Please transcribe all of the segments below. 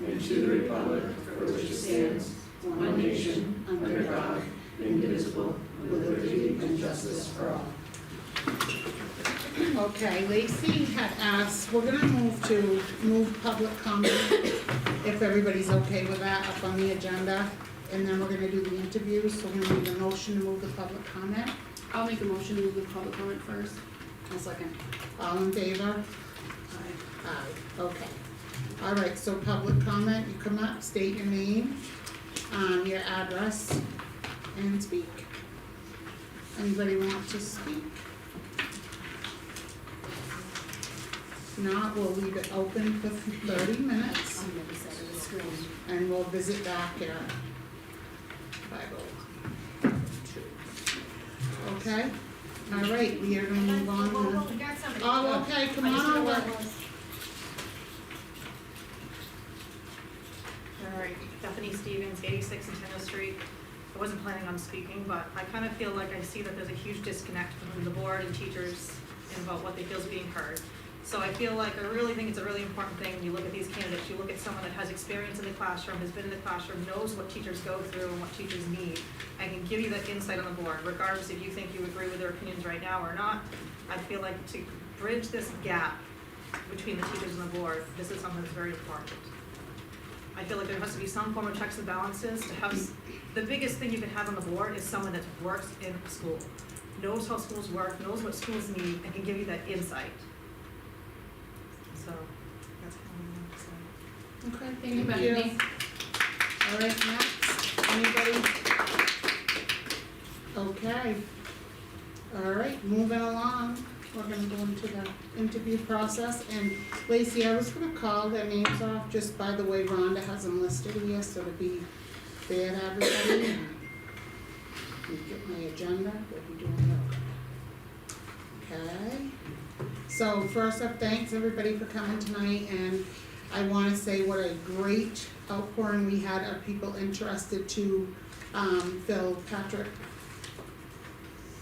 and to the republic for which it stands, one nation, under God, indivisible, with liberty and justice for all. Okay, Lacey had asked, we're gonna move public comment, if everybody's okay with that, up on the agenda. And then we're gonna do the interviews, so we're gonna need a motion to move the public comment. I'll make a motion to move the public comment first. I'll second. All in favor? Aye. Aye, okay. All right, so public comment, you come up, state your name, your address, and speak. Anybody want to speak? If not, we'll leave it open for 30 minutes, On the other side of the screen. and we'll visit back at 5:02. Okay? All right, we are gonna move on to the... We got somebody. Oh, okay, come I just on know over. what it was. Alright, Bethany Stevens, 86 Nintendo Street. I wasn't planning on speaking, but I kind of feel like I see that there's a huge disconnect between the board and teachers and about what they feel is being heard. So I feel like, I really think it's a really important thing when you look at these candidates, you look at someone that has experience in the classroom, has been in the classroom, knows what teachers go through and what teachers need, and can give you that insight on the board, regardless if you think you agree with their opinions right now or not. I feel like to bridge this gap between the teachers and the board, this is something that's very important. I feel like there has to be some form of checks and balances to have, the biggest thing you can have on the board is someone that's worked in a school, knows how schools work, knows what schools need, and can give you that insight. So, that's kind of what I want to say. Okay, Thank you, Bethany. All right, next, anybody? Okay. All right, moving along, we're gonna go into the interview process, and Lacey, I was gonna call their names off, just by the way, Rhonda has them listed here, so to be fair to everybody, and you get my agenda, we'll be doing that. Okay, so first up, thanks everybody for coming tonight, and I wanna say what a great outpouring we had of people interested to fill Patrick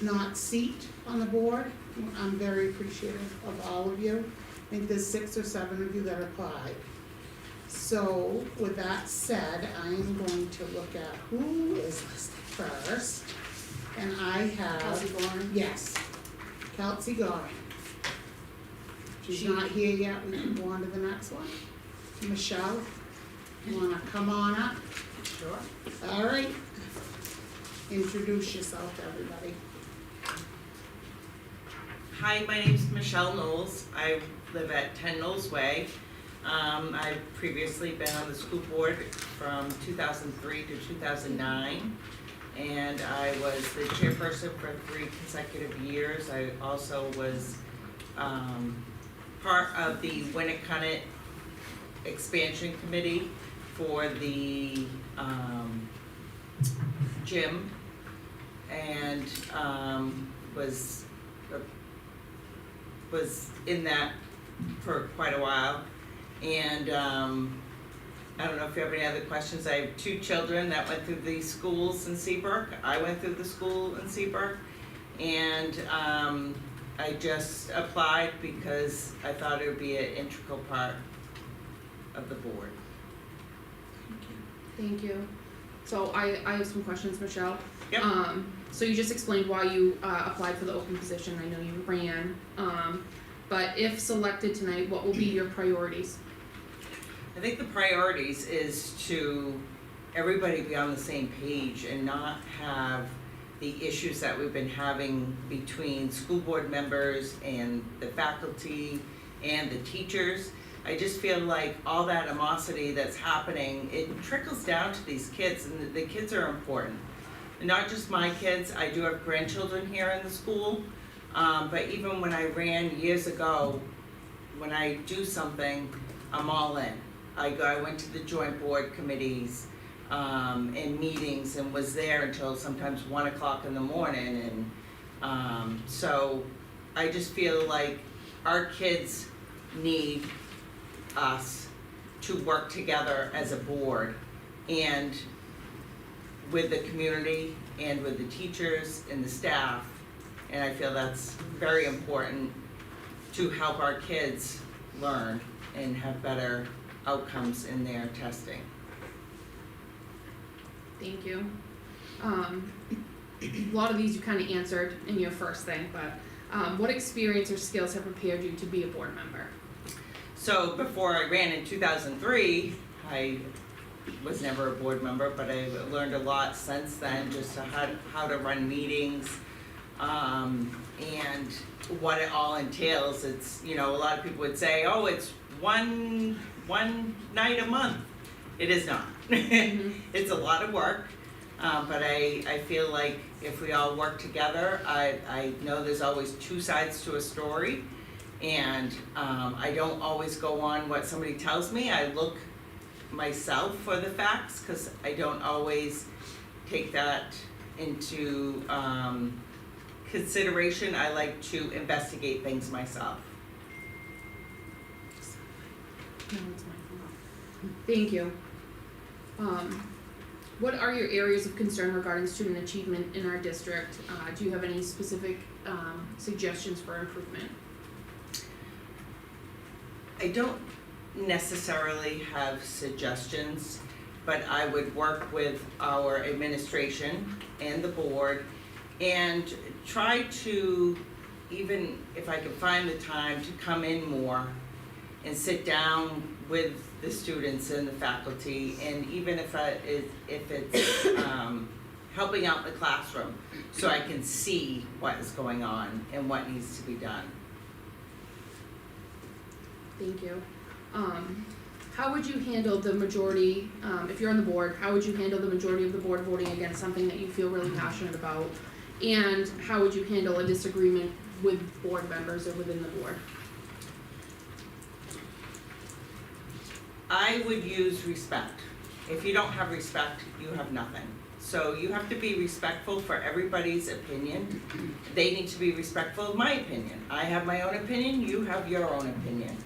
Knott's seat on the board. I'm very appreciative of all of you. I think there's 6 or 7 of you that applied. So with that said, I am going to look at who is listed first. And I have. Kelsey Gorin. Yes, Kelsey Gorin. She's not here yet, we can go on to the next one. Michelle, you wanna come on up? Sure. All right. Introduce yourself to everybody. Hi, my name's Michelle Knowles. I live at 10 Knowles Way. I've previously been on the school board from 2003 to 2009, and I was the chairperson for 3 consecutive years. I also was part of the Winnicott expansion committee for the gym, and was in that for quite a while. And I don't know if you have any other questions. I have 2 children that went through the schools in Seabrook. I went through the school in Seabrook, and I just applied because I thought it would be an integral part of the board. Thank you. So I have some questions, Michelle. Yep. So you just explained why you applied for the open position. I know you ran. But if selected tonight, what will be your priorities? I think the priorities is to everybody be on the same page and not have the issues that we've been having between school board members and the faculty and the teachers. I just feel like all that animosity that's happening, it trickles down to these kids, and the kids are important. And not just my kids, I do have grandchildren here in the school, but even when I ran years ago, when I do something, I'm all in. I went to the joint board committees and meetings and was there until sometimes 1 o'clock in the morning, and so I just feel like our kids need us to work together as a board and with the community and with the teachers and the staff, and I feel that's very important to help our kids learn and have better outcomes in their testing. Thank you. A lot of these you kind of answered in your first thing, but what experience or skills have prepared you to be a board member? So before I ran in 2003, I was never a board member, but I've learned a lot since then, just how to run meetings, and what it all entails. It's, a lot of people would say, oh, it's one night a month. It is not. It's a lot of work, but I feel like if we all work together, I know there's always two sides to a story, and I don't always go on what somebody tells me. I look myself for the facts, because I don't always take that into consideration. I like to investigate things myself. No, it's my fault. Thank you. What are your areas of concern regarding student achievement in our district? Do you have any specific suggestions for improvement? I don't necessarily have suggestions, but I would work with our administration and the board and try to, even if I can find the time, to come in more and sit down with the students and the faculty, and even if it's helping out the classroom, so I can see what is going on and what needs to be done. Thank you. How would you handle the majority, if you're on the board, how would you handle the majority of the board voting against something that you feel really passionate about? And how would you handle a disagreement with board members or within the board? I would use respect. If you don't have respect, you have nothing. So you have to be respectful for everybody's opinion. They need to be respectful of my opinion. I have my own opinion, you have your own opinion.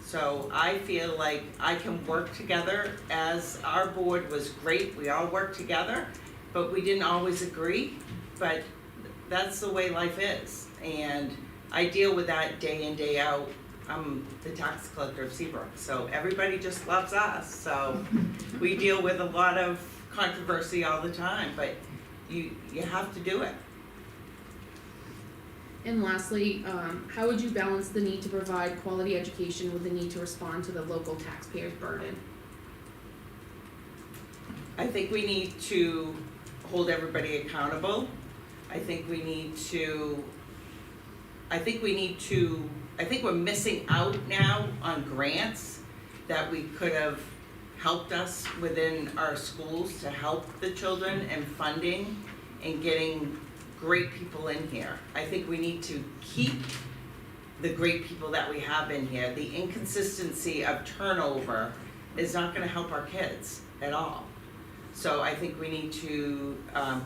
So I feel like I can work together. As our board was great, we all worked together, but we didn't always agree. But that's the way life is. And I deal with that day in, day out. I'm the tax collector of Seabrook, so everybody just loves us. So we deal with a lot of controversy all the time, but you have to do it. And lastly, how would you balance the need to provide quality education with the need to respond to the local taxpayers' burden? I think we need to hold everybody accountable. I think we're missing out now on grants that we could have helped us within our schools to help the children, and funding and getting great people in here. I think we need to keep the great people that we have in here. The inconsistency of turnover is not gonna help our kids at all. So I think we need to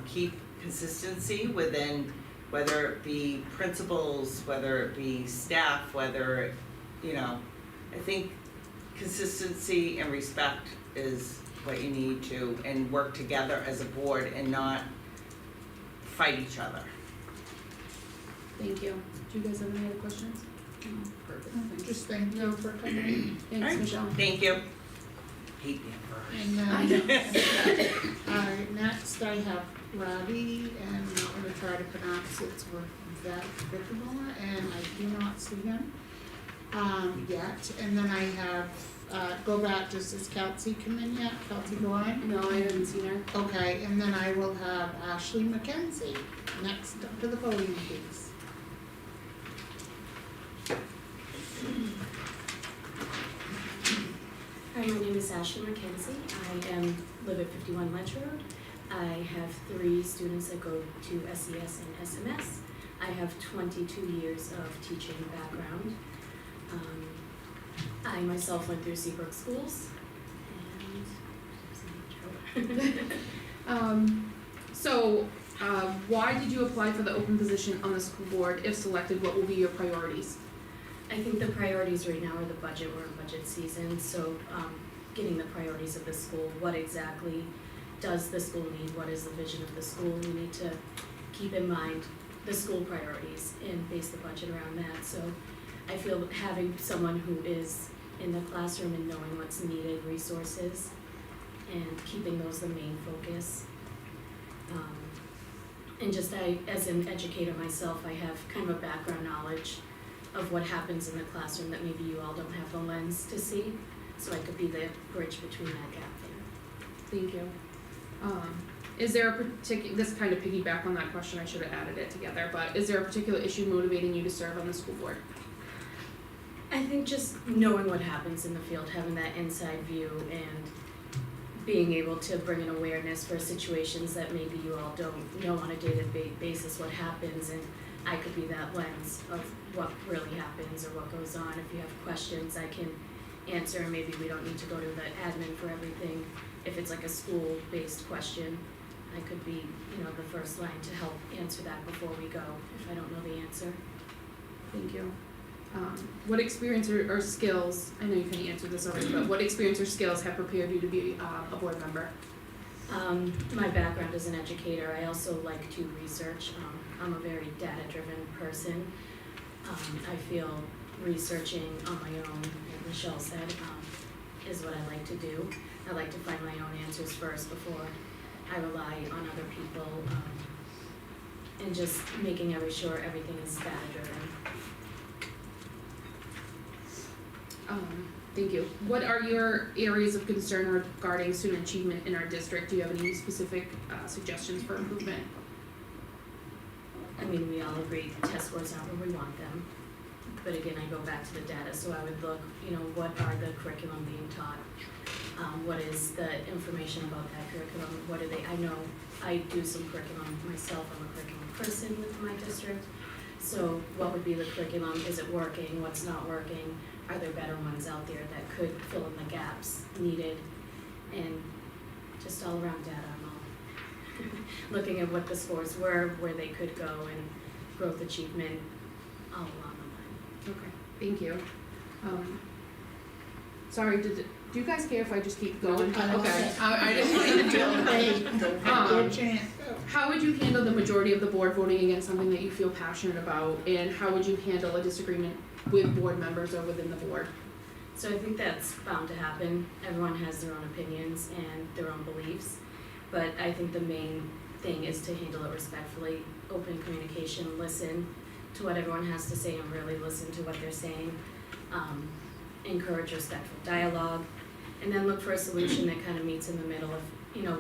keep consistency within, whether it be principals, whether it be staff, whether, I think consistency and respect is what you need to, and work together as a board and not fight each other. Thank you. Do you guys have any other questions? Just thank you for coming. Thanks, Alright. Michelle. Thank you. Hate being first. And then, alright, next I have Ravi, and I'm gonna try to pronounce it for Victimore, and I do not see him yet. And then I have, go back, just as Kelsey come in yet? Kelsey, go on? No, I haven't seen her. Okay, and then I will have Ashley McKenzie next up to the podium, please. Hi, my name is Ashley McKenzie. I live at 51 Ledge Road. I have 3 students that go to SES and SMS. I have 22 years of teaching background. I myself went through Seabrook schools, and Why did you apply for the open position on the school board? If selected, what will be your priorities? I think the priorities right now are the budget. We're in budget season, so getting the priorities of the school. What exactly does the school need? What is the vision of the school? We need to keep in mind the school priorities and base the budget around that. So I feel having someone who is in the classroom and knowing what's needed, resources, and keeping those the main focus. And just as an educator myself, I have kind of a background knowledge of what happens in the classroom that maybe you all don't have the lens to see, so I could be the bridge between that gap there. Thank you. Is there a particular, this kind of piggyback on that question, I should have added it together, but is there a particular issue motivating you to serve on the school board? I think just knowing what happens in the field, having that inside view, and being able to bring an awareness for situations that maybe you all don't know on a day-to-day basis what happens, and I could be that lens of what really happens or what goes on. If you have questions, I can answer, and maybe we don't need to go to the admin for everything. If it's like a school-based question, I could be, the first line to help answer that before we go, if I don't know the answer. Thank you. What experience or skills, I know you can answer this already, but what experience or skills have prepared you to be a board member? My background as an educator, I also like to research. I'm a very data-driven person. I feel researching on my own, like Michelle said, is what I like to do. I like to find my own answers first before I rely on other people, and just making sure everything is data-driven. Thank you. What are your areas of concern regarding student achievement in our district? Do you have any specific suggestions for improvement? I mean, we all agree test scores aren't where we want them. But again, I go back to the data, so I would look, what are the curriculum being taught? What is the information about that curriculum? What are they, I know I do some curriculum myself, I'm a curriculum person with my district. So what would be the curriculum? Is it working? What's not working? Are there better ones out there that could fill in the gaps needed? And just all around data, I'm all looking at what the scores were, where they could go, and growth achievement all along the line. Okay, thank you. Sorry, do you guys care if I just keep going? I don't Okay, care. I didn't want to do it. Good chance. How would you handle the majority of the board voting against something that you feel passionate about, and how would you handle a disagreement with board members or within the board? So I think that's bound to happen. Everyone has their own opinions and their own beliefs, but I think the main thing is to handle it respectfully, open communication, listen to what everyone has to say and really listen to what they're saying, encourage respectful dialogue, and then look for a solution that kind of meets in the middle of,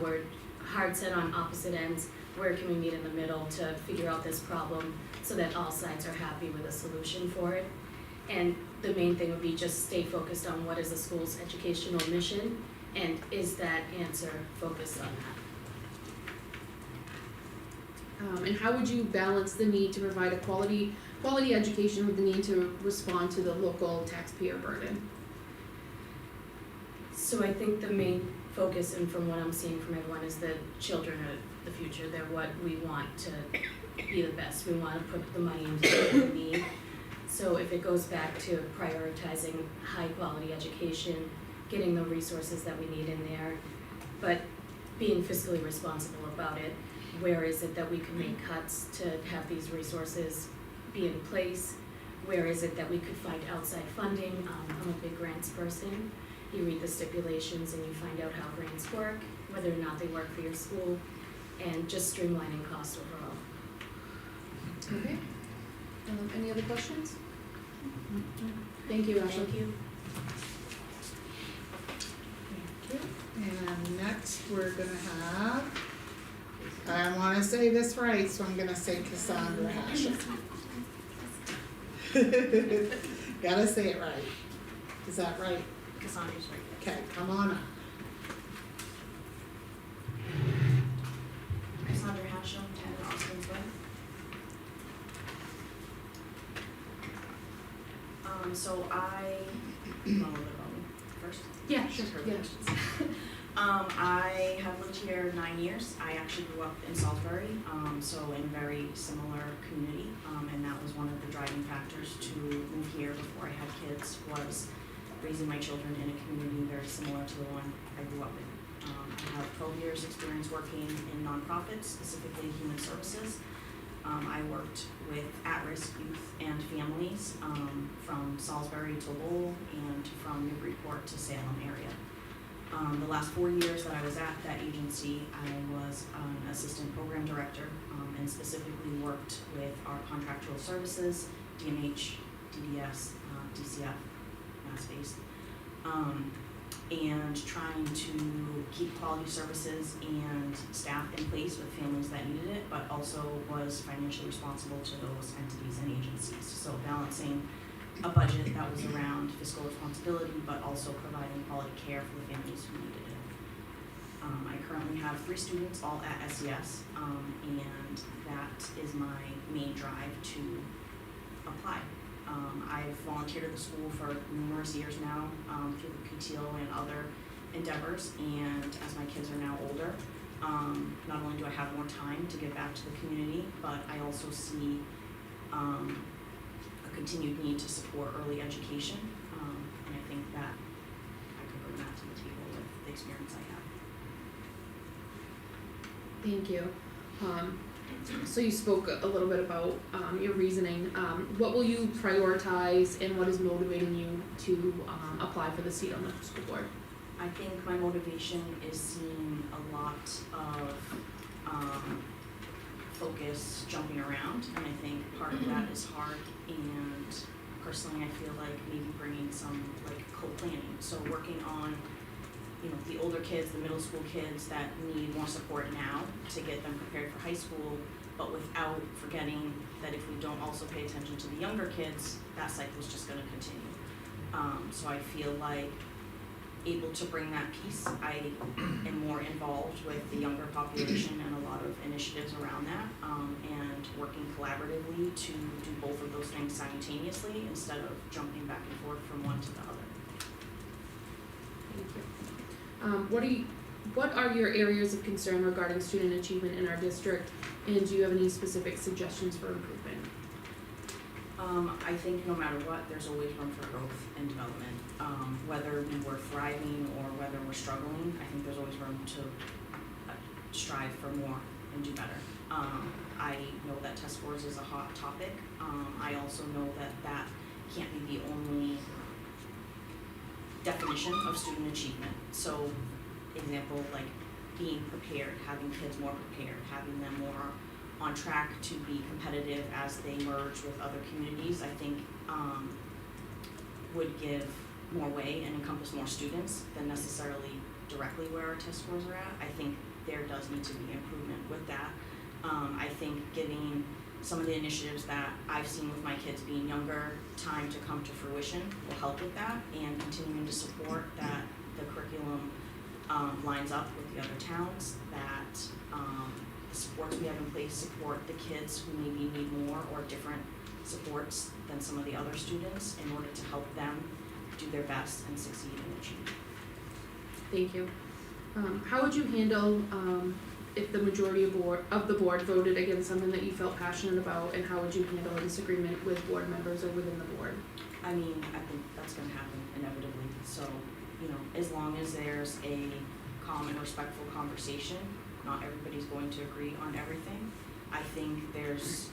we're hard set on opposite ends, where can we meet in the middle to figure out this problem so that all sides are happy with a solution for it. And the main thing would be just stay focused on what is the school's educational mission, and is that answer focused on that. And how would you balance the need to provide a quality education with the need to respond to the local taxpayer burden? So I think the main focus, and from what I'm seeing from everyone, is the children are the future. They're what we want to be the best. We want to put the money into what we need. So if it goes back to prioritizing high quality education, getting the resources that we need in there, but being fiscally responsible about it, where is it that we can make cuts to have these resources be in place? Where is it that we could find outside funding? I'm a big grants person. You read the stipulations and you find out how grants work, whether or not they work for your school, and just streamlining costs overall. Okay. Any other questions? Thank you, Ashley. Thank you. Thank you. And next, we're gonna have, I wanna say this right, so I'm gonna say Cassandra Hashem. Gotta say it right. Is that right? Cassandra's right. Okay, come on up. Cassandra Hashem, 10 Austin's Way. So I, want to first? Yeah, sure. For Yeah. questions. I have lived here 9 years. I actually grew up in Salisbury, so in a very similar community, and that was one of the driving factors to move here before I had kids, was raising my children in a community very similar to the one I grew up in. I have 12 years experience working in nonprofits, specifically human services. I worked with at-risk youth and families from Salisbury to Lowell and from Newburyport to Salem area. The last 4 years that I was at that agency, I was an assistant program director and specifically worked with our contractual services, DMH, DDS, DCF, mass-based, and trying to keep quality services and staff in place with families that needed it, but also was financially responsible to those entities and agencies. So balancing a budget that was around fiscal responsibility, but also providing quality care for the families who needed it. I currently have 3 students, all at SES, and that is my main drive to apply. I've volunteered at the school for numerous years now through the PTO and other endeavors, and as my kids are now older, not only do I have more time to give back to the community, but I also see a continued need to support early education, and I think that I could bring that to the table with the experience I have. Thank you. So you spoke a little bit about your reasoning. What will you prioritize and what is motivating you to apply for the seat on the school board? I think my motivation is seeing a lot of focus jumping around, and I think part of that is hard, and personally I feel like maybe bringing some like co-planning, so working on the older kids, the middle school kids that need more support now to get them prepared for high school, but without forgetting that if we don't also pay attention to the younger kids, that cycle is just going to continue. So I feel like able to bring that piece. I am more involved with the younger population and a lot of initiatives around that, and working collaboratively to do both of those things simultaneously instead of jumping back and forth from one to the other. Thank you. What are your areas of concern regarding student achievement in our district, and do you have any specific suggestions for improvement? I think no matter what, there's always room for growth and development. Whether we were thriving or whether we're struggling, I think there's always room to strive for more and do better. I know that test scores is a hot topic. I also know that that can't be the only definition of student achievement. So, example, like being prepared, having kids more prepared, having them more on track to be competitive as they merge with other communities, I think would give more weight and encompass more students than necessarily directly where our test scores are at. I think there does need to be improvement with that. I think giving some of the initiatives that I've seen with my kids being younger time to come to fruition will help with that, and continuing to support that the curriculum lines up with the other towns, that the supports we have in place support the kids who maybe need more or different supports than some of the other students in order to help them do their best and succeed and achieve. Thank you. How would you handle if the majority of the board voted against something that you felt passionate about, and how would you handle a disagreement with board members or within the board? I mean, I think that's going to happen inevitably. So, as long as there's a calm and respectful conversation, not everybody's going to agree on everything. I think there's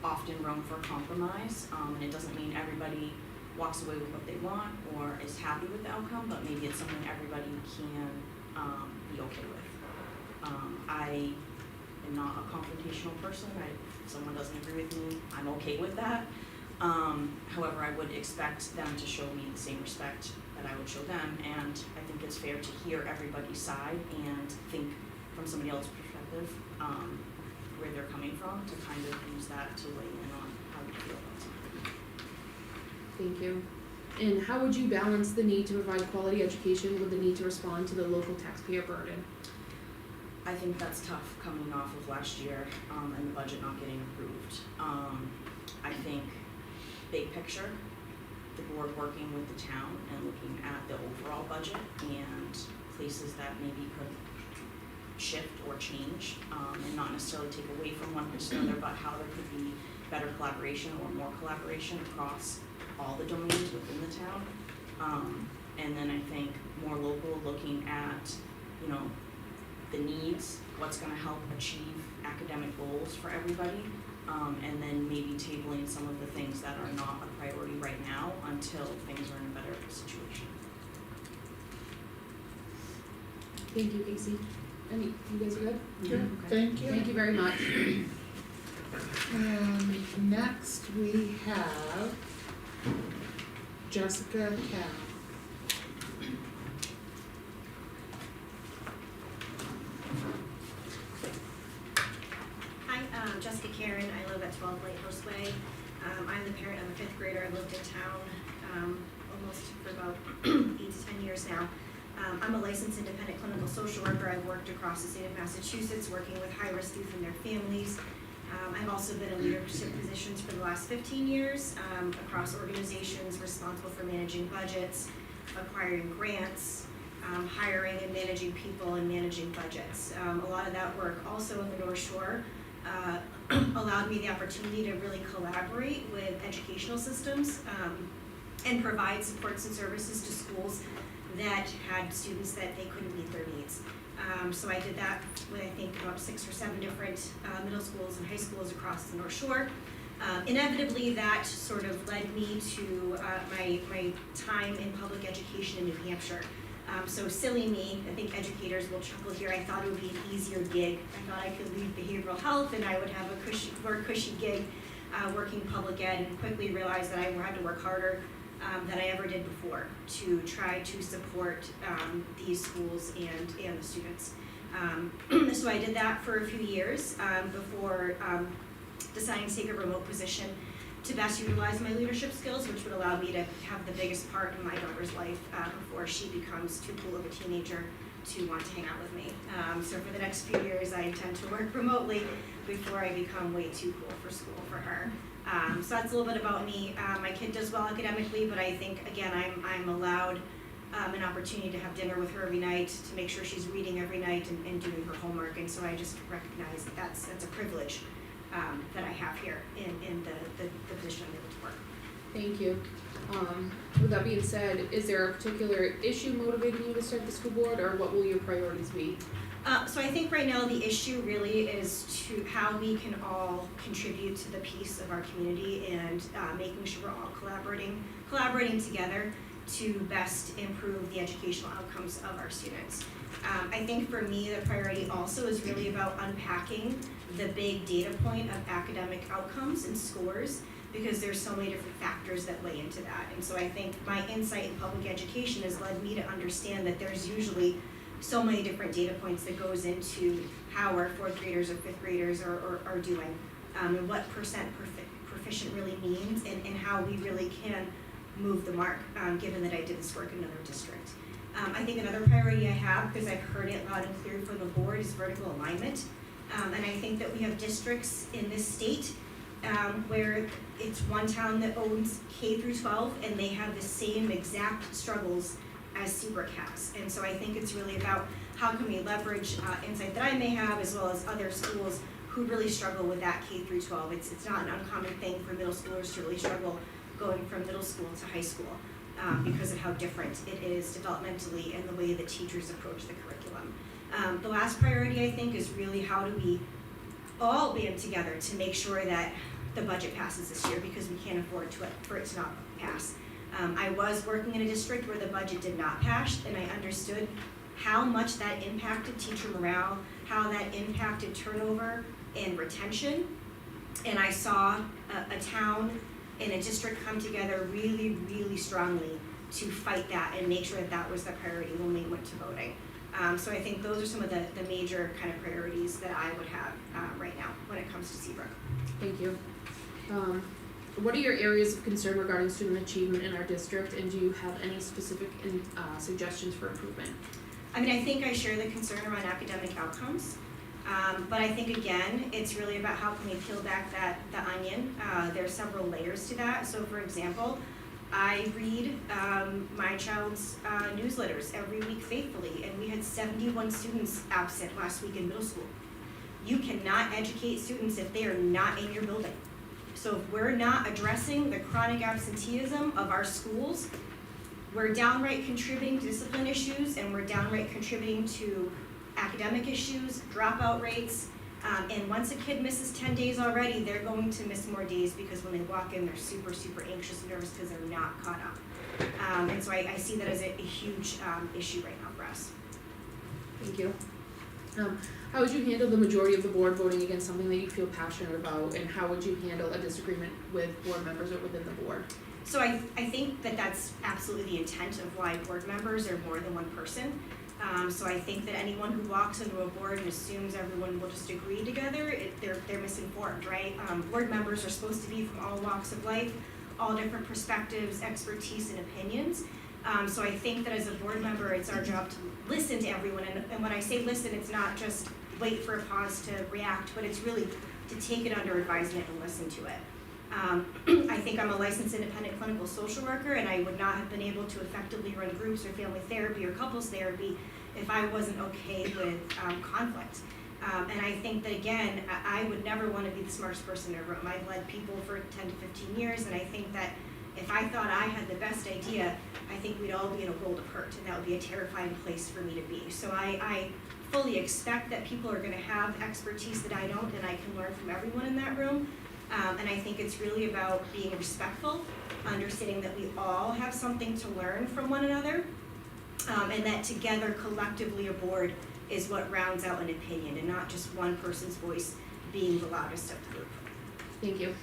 often room for compromise, and it doesn't mean everybody walks away with what they want or is happy with the outcome, but maybe it's something everybody can be okay with. I am not a confrontational person. If someone doesn't agree with me, I'm okay with that. However, I would expect them to show me the same respect that I would show them, and I think it's fair to hear everybody's side and think from somebody else's perspective where they're coming from, to kind of use that to weigh in on how you feel about something. Thank you. And how would you balance the need to provide quality education with the need to respond to the local taxpayer burden? I think that's tough coming off of last year and the budget not getting approved. I think big picture, the board working with the town and looking at the overall budget and places that maybe could shift or change, and not necessarily take away from one versus another, but how there could be better collaboration or more collaboration across all the domains within the town. And then I think more local, looking at, the needs, what's going to help achieve academic goals for everybody, and then maybe tabling some of the things that are not a priority right now until things are in a better situation. Thank you, Casey. You guys are good? Good, Okay. thank you. Thank you very much. And next we have Jessica Cal. Hi, Jessica Karen, I live at 12 Lighthouse Way. I'm the parent of a fifth grader. I've lived in town almost for about 8 to 10 years now. I'm a licensed independent clinical social worker. I've worked across the state of Massachusetts working with high-risk youth and their families. I've also been in leadership positions for the last 15 years across organizations responsible for managing budgets, acquiring grants, hiring and managing people and managing budgets. A lot of that work also in the North Shore allowed me the opportunity to really collaborate with educational systems and provide supports and services to schools that had students that they couldn't meet their needs. So I did that with I think about 6 or 7 different middle schools and high schools across the North Shore. Inevitably that sort of led me to my time in public education in New Hampshire. So silly me, I think educators will chuckle here, I thought it would be an easier gig. I thought I could leave behavioral health and I would have a more cushy gig working public ed, and quickly realized that I had to work harder than I ever did before to try to support these schools and the students. So I did that for a few years before deciding to take a remote position to best utilize my leadership skills, which would allow me to have the biggest part in my daughter's life before she becomes too cool of a teenager to want to hang out with me. So for the next few years, I intend to work remotely before I become way too cool for school for her. So that's a little bit about me. My kid does well academically, but I think, again, I'm allowed an opportunity to have dinner with her every night, to make sure she's reading every night and doing her homework, and so I just recognize that that's a privilege that I have here in the position I'm able to work. Thank you. With that being said, is there a particular issue motivating you to start the school board, or what will your priorities be? So I think right now the issue really is to how we can all contribute to the peace of our community and making sure we're all collaborating together to best improve the educational outcomes of our students. I think for me the priority also is really about unpacking the big data point of academic outcomes and scores, because there's so many different factors that weigh into that. And so I think my insight in public education has led me to understand that there's usually so many different data points that goes into how our 4th graders or 5th graders are doing, and what percent proficient really means, and how we really can move the mark, given that I did this work in another district. I think another priority I have, because I've heard it loud and clear from the board, is vertical alignment. And I think that we have districts in this state where it's one town that owns K through 12, and they have the same exact struggles as Seabrook has. And so I think it's really about how can we leverage insight that I may have, as well as other schools who really struggle with that K through 12. It's not an uncommon thing for middle schoolers to really struggle going from middle school to high school because of how different it is developmentally and the way that teachers approach the curriculum. The last priority, I think, is really how do we all band together to make sure that the budget passes this year, because we can't afford for it to not pass. I was working in a district where the budget did not pass, and I understood how much that impacted teacher morale, how that impacted turnover and retention. And I saw a town and a district come together really, really strongly to fight that and make sure that that was the priority when we went to voting. So I think those are some of the major kind of priorities that I would have right now when it comes to Seabrook. Thank you. What are your areas of concern regarding student achievement in our district, and do you have any specific suggestions for improvement? I mean, I think I share the concern around academic outcomes, but I think, again, it's really about how can we peel back the onion. There are several layers to that. So, for example, I read my child's newsletters every week faithfully, and we had 71 students absent last week in middle school. You cannot educate students if they are not in your building. So if we're not addressing the chronic absenteeism of our schools, we're downright contributing to discipline issues, and we're downright contributing to academic issues, dropout rates, And once a kid misses 10 days already, they're going to miss more days because when they walk in, they're super, super anxious and nervous because they're not caught up. And so I see that as a huge issue right now for us. Thank you. How would you handle the majority of the board voting against something that you feel passionate about, and how would you handle a disagreement with board members or within the board? So I think that that's absolutely the intent of why board members are more than one person. So I think that anyone who walks into a board and assumes everyone will just agree together, they're misinformed, right? Board members are supposed to be from all walks of life, all different perspectives, expertise, and opinions. So I think that as a board member, it's our job to listen to everyone. And when I say listen, it's not just wait for a pause to react, but it's really to take it under advisement and listen to it. I think I'm a licensed independent clinical social worker, and I would not have been able to effectively run groups or family therapy or couples therapy if I wasn't okay with conflict. And I think that, again, I would never want to be the smartest person in a room. I've led people for 10 to 15 years, and I think that if I thought I had the best idea, I think we'd all be in a world of hurt, and that would be a terrifying place for me to be. So I fully expect that people are going to have expertise that I don't, and I can learn from everyone in that room. And I think it's really about being respectful, understanding that we all have something to learn from one another, and that together, collectively, a board is what rounds out an opinion, and not just one person's voice being the loudest of the group. Thank you.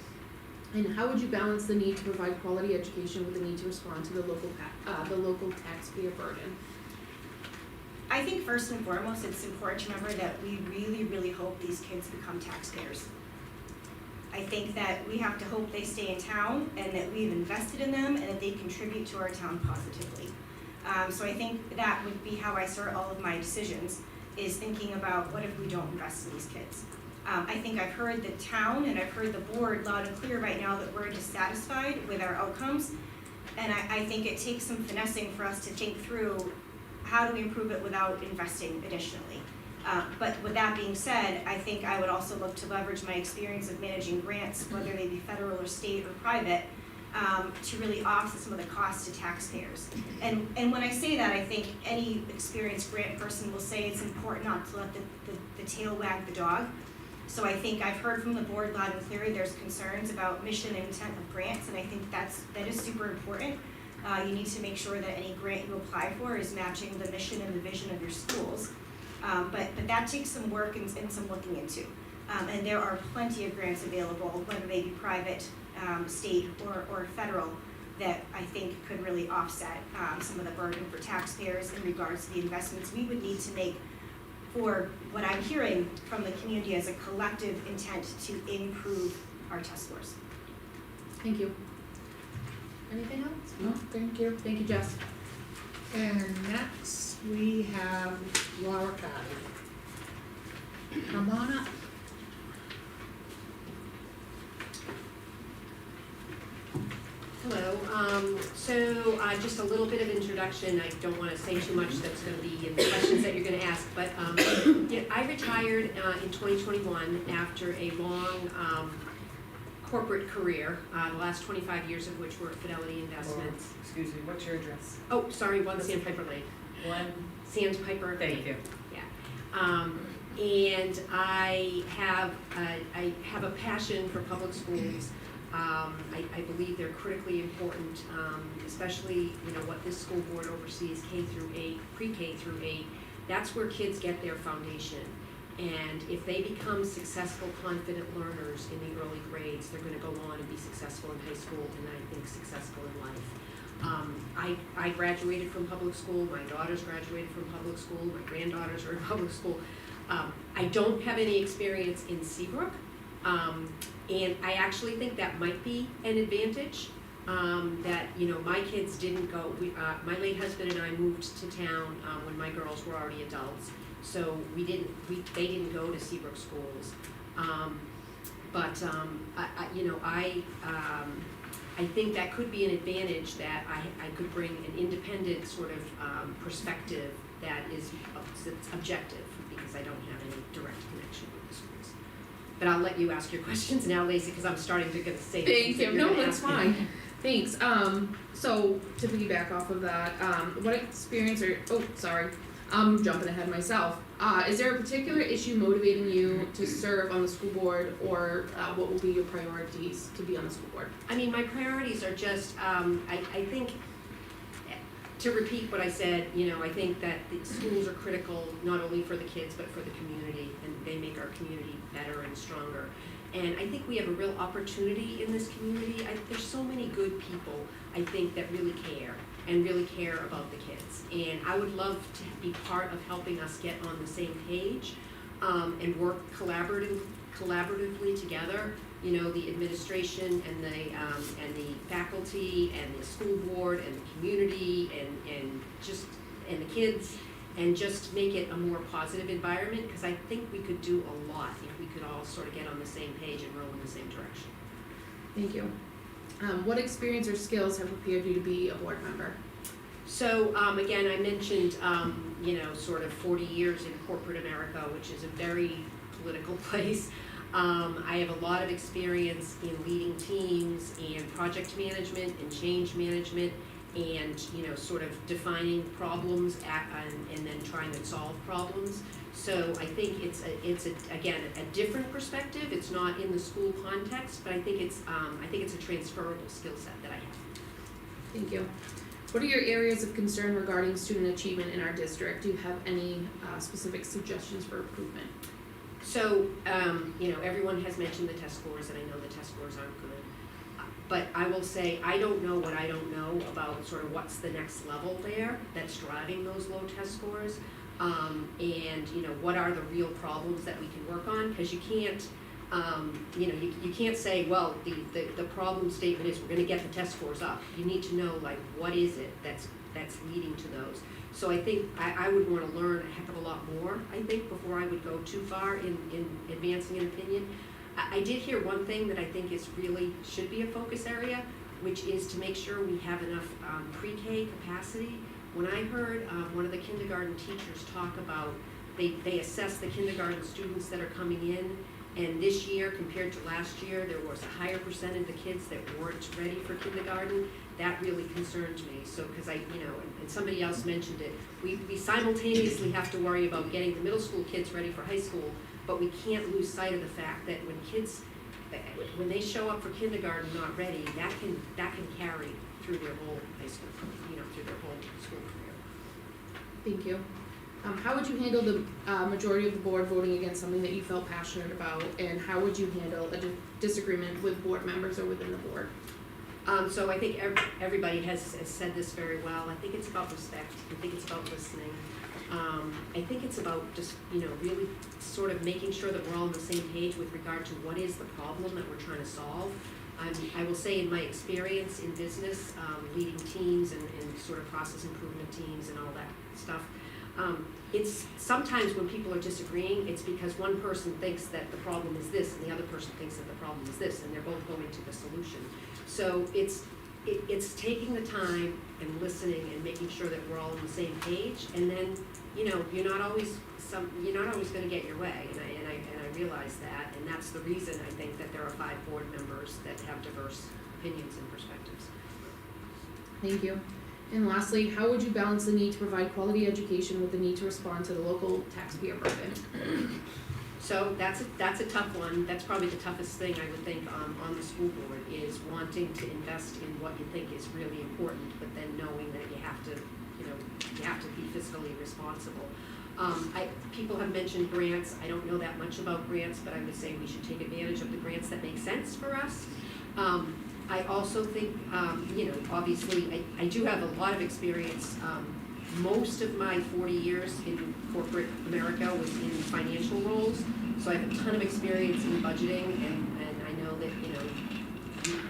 And how would you balance the need to provide quality education with the need to respond to the local taxpayer burden? I think first and foremost, it's important to remember that we really, really hope these kids become taxpayers. I think that we have to hope they stay in town and that we've invested in them and that they contribute to our town positively. So I think that would be how I start all of my decisions, is thinking about what if we don't invest in these kids. I think I've heard the town and I've heard the board loud and clear right now that we're dissatisfied with our outcomes. And I think it takes some finessing for us to think through how do we improve it without investing additionally. But with that being said, I think I would also look to leverage my experience of managing grants, whether they be federal or state or private, to really offset some of the costs to taxpayers. And when I say that, I think any experienced grant person will say it's important not to let the tail wag the dog. So I think I've heard from the board loud and clear there's concerns about mission and intent of grants, and I think that is super important. You need to make sure that any grant you apply for is matching the mission and the vision of your schools. But that takes some work and some looking into. And there are plenty of grants available, whether they be private, state, or federal, that I think could really offset some of the burden for taxpayers in regards to the investments we would need to make for what I'm hearing from the community as a collective intent to improve our test scores. Thank you. Anything else? No, thank you. Thank you, Jess. And next, we have Laura Cotty. Come on up. Hello, just a little bit of introduction. I don't want to say too much that's going to be in the questions that you're going to ask, but I retired in 2021 after a long corporate career, the last 25 years of which were at Fidelity Investments. Excuse me, what's your address? Oh, sorry, 1 Sandpiper Lane. 1. Sandpiper Lane. Thank you. Yeah. And I have a passion for public schools. I believe they're critically important, especially, what this school board oversees, K through 8, pre-K through 8. That's where kids get their foundation. And if they become successful, confident learners in the early grades, they're going to go on and be successful in high school and I think successful in life. I graduated from public school, my daughters graduated from public school, my granddaughters are in public school. I don't have any experience in Seabrook. And I actually think that might be an advantage, that, my kids didn't go, my late husband and I moved to town when my girls were already adults, so they didn't go to Seabrook schools. I think that could be an advantage, that I could bring an independent sort of perspective that is objective, because I don't have any direct connection with the schools. But I'll let you ask your questions now, Lacey, because I'm starting to get the same things that you're No, gonna that's ask me. fine. Thanks. So to piggyback off of that, what experience I'm jumping ahead myself. Is there a particular issue motivating you to serve on the school board, or what will be your priorities to be on the school board? I mean, my priorities are just, I think, to repeat what I said, you know, I think that the schools are critical not only for the kids but for the community, and they make our community better and stronger. And I think we have a real opportunity in this community. There's so many good people, I think, that really care and really care about the kids. And I would love to be part of helping us get on the same page and work collaboratively together. You know, the administration and the faculty and the school board and the community and the kids, and just make it a more positive environment, because I think we could do a lot if we could all sort of get on the same page and row in the same direction. Thank you. What experience or skills have prepared you to be a board member? So, again, I mentioned, you know, sort of 40 years in corporate America, which is a very political place. I have a lot of experience in leading teams and project management and change management, and, you know, sort of defining problems and then trying to solve problems. So I think it's again a different perspective. It's not in the school context, but I think it's a transferable skill set that I have. Thank you. What are your areas of concern regarding student achievement in our district? Do you have any specific suggestions for improvement? So, you know, everyone has mentioned the test scores, and I know the test scores aren't good. But I will say, I don't know what I don't know about sort of what's the next level there that's driving those low test scores. And, you know, what are the real problems that we can work on? Because you can't, you know, you can't say, well, the problem statement is we're gonna get the test scores up. You need to know, like, what is it that's leading to those. So I think I would wanna learn a heck of a lot more, I think, before I would go too far in advancing an opinion. I did hear one thing that I think is really should be a focus area, which is to make sure we have enough pre-K capacity. When I heard one of the kindergarten teachers talk about, they assess the kindergarten students that are coming in, and this year compared to last year, there was a higher percentage of the kids that weren't ready for kindergarten. That really concerned me. So, because you know, and somebody else mentioned it, we simultaneously have to worry about getting the middle school kids ready for high school, but we can't lose sight of the fact that when they show up for kindergarten not ready, that can carry through their whole high school, you know, through their whole school career. Thank you. How would you handle the majority of the board voting against something that you felt passionate about, and how would you handle a disagreement with board members or within the board? So I think everybody has said this very well. I think it's about respect. I think it's about listening. I think it's about just, you know, really sort of making sure that we're all on the same page with regard to what is the problem that we're trying to solve. I will say in my experience in business, leading teams and sort of process improvement teams and all that stuff, it's sometimes when people are disagreeing, it's because one person thinks that the problem is this and the other person thinks that the problem is this, and they're both going to the solution. So it's taking the time and listening and making sure that we're all on the same page, and then, you know, you're not always going to get your way, and I realize that, and that's the reason I think that there are 5 board members that have diverse opinions and perspectives. Thank you. And lastly, how would you balance the need to provide quality education with the need to respond to the local taxpayer burden? So that's a tough one. That's probably the toughest thing I would think on the school board, is wanting to invest in what you think is really important, but then knowing that you have to be fiscally responsible. People have mentioned grants. I don't know that much about grants, but I would say we should take advantage of the grants that make sense for us. I also think, you know, obviously, I do have a lot of experience. Most of my 40 years in corporate America was in financial roles, so I have a ton of experience in budgeting, and I know that, you know,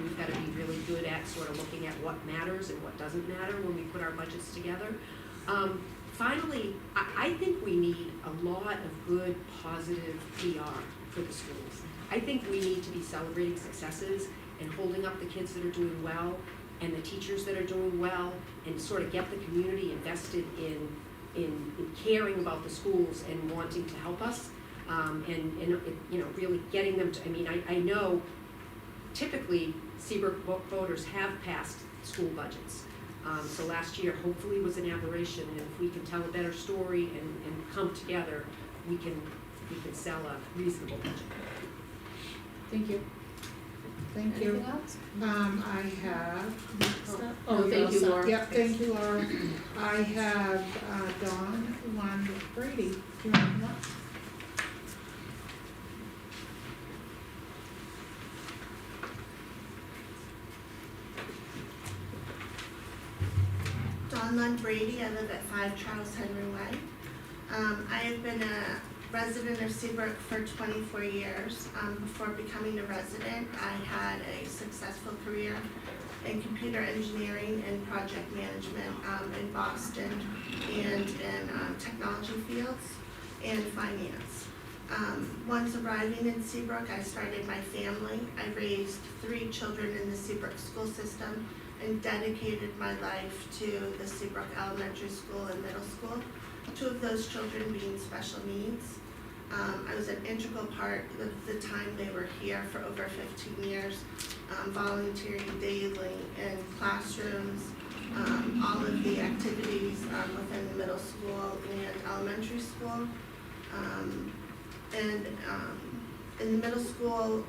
we've got to be really good at sort of looking at what matters and what doesn't matter when we put our budgets together. Finally, I think we need a lot of good, positive PR for the schools. I think we need to be celebrating successes and holding up the kids that are doing well and the teachers that are doing well, and sort of get the community invested in caring about the schools and wanting to help us, and you know, really getting them to, I mean, I know typically Seabrook voters have passed school budgets. So last year hopefully was an aberration, and if we can tell a better story and come together, we can sell a reasonable budget. Thank you. Thank you. Anything else? I have, Oh, you're thank all you, set. Laura. Yep, thank you, Laura. I have, Dawn, Wanda, Brady. Do you want to come up? Dawn Lund Brady, I live at 5 Charles Henry Way. I have been a resident of Seabrook for 24 years. Before becoming a resident, I had a successful career in computer engineering and project management in Boston and in technology fields and finance. Once arriving in Seabrook, I started my family. I raised 3 children in the Seabrook school system and dedicated my life to the Seabrook Elementary School and Middle School, 2 of those children being special needs. I was an integral part of the time they were here for over 15 years, volunteering daily in classrooms, all of the activities within the middle school and elementary school. In the middle school,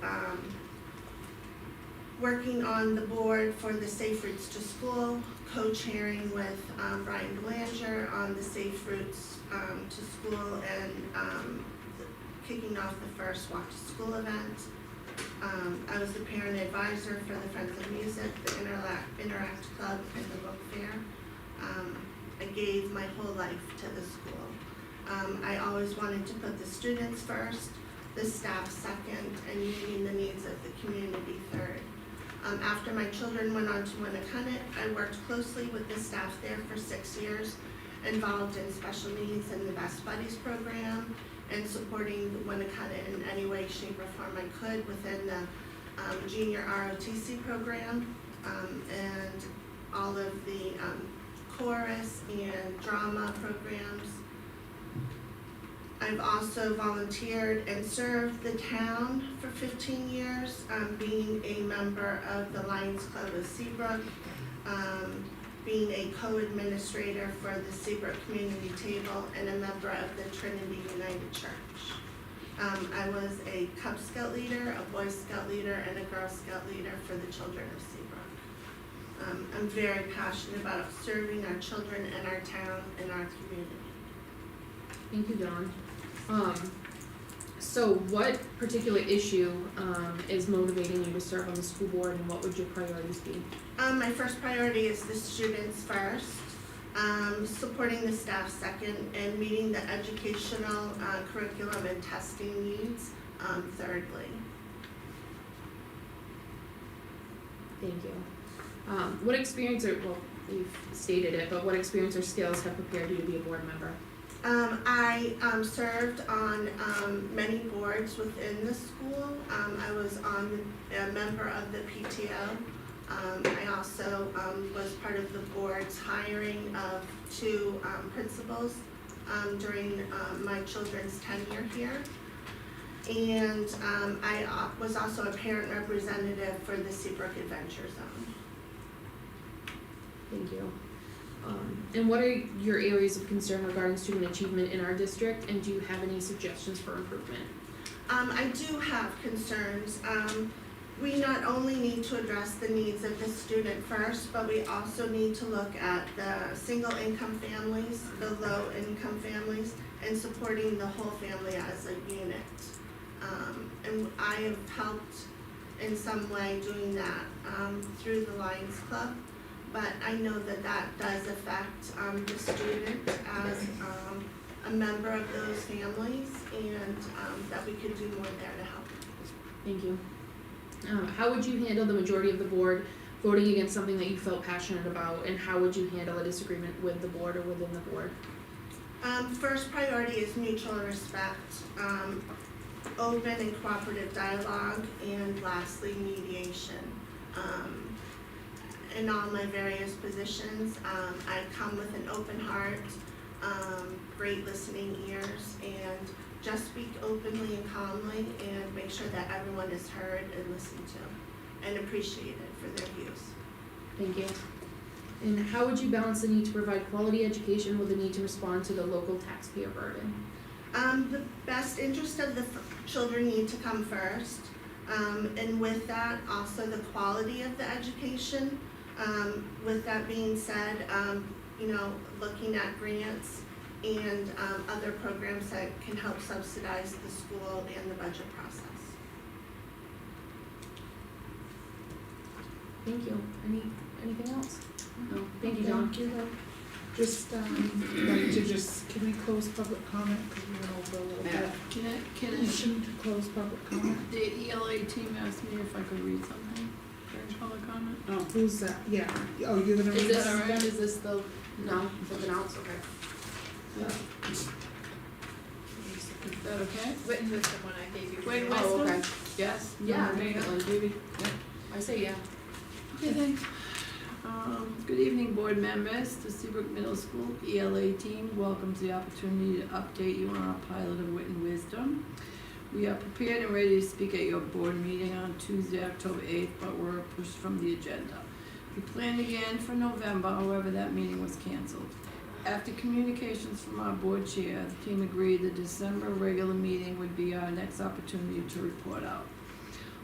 working on the board for the Safe Routes to School, co-chairing with Brian Belanger on the Safe Routes to School and kicking off the first Walk to School event. I was the parent advisor for the Friends of Music, the Interact Club, and the book fair. I gave my whole life to the school. I always wanted to put the students first, the staff second, and meeting the needs of the community third. After my children went on to Winnicott, I worked closely with the staff there for 6 years, involved in special needs and the Best Buddies program, and supporting Winnicott in any way, shape, or form I could within the junior ROTC program, and all of the chorus and drama programs. I've also volunteered and served the town for 15 years, being a member of the Lions Club of Seabrook, being a co-administrator for the Seabrook Community Table, and a member of the Trinity United Church. I was a Cub Scout leader, a Boy Scout leader, and a Girl Scout leader for the children of Seabrook. I'm very passionate about serving our children and our town and our community. Thank you, Dawn. So what particular issue is motivating you to serve on the school board, and what would your priorities be? My first priority is the students first, supporting the staff second, and meeting the educational curriculum and testing needs thirdly. Thank you. What experience or, well, you've stated it, but what experience or skills have prepared you to be a board member? I served on many boards within the school. I was a member of the PTO. I also was part of the board's hiring of 2 principals during my children's tenure here. And I was also a parent representative for the Seabrook Adventure Zone. Thank you. And what are your areas of concern regarding student achievement in our district, and do you have any suggestions for improvement? I do have concerns. We not only need to address the needs of the student first, but we also need to look at the single income families, the low income families, and supporting the whole family as a unit. And I have helped in some way doing that through the Lions Club. But I know that that does affect the student as a member of those families, and that we could do more there to help. Thank you. How would you handle the majority of the board voting against something that you felt passionate about, and how would you handle a disagreement with the board or within the board? First priority is mutual respect, open and cooperative dialogue, and lastly, mediation. In all my various positions, I come with an open heart, great listening ears, and just speak openly and calmly and make sure that everyone is heard and listened to and appreciated for their views. Thank you. And how would you balance the need to provide quality education with the need to respond to the local taxpayer burden? The best interest of the children need to come first. And with that, also the quality of the education. With that being said, looking at grants and other programs that can help subsidize the school and the budget process. Thank you. Anything else? No. Thank you, John. Thank you. Just, can we close public comment, cause we went over a little bit. Can Motion to close public comment. the ELA team asked me if I could read something during public comment? Oh, who's that? Yeah, oh, you're gonna read Is this, that? is this the, no, something else, okay. Is that okay? Witten was the one I gave you. Wait, Oh, okay. Yes? Yeah, No, definitely. Maybe? I say yeah. Okay, thanks. Good evening, board members. The Seabrook Middle School ELA team welcomes the opportunity to update you on our pilot of Wit and Wisdom. We are prepared and ready to speak at your board meeting on Tuesday, October 8th, but we're pushed from the agenda. We planned again for November, however, that meeting was canceled. After communications from our board chair, the team agreed the December regular meeting would be our next opportunity to report out.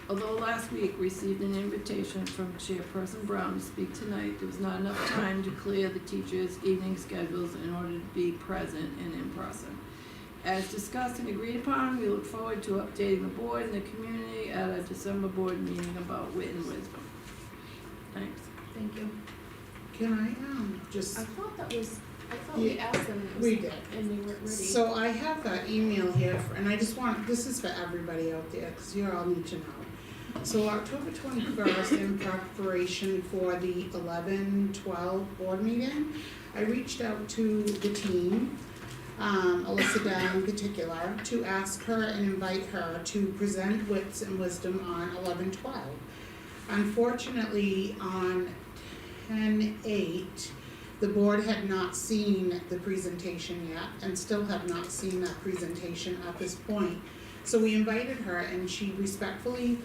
Although last week received an invitation from Chairperson Brown to speak tonight, there was not enough time to clear the teachers' evening schedules in order to be present and in person. As discussed and agreed upon, we look forward to updating the board and the community at our December board meeting about Wit and Wisdom. Thanks. Thank you. Can I, just, I thought we asked them and it was, we did. and they weren't ready. So I have an email here, and I just want, this is for everybody out there, cause you all need to know. So October 21st, in preparation for the 11-12 board meeting, I reached out to the team, Alyssa Down in particular, to ask her and invite her to present Wits and Wisdom on 11-12. Unfortunately, on 10-8, the board had not seen the presentation yet and still have not seen that presentation at this point. So we invited her and she respectfully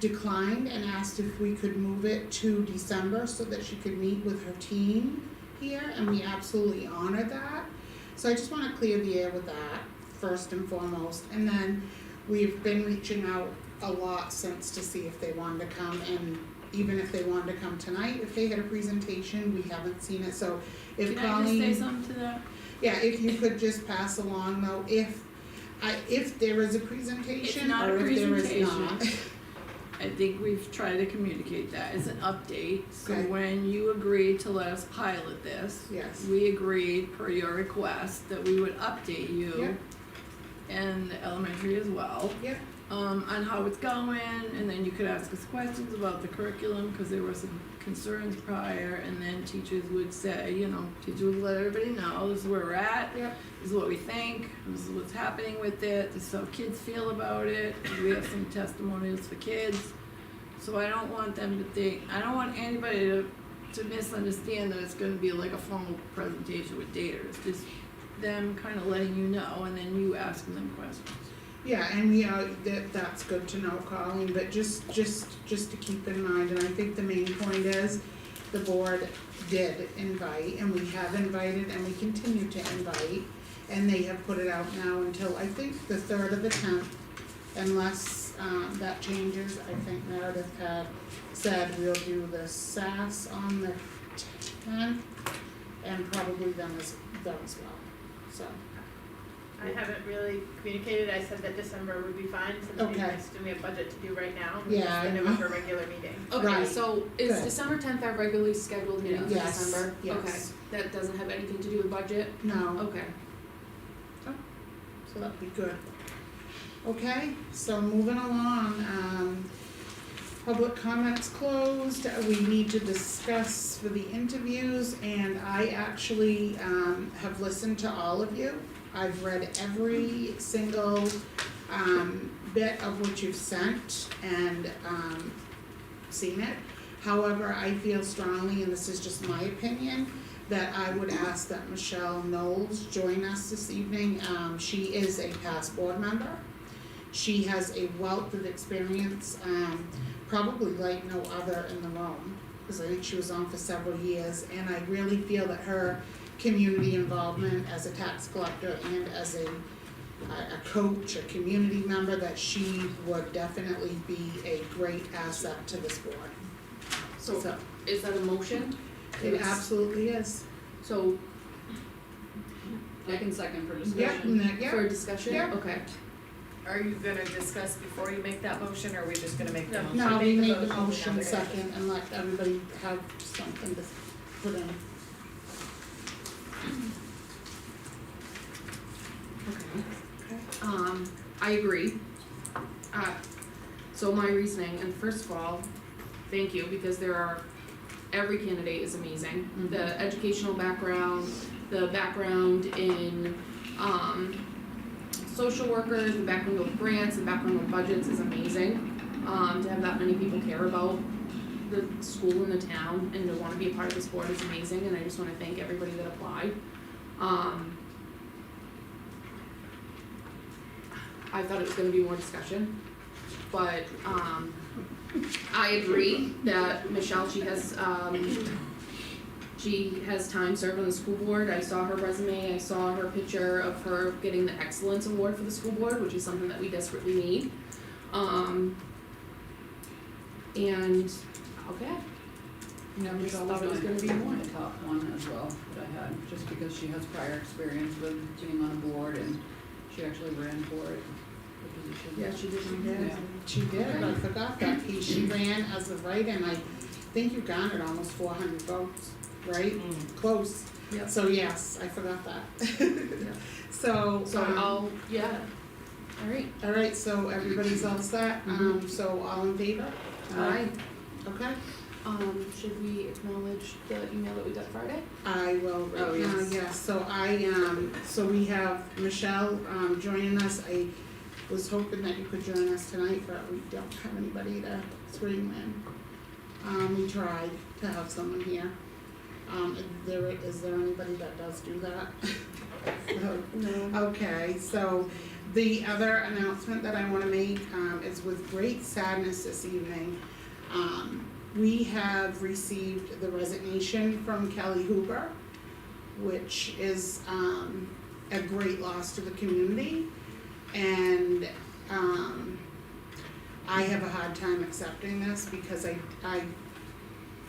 declined and asked if we could move it to December so that she could meet with her team here, and we absolutely honored that. So I just wanna clear the air with that first and foremost, and then we've been reaching out a lot since to see if they wanted to come, and even if they wanted to come tonight, if they had a presentation, we haven't seen it, so if Can Colleen. I just say something to that? Yeah, if you could just pass along though, if there is a presentation It's not a or if there is presentation. not. I think we've tried to communicate that as an update, so Okay. when you agreed to let us pilot this, Yes, we agreed per your request that we would update you Yep. and the elementary as well. Yep. On how it's going, and then you could ask us questions about the curriculum, cause there were some concerns prior, and then teachers would say, teachers would let everybody know, this is where we're at. Yep. This is what we think, this is what's happening with it, this is how kids feel about it, we have some testimonials for kids. So I don't want them to think, I don't want anybody to misunderstand that it's gonna be like a formal presentation with data, it's just them kinda letting you know and then you asking them questions. yeah, and that's good to know, Colleen, but just to keep in mind, and I think the main point is, the board did invite, and we have invited, and we continue to invite, and they have put it out now until, I think, the 3rd of the 10th, unless, that changes. I think Meredith had said we'll do the SAS on the 10th, and probably them as well, so. I haven't really communicated, I said that December would be fine, since we Okay. still have budget to do right now, Yeah, I the know. November regular meeting. Okay, Right. so is Good. December 10th our regularly scheduled meeting for Yes, December? yes. Okay, that doesn't have anything to do with budget? No, Okay. so that'd be good. Okay, so moving along, public comments closed, we need to discuss for the interviews, and I actually, have listened to all of you. I've read every single, bit of what you've sent and, seen it. However, I feel strongly, and this is just my opinion, that I would ask that Michelle Knowles join us this evening. She is a past board member. She has a wealth of experience, probably like no other in the room. cause I think she was on for several years, and I really feel that her community involvement as a tax collector and as a coach, a community member, that she would definitely be a great asset to this board. So, is that a motion? It absolutely is. So, I can second for Yeah, discussion. yeah. for discussion, Yeah. okay. Are you gonna discuss before you make that motion, or are we just gonna make the motion? No, we Make made the and now motion they're gonna- second and let everybody have something to put in. Okay. I agree. So my reasoning, and first of all, thank you, because every candidate is amazing. The educational background, the background in, social workers, the background with grants, the background with budgets is amazing. To have that many people care about the school and the town and to wanna be a part of this board is amazing, and I just wanna thank everybody that applied. I thought it was gonna be more discussion, but, I agree that Michelle, she has time served on the school board. I saw her resume, I saw her picture of her getting the excellence award for the school board, which is something that we desperately need. And, okay, Yeah, just Michelle thought it was was gonna be more. my top one as well that I had, just because she has prior experience with being on a board and she actually ran for it, the position. Yeah, she did. Yeah. She did, I forgot that piece, she ran as a write-in, and I think you garnered almost 400 votes, right? Close. Yep. So yes, I forgot that. So, Alright, alright, so everybody's all set, so all in favor? aye. Okay, Should we acknowledge the email that we got Friday? I will Oh, right now, yes. yes, so we have Michelle, joining us, I was hoping that you could join us tonight, but we don't have anybody to swing in. We tried to have someone here, is there anybody that does do that? No. Okay, so the other announcement that I wanna make, is with great sadness this evening. We have received the resignation from Kelly Hooper, which is, a great loss to the community. And, I have a hard time accepting this because I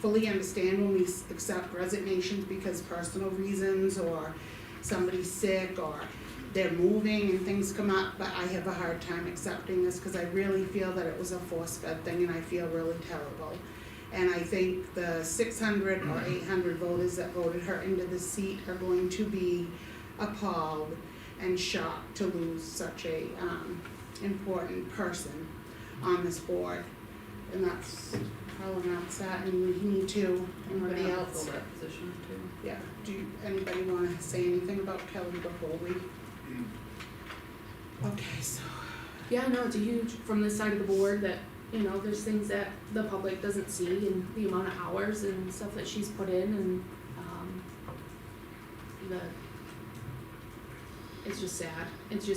fully understand when we accept resignations because personal reasons or somebody's sick or they're moving and things come up, but I have a hard time accepting this because I really feel that it was a force-fed thing and I feel really terrible. And I think the 600 or 800 voters that voted her into the seat are going to be appalled and shocked to lose such a important person on this board. And that's probably not sad, and we need to, anybody else? Fill that position too. Yeah, anybody wanna say anything about Kelly before we? Okay, so, Yeah, no, it's a huge, from this side of the board that, there's things that the public doesn't see and the amount of hours and stuff that she's put in and, it's just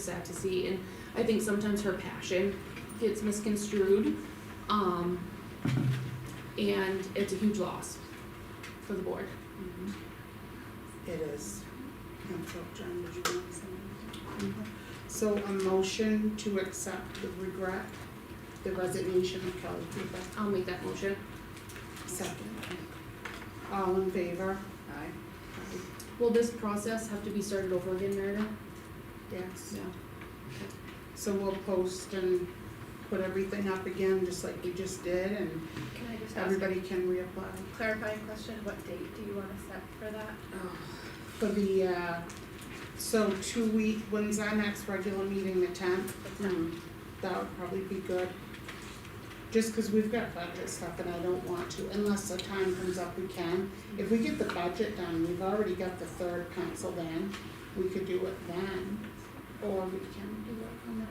sad to see, and I think sometimes her passion gets misconstrued, and it's a huge loss for the board. it is. I'm so, John, did you want to say anything? So a motion to accept the resignation of Kelly Cooper. I'll make that motion. Second. All in favor? Aye. Will this process have to be started over again, Meredith? Yes. Yeah. So we'll post and put everything up again, just like we just did, and Can I just ask everybody can reapply. a clarifying question? What date do you wanna set for that? For the, so 2 week, when's our next regular meeting, the 10th? That would probably be good. Just cause we've got budget stuff and I don't want to, unless the time comes up, we can. If we get the budget done, we've already got the third penciled in, we could do it then. Or we can do it on the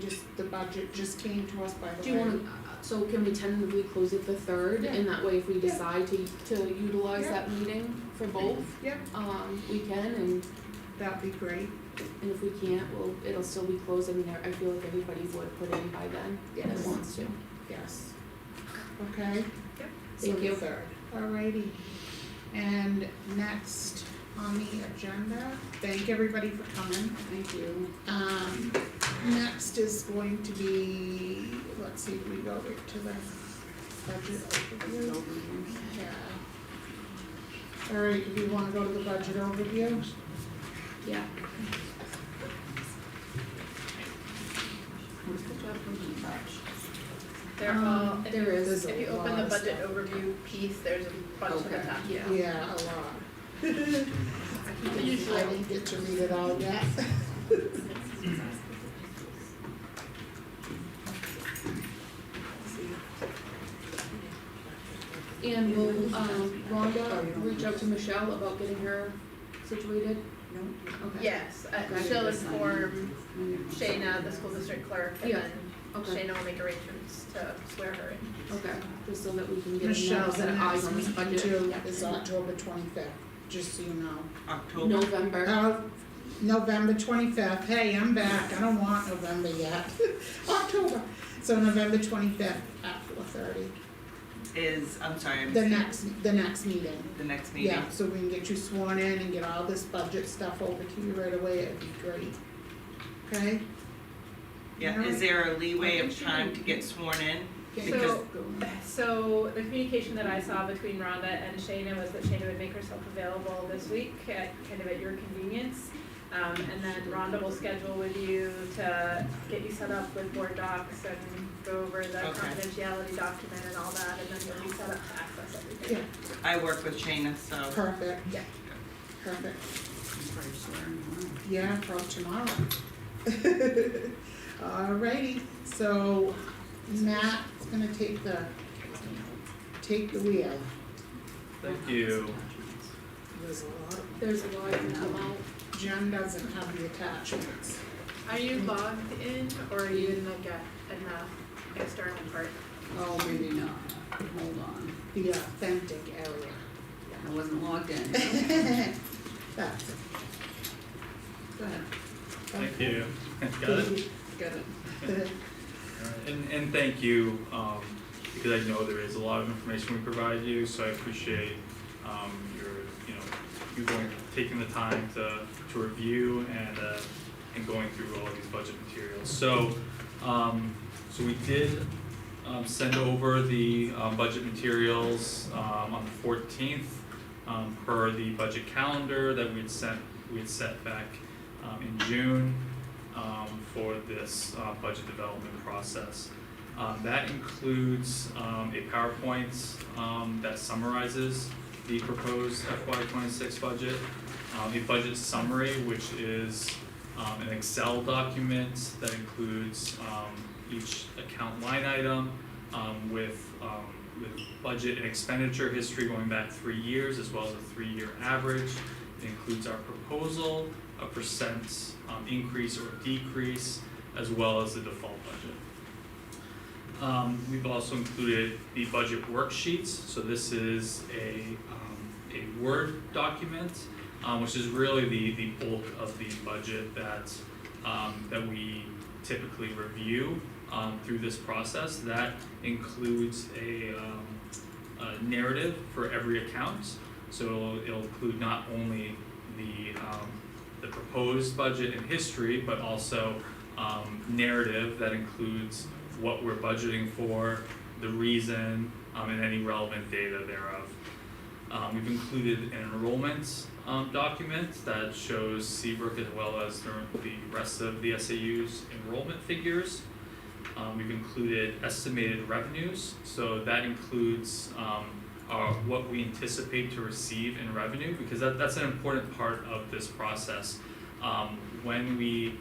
10th, the budget just came to us by the way. Do you wanna, so can we tentatively close it the third, and that way if we decide to utilize Yeah. that meeting for both, Yep, we can, and that'd be great, if we can't, it'll still be closed, I mean, I feel like everybody would put in by then, that Yes. wants to. yes. Okay? Yep. So Thank the you. third, Alrighty, and next on the agenda, thank everybody for coming. Thank you. Next is going to be, let's see, we go right to the budget overview. Yeah. Alright, do you wanna go to the budget overview? Yeah. What's the job from the touch? They're all, if there you, is a if you lot open the of budget stuff. overview piece, there's a bunch to the Okay. top. Yeah. Yeah, a lot. I didn't get to read it all yet. And will, Rhonda reach out to Michelle about getting her situated? No. Okay. Yes, Okay. she'll inform Shayna, the school district clerk, and Yeah. then Okay, Shayna will make arrangements to swear her in. okay, just so that we can get a Michelle's set the of eyes next on this meeting budget. too, Yeah. is October 25th, just so you know. October. November, November 25th, hey, I'm back, I don't want November yet. October, so November 25th at 4:30, I'm sorry, I missed the it. next meeting. The next meeting. Yeah, so we can get you sworn in and get all this budget stuff over to you right away, it'd be great. Okay? Yeah, Alright. is there a leeway I of think she time would. to get sworn in? Okay. Because- So the communication that I saw between Rhonda and Shayna was that Shayna would make herself available this week at kind of at your convenience. And then Rhonda will schedule with you to get you set up with board docs and go over the Okay. confidentiality document and all that, and then you'll be set up to access everything. Yeah, I work with Shayna, so. perfect. Yeah. Perfect, Probably swearing, huh? yeah, probably tomorrow. Alrighty, so Matt's gonna take the wheel. Thank you. There's a lot, there's a lot to come out. Jen doesn't have the attachments. Are you logged in or are you in the external part? Oh, maybe not. Hold on. The authentic area. I wasn't logged in. That's it. Go ahead. Thank you. Got it? Got it. Alright, and thank you, because I know there is a lot of information we provide you, so I appreciate, you taking the time to review and going through all these budget materials. So we did, send over the, budget materials, on the 14th, per the budget calendar that we had set back, in June, for this budget development process. That includes a PowerPoint that summarizes the proposed FY26 budget, a budget summary, which is an Excel document that includes each account line item with budget and expenditure history going back 3 years, as well as a 3-year average. It includes our proposal, a percent increase or decrease, as well as the default budget. We've also included the budget worksheets, so this is a Word document, which is really the bulk of the budget that we typically review through this process. That includes a narrative for every account, so it'll include not only the proposed budget and history, but also narrative that includes what we're budgeting for, the reason, and any relevant data thereof. We've included an enrollment document that shows Seabrook as well as the rest of the SAU's enrollment figures. We've included estimated revenues, so that includes what we anticipate to receive in revenue, because that's an important part of this process. When we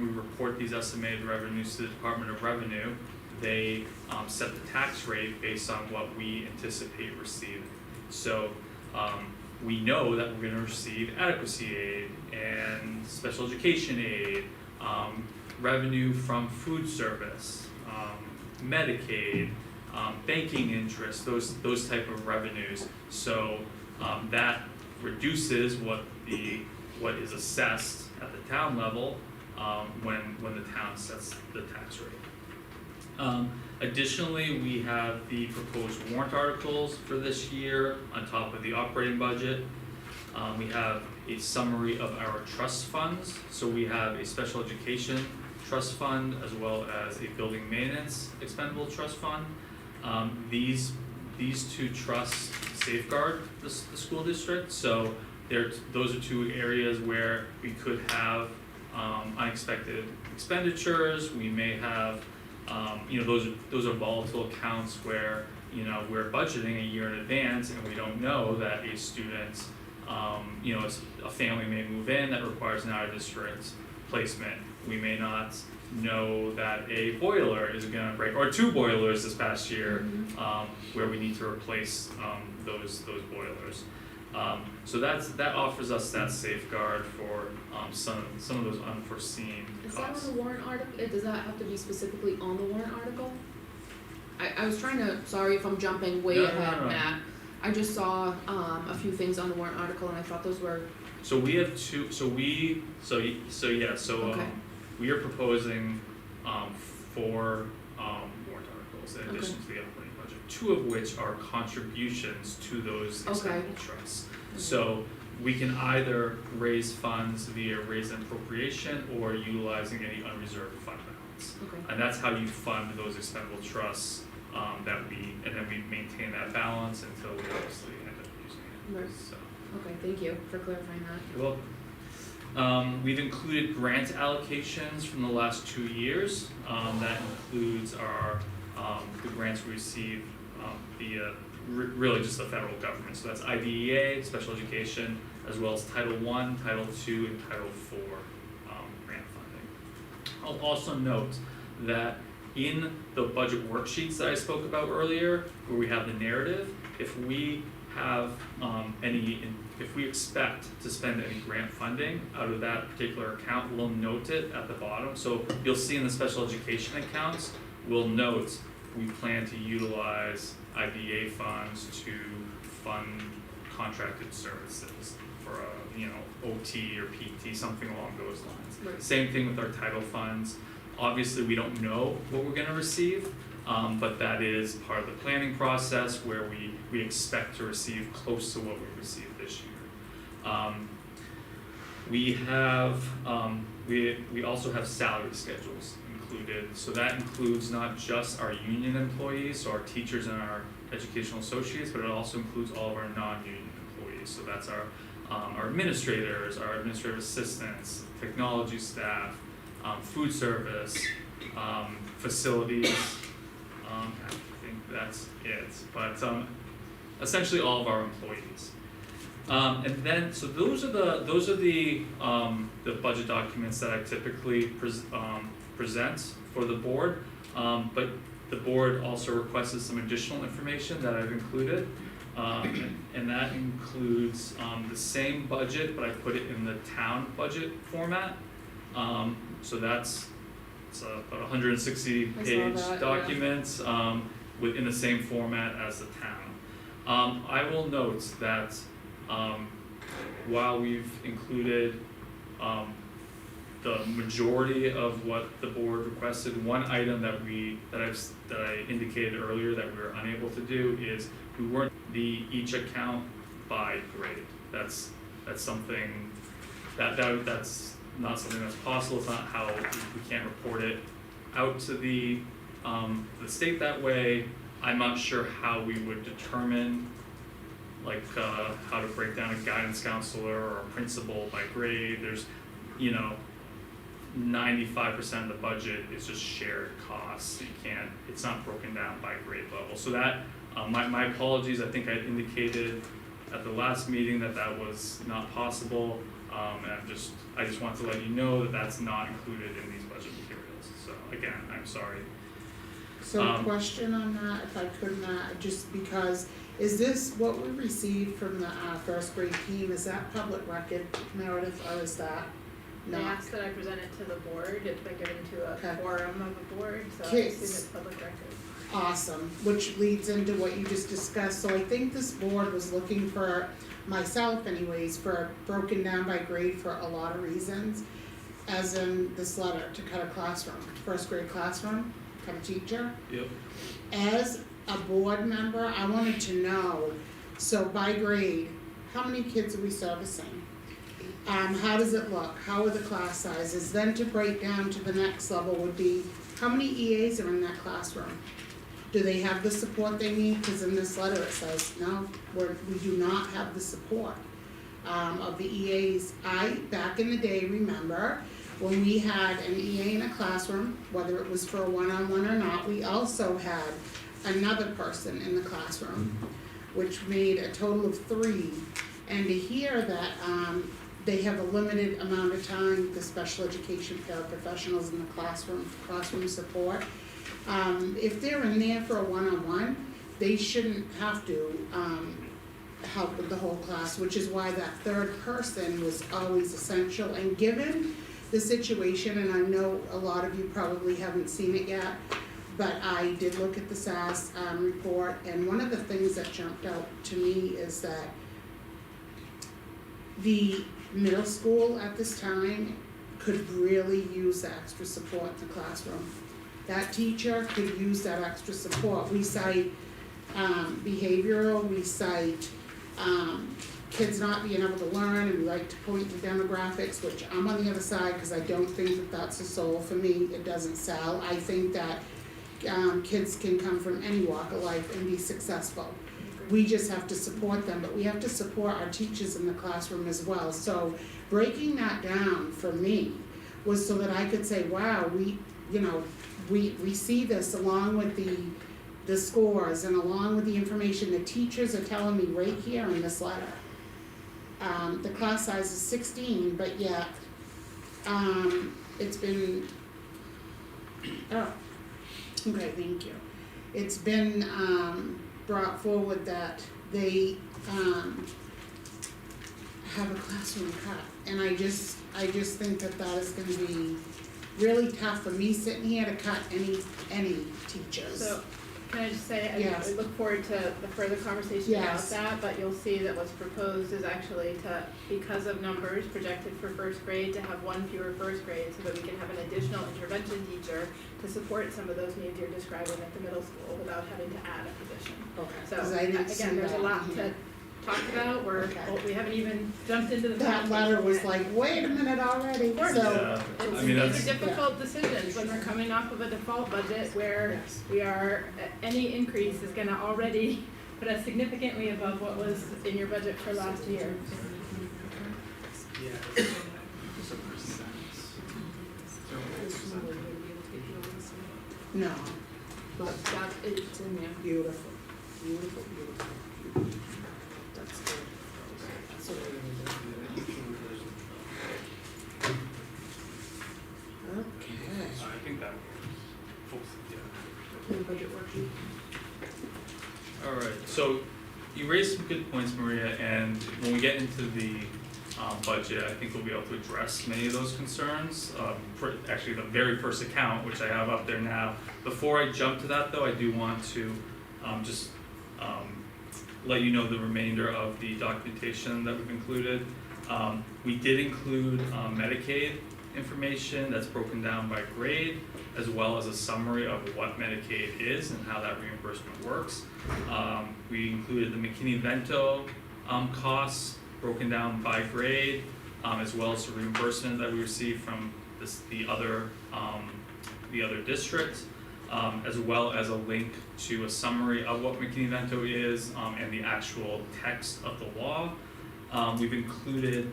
report these estimated revenues to the Department of Revenue, they set the tax rate based on what we anticipate receiving. So we know that we're gonna receive adequacy aid and special education aid, revenue from food service, Medicaid, banking interest, those type of revenues. So that reduces what is assessed at the town level when the town sets the tax rate. Additionally, we have the proposed warrant articles for this year on top of the operating budget. We have a summary of our trust funds, so we have a special education trust fund as well as a building maintenance expendable trust fund. These two trusts safeguard the school district, so those are two areas where we could have unexpected expenditures. We may have those are volatile accounts where we're budgeting a year in advance and we don't know that a student a family may move in that requires an out of district placement. We may not know that a boiler is gonna break, or two boilers this past year, where we need to replace those boilers. So that offers us that safeguard for some of those unforeseen Is that costs. on the warrant article, does that have to be specifically on the warrant article? I was trying to, sorry if I'm jumping way No, ahead, no. Matt. I just saw a few things on the warrant article and I thought those were, So we have two, we are proposing four warrant articles in addition to the operating budget, two of which are contributions to those expendable trusts. So we can either raise funds via raise and appropriation or utilizing any unreserved fund balance. okay, And that's how you fund those expendable trusts, and then we maintain that balance until we obviously end up using it, Right. so. okay, thank you for clarifying that. You're welcome. We've included grant allocations from the last 2 years, that includes our, the grants we receive, via really just the federal government, so that's IDEA, special education, as well as Title I, Title II, and Title IV, grant funding. I'll also note that in the budget worksheets that I spoke about earlier, where we have the narrative, if we have if we expect to spend any grant funding out of that particular account, we'll note it at the bottom. So you'll see in the special education accounts, we'll note we plan to utilize IDA funds to fund contracted services for OT or PT, something along those lines. Right. Same thing with our title funds. Obviously, we don't know what we're gonna receive, but that is part of the planning process where we expect to receive close to what we received this year. We have, we also have salary schedules included, so that includes not just our union employees, so our teachers and our educational associates, but it also includes all of our non-union employees, so that's our administrators, our administrative assistants, technology staff, food service, facilities, I think that's it, but essentially all of our employees. And then, so those are the budget documents that I typically present for the board, but the board also requested some additional information that I've included. And that includes the same budget, but I put it in the town budget format. So it's about 160 I saw page that, yeah. document within the same format as the town. I will note that while we've included the majority of what the board requested, one item that I indicated earlier that we were unable to do is we weren't each account by grade. That's something that's not something that's possible. It's not how we can't report it out to the state that way. I'm not sure how we would determine how to break down a guidance counselor or a principal by grade. There's 95% of the budget is just shared costs. It's not broken down by grade level. So that, my apologies, I think I indicated at the last meeting that was not possible. And I just want to let you know that that's not included in these budget materials. So again, I'm sorry. So question on that, if I could, Matt, just because, is this what we received from the first grade team, is that public record, Meredith, or is that They not? asked that I present it to the board, if they get into a Okay. forum of the board, so I Okay. assume it's public record. Awesome, which leads into what you just discussed, so I think this board was looking for, myself anyways, for broken down by grade for a lot of reasons. As in this letter, to cut a classroom, first grade classroom, come teacher. Yep. As a board member, I wanted to know, so by grade, how many kids are we servicing? How does it look? How are the class sizes? Then to break down to the next level would be, how many EAs are in that classroom? Do they have the support they need? Cause in this letter it says, no, we do not have the support, of the EAs. Back in the day, remember, when we had an EA in a classroom, whether it was for a one-on-one or not, we also had another person in the classroom, which made a total of 3. And to hear that, they have a limited amount of time, the special education paraprofessionals in the classroom support. If they're in there for a one-on-one, they shouldn't have to, help with the whole class, which is why that third person was always essential. And given the situation, and I know a lot of you probably haven't seen it yet, but I did look at the SAS report, and one of the things that jumped out to me is that the middle school at this time could really use the extra support in the classroom. That teacher could use that extra support. We cite behavioral, we cite kids not being able to learn, and we like to point to demographics, which I'm on the other side, because I don't think that that's a soul for me. It doesn't sell. I think that kids can come from any walk of life and be successful. We just have to support them, but we have to support our teachers in the classroom as well. So breaking that down for me was so that I could say, wow, we see this along with the scores and along with the information the teachers are telling me right here in this letter. The class size is 16, but yet, it's been, okay, thank you. It's been, brought forward that they, have a classroom cut. And I just think that is gonna be really tough for me sitting here to cut any teachers. So, can I just say, Yes. I look forward to the further conversation about Yes. that, but you'll see that what's proposed is actually to, because of numbers projected for first grade, to have one fewer first grade, so that we can have an additional intervention teacher to support some of those needs you're describing at the middle school without having to add a position. Okay. So, 'Cause I didn't see again, there's a that lot in to here. talk about, we haven't even jumped into the That letter was like, wait a minute already, course. so. Yeah, I mean, These that's, are difficult decisions when we're coming off of a default budget where we are, any increase is gonna already put us significantly above what was in your budget for last year. No, But that, it's in there. beautiful, beautiful, beautiful. That's good. That's what we're gonna do. Okay. I think that, yeah. Budget worksheet. Alright, so you raised some good points, Maria, and when we get into the budget, I think we'll be able to address many of those concerns. Actually, the very first account, which I have up there now. Before I jump to that though, I do want to just let you know the remainder of the documentation that we've included. We did include Medicaid information that's broken down by grade, as well as a summary of what Medicaid is and how that reimbursement works. We included the McKinney-Vento costs broken down by grade, as well as the reimbursement that we received from the other district, as well as a link to a summary of what McKinney-Vento is, and the actual text of the law. We've included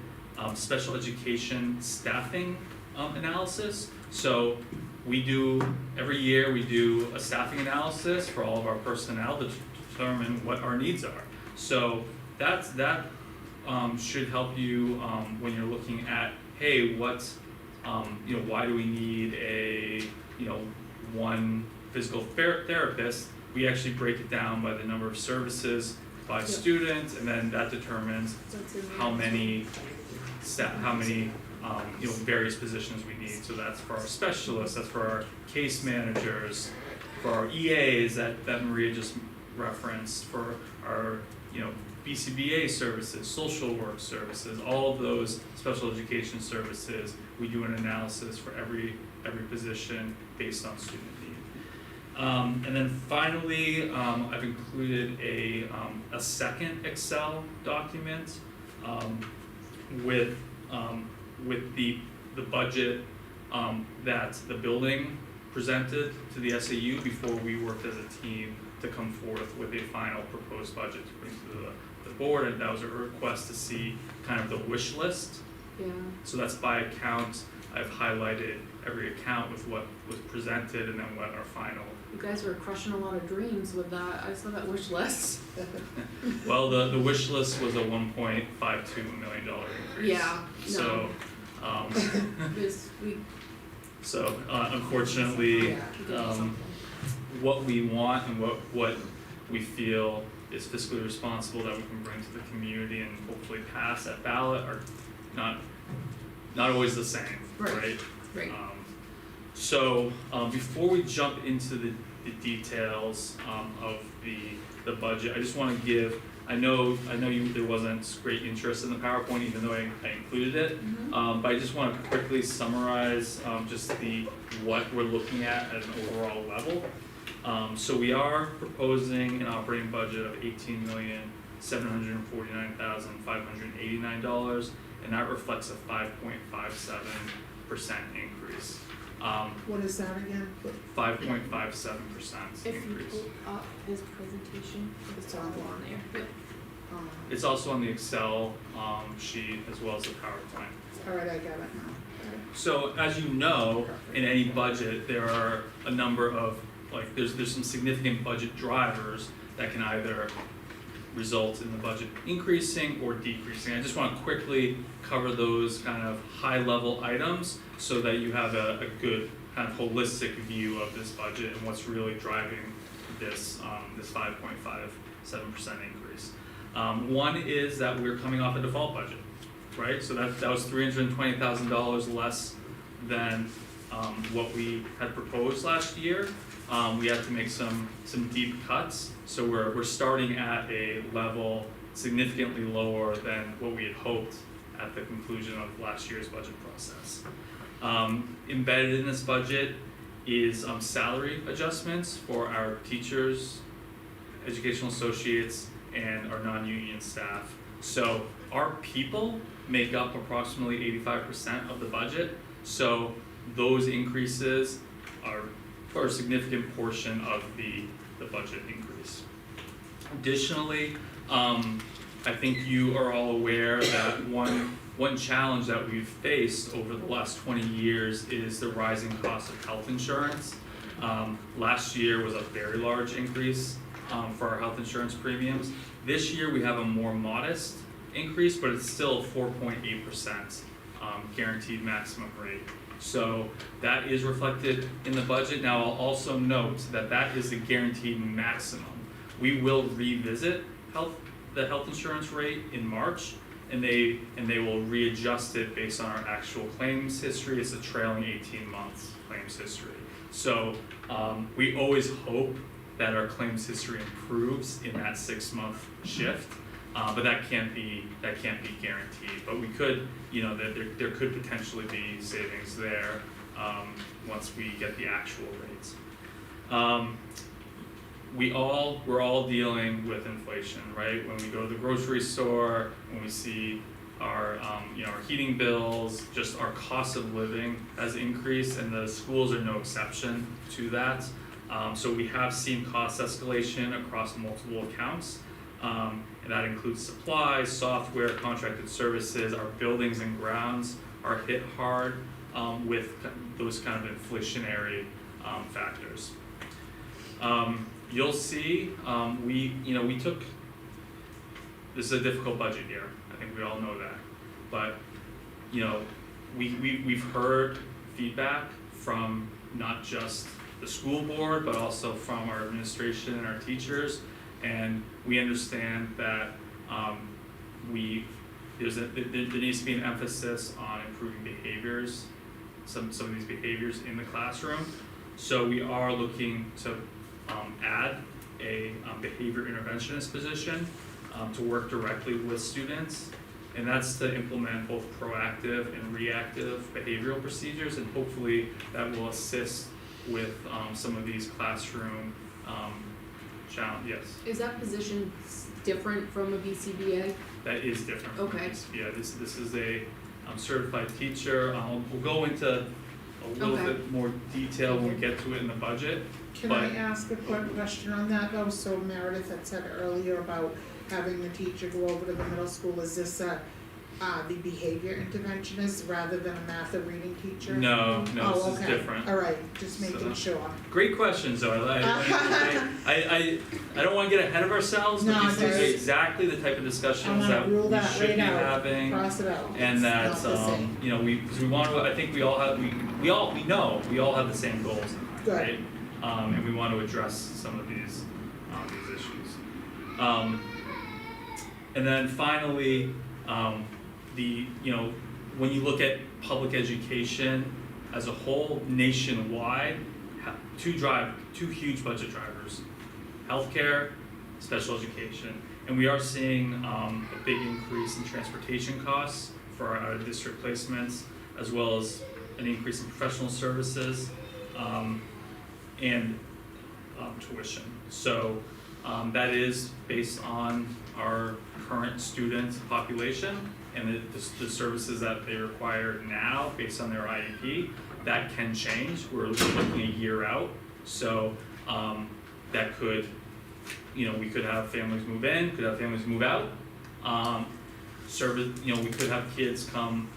special education staffing analysis. So every year we do a staffing analysis for all of our personnel to determine what our needs are. So that should help you when you're looking at, hey, why do we need a one physical therapist? We actually break it down by the number of services by students, and then that determines how many various positions we need. So that's for our specialists, that's for our case managers, for our EAs that Maria just referenced, for our BCBA services, social work services, all of those special education services. We do an analysis for every position based on student need. And then finally, I've included a second Excel document, with the budget, that the building presented to the SAU before we worked as a team to come forth with a final proposed budget to bring to the board, and that was a request to see kind of the wish list. Yeah. So that's by account. I've highlighted every account with what was presented and then what our final. You guys were crushing a lot of dreams with that. I saw that wish list. Well, the wish list was a $1.52 million increase. Yeah, no. So, We unfortunately, did something. what we want and what we feel is fiscally responsible that we can bring to the community and hopefully pass at ballot are not always the same, right? Right. So before we jump into the details of the budget, I just want to give. I know there wasn't great interest in the PowerPoint, even though I included it. But I just want to quickly summarize just what we're looking at an overall level. So we are proposing an operating budget of $18,749,589, and that reflects a 5.57% increase. What is that again? 5.57% If you increase. pull up his presentation, it's all on there. Yep. It's also on the Excel sheet as well as the PowerPoint. Alright, I got it now. So as you know, in any budget, there are a number of, like, there's some significant budget drivers that can either result in the budget increasing or decreasing. I just want to quickly cover those kind of high-level items so that you have a good kind of holistic view of this budget and what's really driving this 5.57% increase. One is that we're coming off a default budget, right? So that was $320,000 less than what we had proposed last year. We had to make some deep cuts, so we're starting at a level significantly lower than what we had hoped at the conclusion of last year's budget process. Embedded in this budget is salary adjustments for our teachers, educational associates, and our non-union staff. So our people make up approximately 85% of the budget, so those increases are for a significant portion of the budget increase. Additionally, I think you are all aware that one challenge that we've faced over the last 20 years is the rising cost of health insurance. Last year was a very large increase for our health insurance premiums. This year we have a more modest increase, but it's still 4.8% guaranteed maximum rate. So that is reflected in the budget. Now I'll also note that that is the guaranteed maximum. We will revisit the health insurance rate in March, and they will readjust it based on our actual claims history. It's a trailing 18 months claims history. So we always hope that our claims history improves in that 6-month shift. But that can't be guaranteed. But we could, there could potentially be savings there once we get the actual rates. We're all dealing with inflation, right? When we go to the grocery store, when we see our our heating bills, just our cost of living has increased, and the schools are no exception to that. So we have seen cost escalation across multiple accounts. And that includes supplies, software, contracted services. Our buildings and grounds are hit hard with those kind of inflationary factors. You'll see we took, this is a difficult budget year. I think we all know that, but we've heard feedback from not just the school board but also from our administration and our teachers. And we understand that there needs to be an emphasis on improving behaviors, some of these behaviors in the classroom. So we are looking to add a behavior interventionist position to work directly with students, and that's to implement both proactive and reactive behavioral procedures, and hopefully that will assist with, some of these classroom, yes, Is that position different from a BCBA? that is different from Okay. this. Yeah, this is a, certified teacher, we'll go into a little Okay. bit more detail when we get to it in the budget. Can But- I ask a quick question on that though? So Meredith had said earlier about having the teacher go over to the middle school, is this the behavior interventionist rather than a math or reading teacher? No, Oh, this is okay. different. Alright, just So- making sure. Great questions, though. I don't want to get ahead of ourselves, but No, these are there's- exactly the type of I'm discussions gonna that rule we that should right be out, having, cross it out. and that It's not the same. you know, because we want to. I think we all have we know we all have the same goals, Good. right? And we want to address some of these issues. And then finally, when you look at public education as a whole nationwide, two huge budget drivers: healthcare, special education, and we are seeing a big increase in transportation costs for our out-of-district placements, as well as an increase in professional services and tuition. So that is based on our current student population and the services that they require now based on their IEP. That can change. We're looking a year out, so that could, we could have families move in, could have families move out. We could have kids come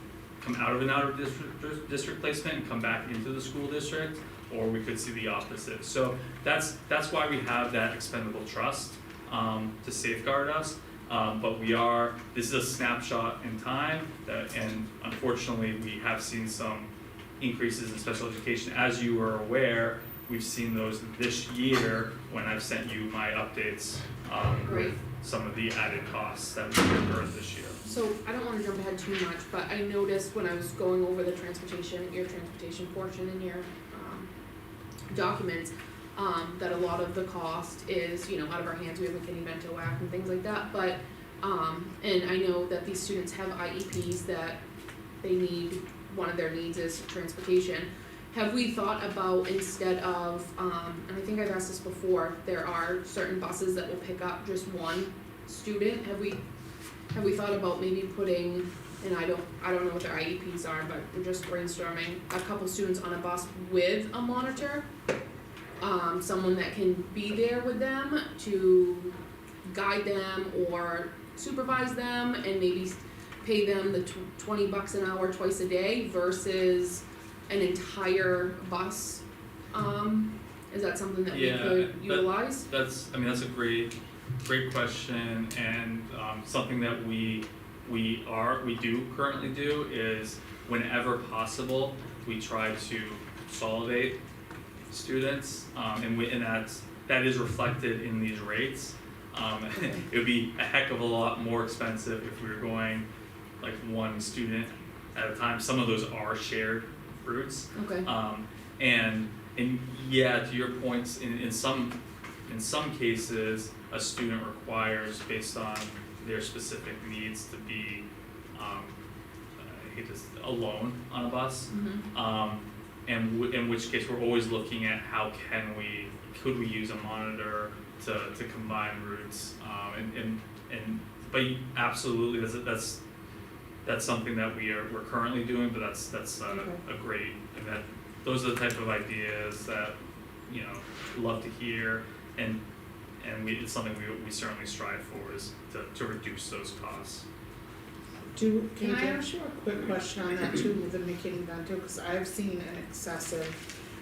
out of an out-of-district placement and come back into the school district, or we could see the opposite. So that's why we have that expendable trust to safeguard us. But this is a snapshot in time, and unfortunately, we have seen some increases in special education. As you are aware, we've seen those this year when I've sent you my updates Great. with some of the added costs that we incurred this year. So I don't wanna jump ahead too much, but I noticed when I was going over your transportation portion in your documents, that a lot of the cost is, out of our hands. We have a McKinney Bento Act and things like that, but and I know that these students have IEPs that they need, one of their needs is transportation. Have we thought about, instead of, and I think I've asked this before, there are certain buses that will pick up just one student. Have we thought about maybe putting, and I don't know what their IEPs are, but we're just brainstorming, a couple students on a bus with a monitor? Someone that can be there with them to guide them or supervise them and maybe pay them the $20 an hour twice a day versus an entire bus. Is that something that we Yeah, could utilize? That's a great question, and something that we do currently do is whenever possible, we try to consolidate students, and that is reflected in these rates. It would be a heck of a lot more expensive if we were going like one student at a time. Some of those are shared routes. Okay. And yeah, to your points, in some cases, a student requires, based on their specific needs, to be alone on a bus. Mm-hmm. And in which case, we're always looking at how could we use a monitor to combine routes, but absolutely, that's something that we're currently doing, but that's a great, and those are the type of ideas that, love to hear, and it's something we certainly strive for, is to reduce those costs. Can I ask you a quick question on that too, with the McKinney Bento, because I've seen an excessive,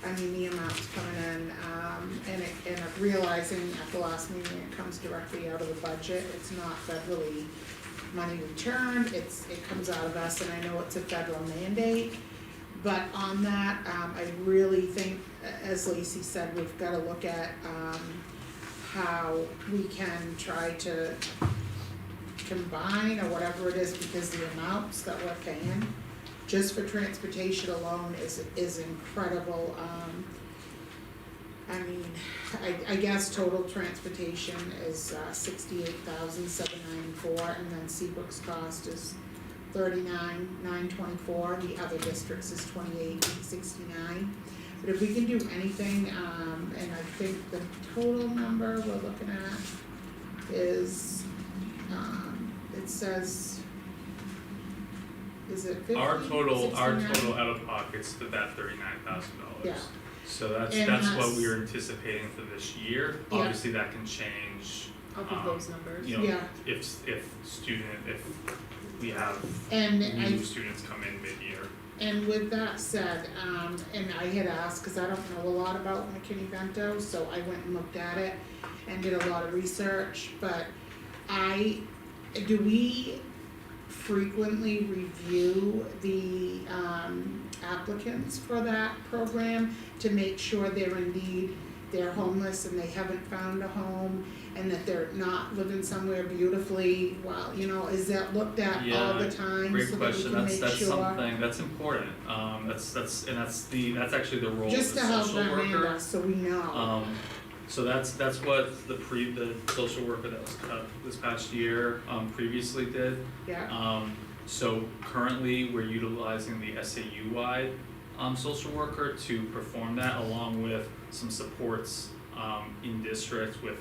the amounts coming in, and realizing at the last meeting, it comes directly out of the budget, it's not federally money returned, it comes out of us, and I know it's a federal mandate. But on that, I really think, as Lacey said, we've gotta look at, how we can try to combine or whatever it is, because the amounts that we're paying just for transportation alone is incredible. I guess total transportation is $68,794, and then Seabrook's cost is 39,924, the other districts is 28,869. But if we can do anything, and I think the total number we're looking at is, it says, is it 50, Our total 69? out of pockets to that $39,000. Yeah. So that's And what that's- we were anticipating for this year. Yeah. Obviously, that can change, Off of those numbers. you know, Yeah. if we have And new students come in mid-year. And with that said, and I had asked, cause I don't know a lot about McKinney-Vento, so I went and looked at it and did a lot of research, but do we frequently review the, applicants for that program to make sure they're homeless and they haven't found a home and that they're not living somewhere beautifully, well, is that looked at all the time Great so that we question, can make sure? that's something, that's important, that's actually the role of the Just to help social remind worker. us so we know. So that's what the social worker that was cut this past year, previously did. Yeah, So currently, we're utilizing the SAU-wide, social worker to perform that, along with some supports, in district with,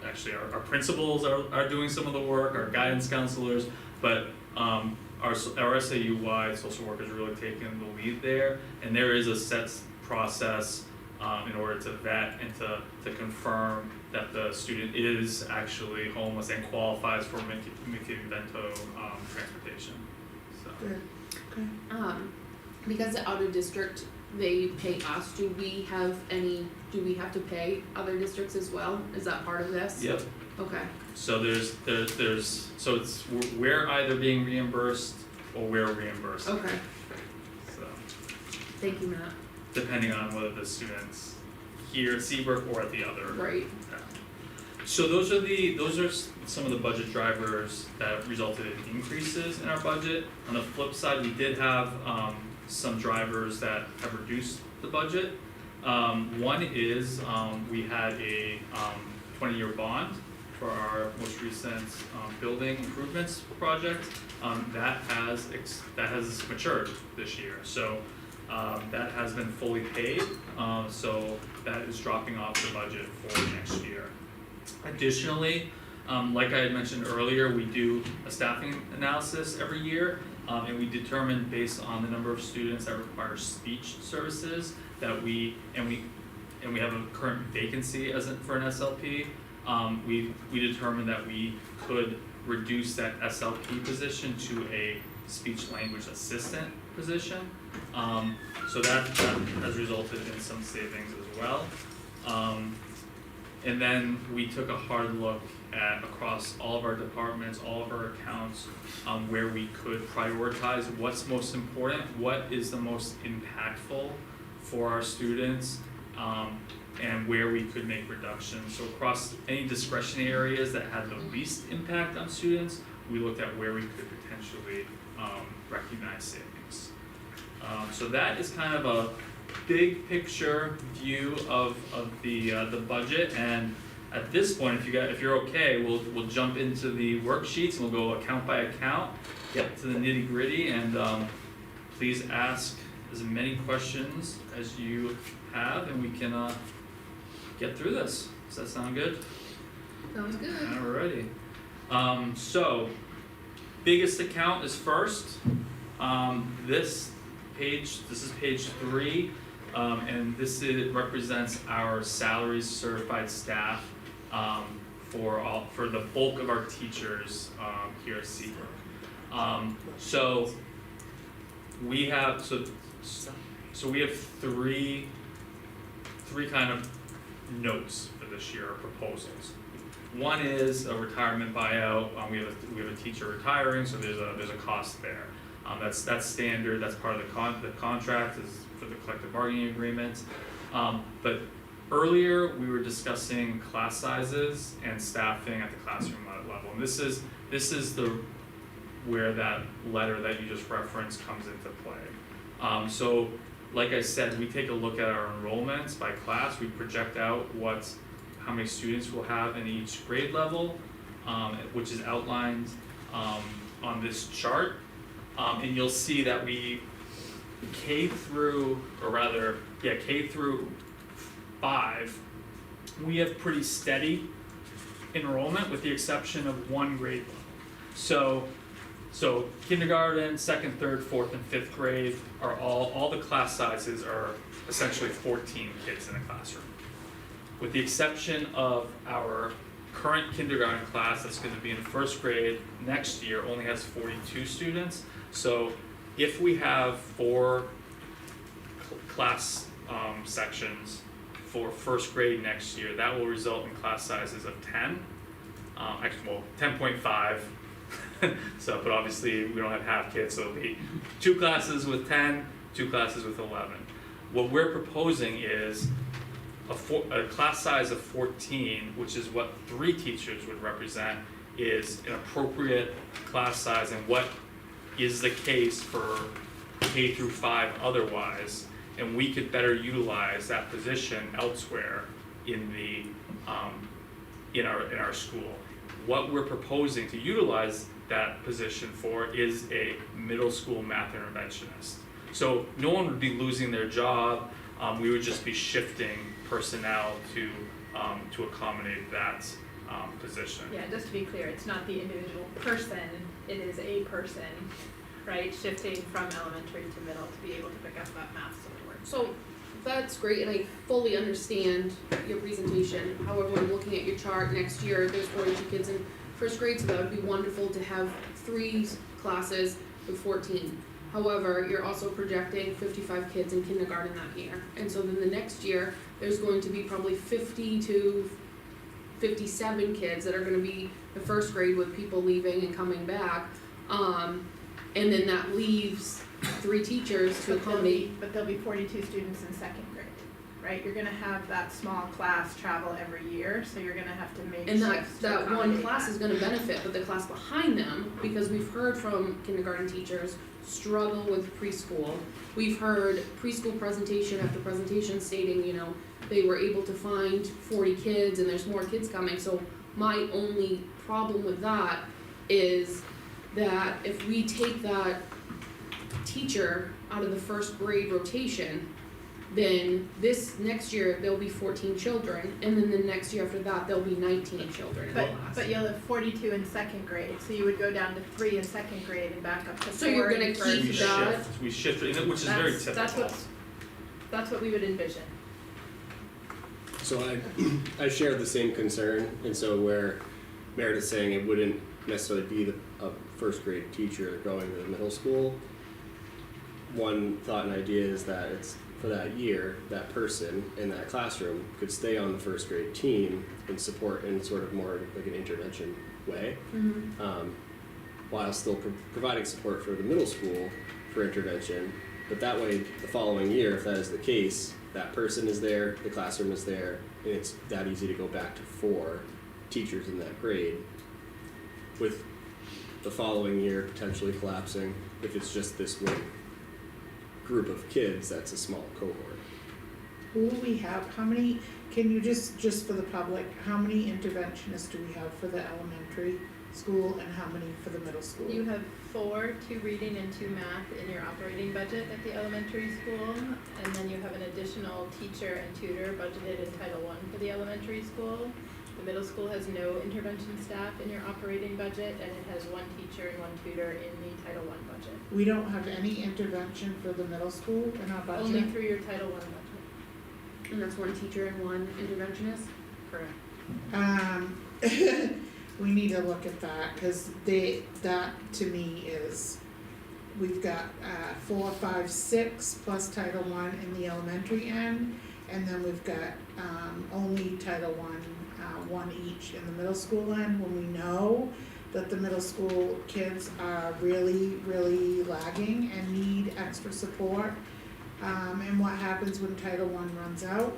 actually our principals are doing some of the work, our guidance counselors, but, our SAU-wide social workers are really taking the lead there, and there is a set process, in order to vet and to confirm that the student is actually homeless and qualifies for McKinney-Vento, transportation, so. good, okay. Because the out of district, they pay us, do we have to pay other districts as well? Is that part of this? Yep, Okay, so so it's, we're either being reimbursed or we're reimbursed, okay, so, thank you, Matt. depending on whether the student's here at Seabrook or at the other. Right. So those are some of the budget drivers that resulted in increases in our budget. On the flip side, we did have some drivers that have reduced the budget. One is we had a 20-year bond for our most recent building improvements project. That has matured this year, so that has been fully paid. So that is dropping off the budget for next year. Additionally, like I had mentioned earlier, we do a staffing analysis every year, and we determine based on the number of students that require speech services that we have a current vacancy for an SLP. We determined that we could reduce that SLP position to a speech language assistant position. So that has resulted in some savings as well. And then we took a hard look at across all of our departments, all of our accounts, where we could prioritize what's most important, what is the most impactful for our students, and where we could make reductions. So across any discretionary areas that had the least impact on students, we looked at where we could potentially recognize savings. So that is kind of a big picture view of the budget, and at this point, if you're okay, we'll jump into the worksheets and we'll go account by account, get to the nitty gritty, and please ask as many questions as you have, and we can get through this. Does that sound good? Sounds good. Alrighty. So biggest account is first. This is page 3, and represents our salaries certified staff for the bulk of our teachers here at Seabrook. So we have three kind of notes for this year, or proposals. One is a retirement buyout. We have a teacher retiring, so there's a cost there. That's standard. That's part of the contract is for the collective bargaining agreement. But earlier we were discussing class sizes and staffing at the classroom level, and this is where that letter that you just referenced comes into play. So like I said, we take a look at our enrollments by class. We project out how many students we'll have in each grade level, which is outlined on this chart. And you'll see that we K through 5, we have pretty steady enrollment with the exception of one grade level. So kindergarten, 2nd, 3rd, 4th, and 5th grade are all the class sizes are essentially 14 kids in a classroom. With the exception of our current kindergarten class that's gonna be in 1st grade next year only has 42 students. So if we have 4 class sections for 1st grade next year, that will result in class sizes of 10. 10.5. So, but obviously we don't have half kids, so it'll be 2 classes with 10, 2 classes with 11. What we're proposing is a class size of 14, which is what 3 teachers would represent, is an appropriate class size and what is the case for K through 5 otherwise, and we could better utilize that position elsewhere in the in our school. What we're proposing to utilize that position for is a middle school math interventionist. So no one would be losing their job, we would just be shifting personnel to accommodate that position. Yeah, just to be clear, it's not the individual person, it is a person, right, shifting from elementary to middle to be able to pick up that math support. So that's great, and I fully understand your presentation. However, when looking at your chart next year, there's 42 kids in 1st grade, so that would be wonderful to have 3 classes with 14. However, you're also projecting 55 kids in kindergarten that year. And so then the next year, there's going to be probably 50 to 57 kids that are gonna be in 1st grade with people leaving and coming back. And then that leaves 3 teachers to accommodate. But there'll be 42 students in 2nd grade, right? You're gonna have that small class travel every year, so you're gonna have to make And shifts to that one accommodate class that. is gonna benefit, but the class behind them, because we've heard from kindergarten teachers struggle with preschool. We've heard preschool presentation after presentation stating, you know, they were able to find 40 kids and there's more kids coming. So my only problem with that is that if we take that teacher out of the 1st grade rotation, then this next year there'll be 14 children, and then the next year after that there'll be 19 children in the class. But you'll have 42 in 2nd grade, so you would go down to 3 in 2nd grade and back up to 4 So you're gonna in keep 1st We grade. that. shift, which is very typical. That's what we would envision. So I share the same concern, and so where Meredith's saying it wouldn't necessarily be a 1st grade teacher going to the middle school, one thought and idea is that it's for that year, that person in that classroom could stay on the 1st grade team and support in sort of more like an intervention way, while still providing support for the middle school for intervention. But that way, the following year, if that is the case, that person is there, the classroom is there, and it's that easy to go back to 4 teachers in that grade, with the following year potentially collapsing if it's just this one group of kids. That's a small cohort. Who do we have, how many, can you just for the public, how many interventionists do we have for the elementary school and how many for the middle school? You have 4, 2 reading and 2 math in your operating budget at the elementary school, and then you have an additional teacher and tutor budgeted in Title I for the elementary school. The middle school has no intervention staff in your operating budget, and it has 1 teacher and 1 tutor in the Title I budget. We don't have any intervention for the middle school in our budget? Only through your Title I budget. And that's 1 teacher and 1 interventionist? Correct. We need to look at that, cause that to me is, we've got 4, 5, 6 plus Title I in the elementary end, and then we've got only Title I, 1 each in the middle school end, when we know that the middle school kids are really, really lagging and need extra support. And what happens when Title I runs out?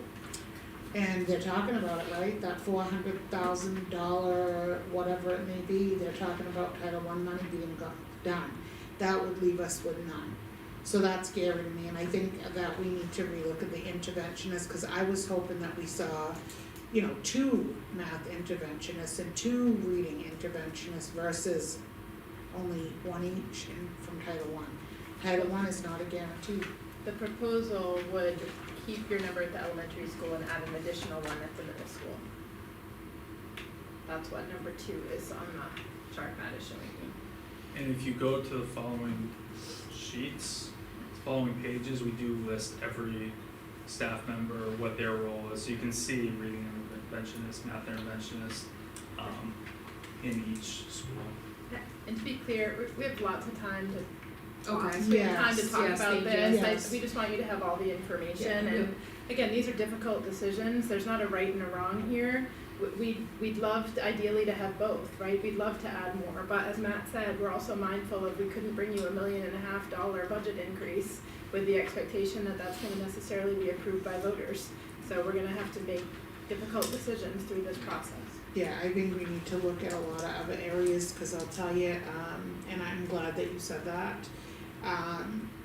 And they're talking about it, right, that $400,000, whatever it may be, they're talking about Title I money being done. That would leave us with none. So that's scaring me, and I think that we need to relook at the interventionists, cause I was hoping that we saw, 2 math interventionists and 2 reading interventionists versus only one each from Title I. Title I is not a guarantee. The proposal would keep your number at the elementary school and add an additional one at the middle school. That's what number 2 is on the chart Matt is showing you. And if you go to the following sheets, following pages, we do list every staff member, what their role is. So you can see reading interventionist, math interventionist, in each school. And to be clear, we have lots of time to talk. Okay. We have time to Yes, talk yes, about thank you. this. Yes. We just want you to have all the information. Yeah. And again, these are difficult decisions. There's not a right and a wrong here. We'd love ideally to have both, right? We'd love to add more, but as Matt said, we're also mindful of we couldn't bring you $1.5 million budget increase with the expectation that that's gonna necessarily be approved by voters. So we're gonna have to make difficult decisions through this process. Yeah, I think we need to look at a lot of other areas, cause I'll tell you, and I'm glad that you said that.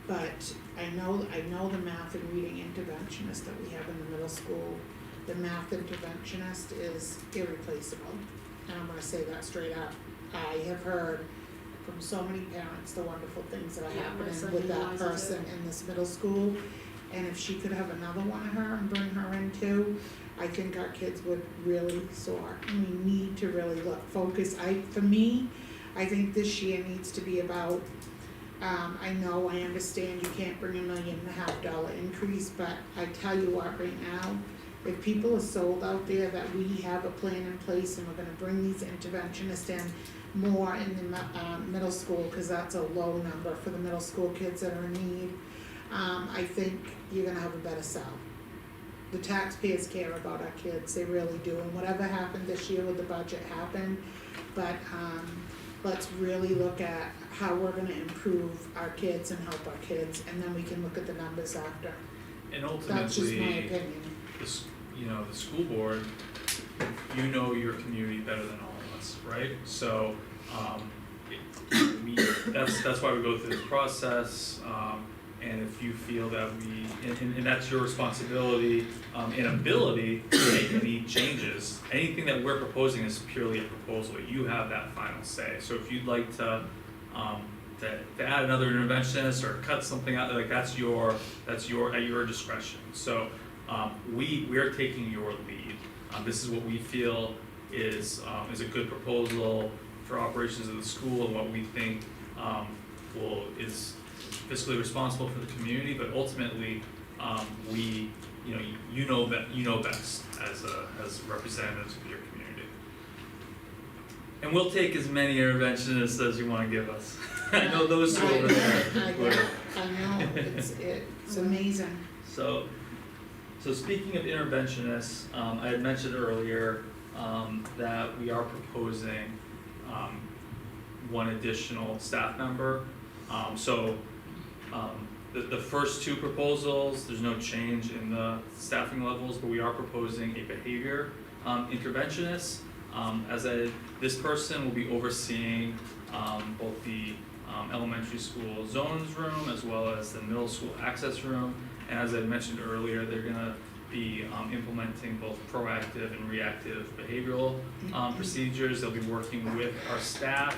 But I know the math and reading interventionist that we have in the middle school, the math interventionist is irreplaceable. And I'm gonna say that straight up. I have heard from so many parents the wonderful things that are Yeah, my son happening with that utilizes person in this middle school. And if she could have another one of her and bring her in too, I think our kids would really soar. And we need to really focus. For me, I think this year needs to be about, I know, I understand you can't bring $1.5 million increase, but I tell you what, right now, if people are sold out there that we have a plan in place and we're gonna bring these interventionists in more in the middle school, cause that's a low number for the middle school kids that are in need, I think you're gonna have a better sell. The taxpayers care about our kids, they really do, and whatever happened this year with the budget happened, but let's really look at how we're gonna improve our kids and help our kids, and then we can look at the numbers after. And That's just my ultimately, opinion. the school board, you know your community better than all of us, right? So, that's why we go through this process, and if you feel that and that's your responsibility, and ability to make any changes. Anything that we're proposing is purely a proposal, you have that final say. So if you'd like to add another interventionist or cut something out, like that's at your discretion. So, we are taking your lead. This is what we feel is a good proposal for operations of the school and what we think is fiscally responsible for the community, but ultimately you know best as representatives of your community. And we'll take as many interventionists as you want to give us. I know those two over there. I know, it's amazing. So speaking of interventionists, I had mentioned earlier that we are proposing one additional staff member. The first 2 proposals, there's no change in the staffing levels, but we are proposing a behavior interventionist. This person will be overseeing both the elementary school zones room as well as the middle school access room. And as I mentioned earlier, they're gonna be implementing both proactive and reactive behavioral procedures. They'll be working with our staff,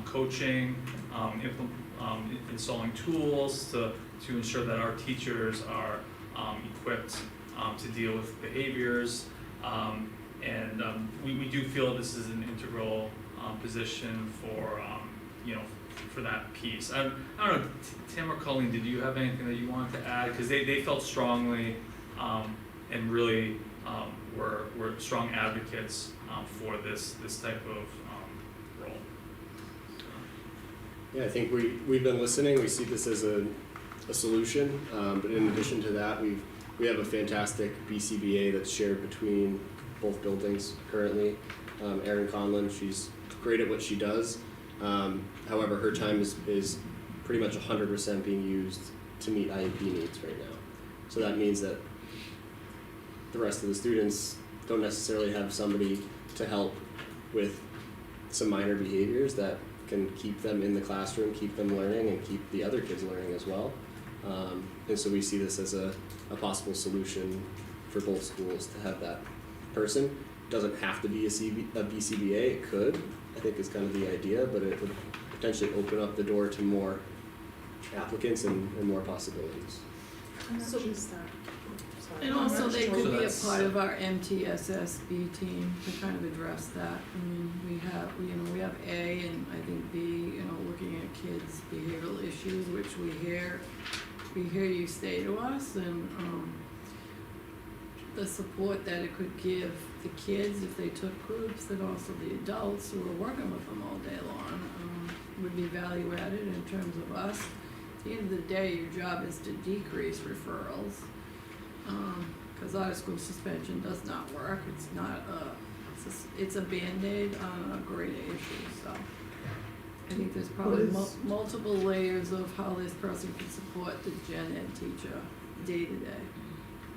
coaching, installing tools to ensure that our teachers are equipped to deal with behaviors. We do feel this is an integral position for that piece. I don't know, Tim or Colleen, did you have anything that you wanted to add? Because they felt strongly and really were strong advocates for this type of role. Yeah, I think we've been listening, we see this as a solution, but in addition to that, we have a fantastic BCBA that's shared between both buildings currently. Erin Conlon, she's great at what she does, however, her time is pretty much 100% being used to meet IEP needs right now. So that means that the rest of the students don't necessarily have somebody to help with some minor behaviors that can keep them in the classroom, keep them learning, and keep the other kids learning as well. And so we see this as a possible solution for both schools to have that person. It doesn't have to be a BCBA, it could, I think is kind of the idea, but it would potentially open up the door to more applicants and more possibilities. And not So- just that. Sorry. And also they So could be a that's- part of our MTSSB team to kind of address that. I mean, we have A and I think B, looking at kids' behavioral issues, which we hear you say to us, and, the support that it could give the kids if they took groups, and also the adults who are working with them all day long, would be value added in terms of us. At the end of the day, your job is to decrease referrals. Cause out-of-school suspension does not work, it's not it's a Band-Aid on a grade A issue, so. I think there's probably multiple layers of how this person can support the gen ed teacher day to day.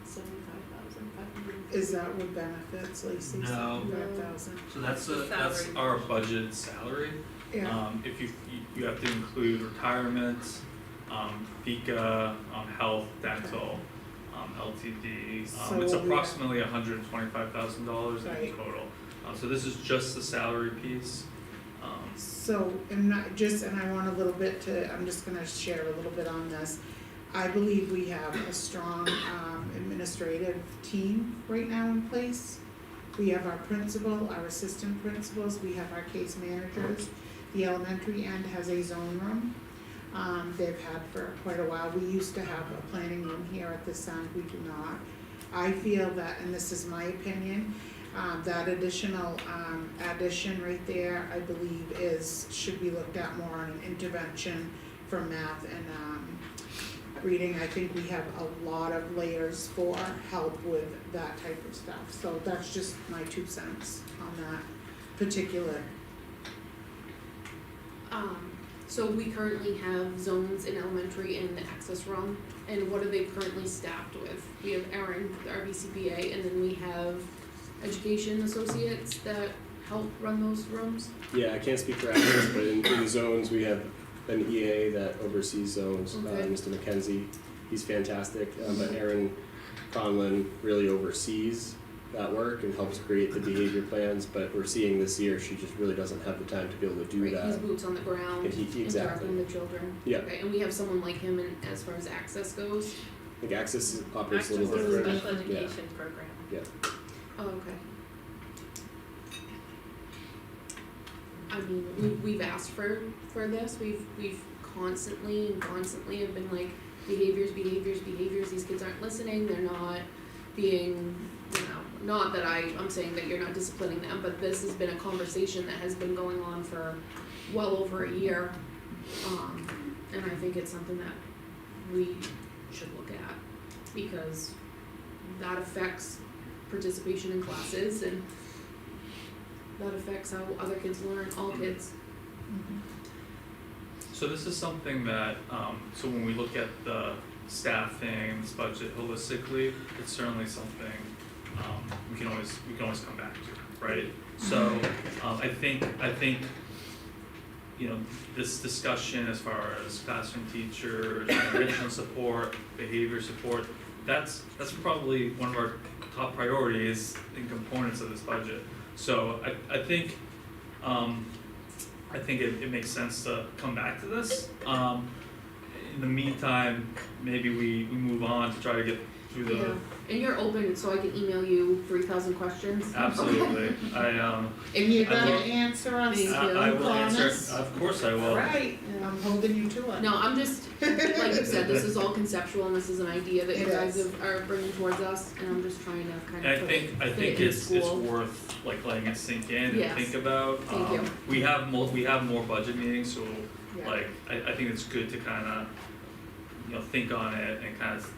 75,500. Is that with benefits, Lacey? No. 75,000? So that's The that's salary. our budgeted salary. Yeah, If you have to include retirement, FICA, health, dental, LTD, it's So we- approximately $125,000 in Right. total. So this is just the salary piece. so, and not just, and I want a little bit I'm just gonna share a little bit on this. I believe we have a strong, administrative team right now in place. We have our principal, our assistant principals, we have our case managers. The elementary end has a zone room, they've had for quite a while. We used to have a planning room here at this end, we do not. I feel that, and this is my opinion, that additional, addition right there, I believe should be looked at more on an intervention for math and, reading. I think we have a lot of layers for help with that type of stuff, so that's just my 2 cents on that particular. So we currently have zones in elementary in the access room, and what are they currently staffed with? We have Erin, our BCBA, and then we have education associates that help run those rooms. Yeah, I can't speak for access, but in zones, we have an EA that oversees zones, Okay. Mr. McKenzie, he's fantastic, but Aaron Conlon really oversees that work and helps create the behavior plans, but we're seeing this year, she just really doesn't have the time to be able to do Right, that. he's boots on the ground, And he- exactly. interacting with children. Yeah. Okay, and we have someone like him in, as far as access goes? I think access operates a Access little is a different. special education program. Oh, okay. I mean, we've asked for this, we've constantly have been like, behaviors, these kids aren't listening, they're not being, not that I'm saying that you're not disciplining them, but this has been a conversation that has been going on for well over a year. And I think it's something that we should look at, because that affects participation in classes, and that affects how other kids learn, all kids. So this is something that, so when we look at the staffing, this budget holistically, it's certainly something, we can always come back to, right? So, I think, this discussion as far as classroom teachers, intervention support, behavior support, that's probably one of our top priorities and components of this budget. So I think it makes sense to come back to this. In the meantime, maybe we move on to try to get through the. Yeah, and you're open, so I can email you 3,000 questions? Absolutely, And you're I gonna will- answer us, Thank you. I will answer, promise? of course I will. Alright, Yeah. I'm holding you to it. No, I'm just, like you said, this is all conceptual and this is an idea that you It guys is. are bringing towards us, and I'm just trying to kind And of I think fit in it's school. worth like letting it sink in and Yes. think about. Thank you. We have more budget meetings, so Yeah. like I think it's good to kinda, think on it and kind of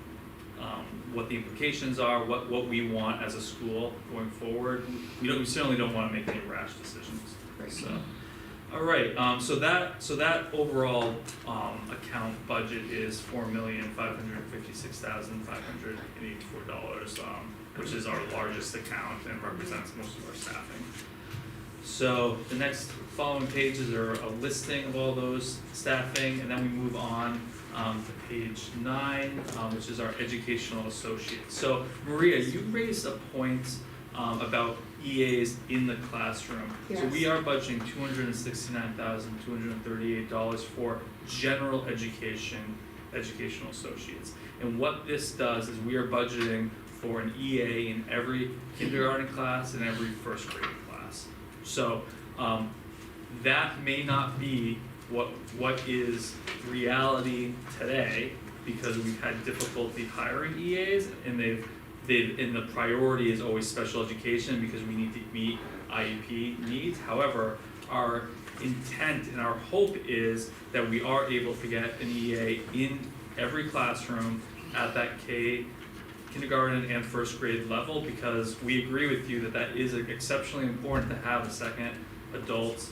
what the implications are, what we want as a school going forward. We certainly don't wanna make any rash decisions, Right. so. Alright, so that overall account budget is $4,556,584, which is our largest account and represents most of our staffing. So the next following pages are a listing of all those staffing, and then we move on to page 9, which is our educational associates. So Maria, you raised a point about EAs in the classroom. So we Yes. are budgeting $269,238 for general education, educational associates. And what this does is we are budgeting for an EA in every kindergarten class and every first grade class. So, that may not be what is reality today, because we've had difficulty hiring EAs, and and the priority is always special education because we need to meet IEP needs. However, our intent and our hope is that we are able to get an EA in every classroom at that kindergarten and first grade level, because we agree with you that that is exceptionally important to have a second adult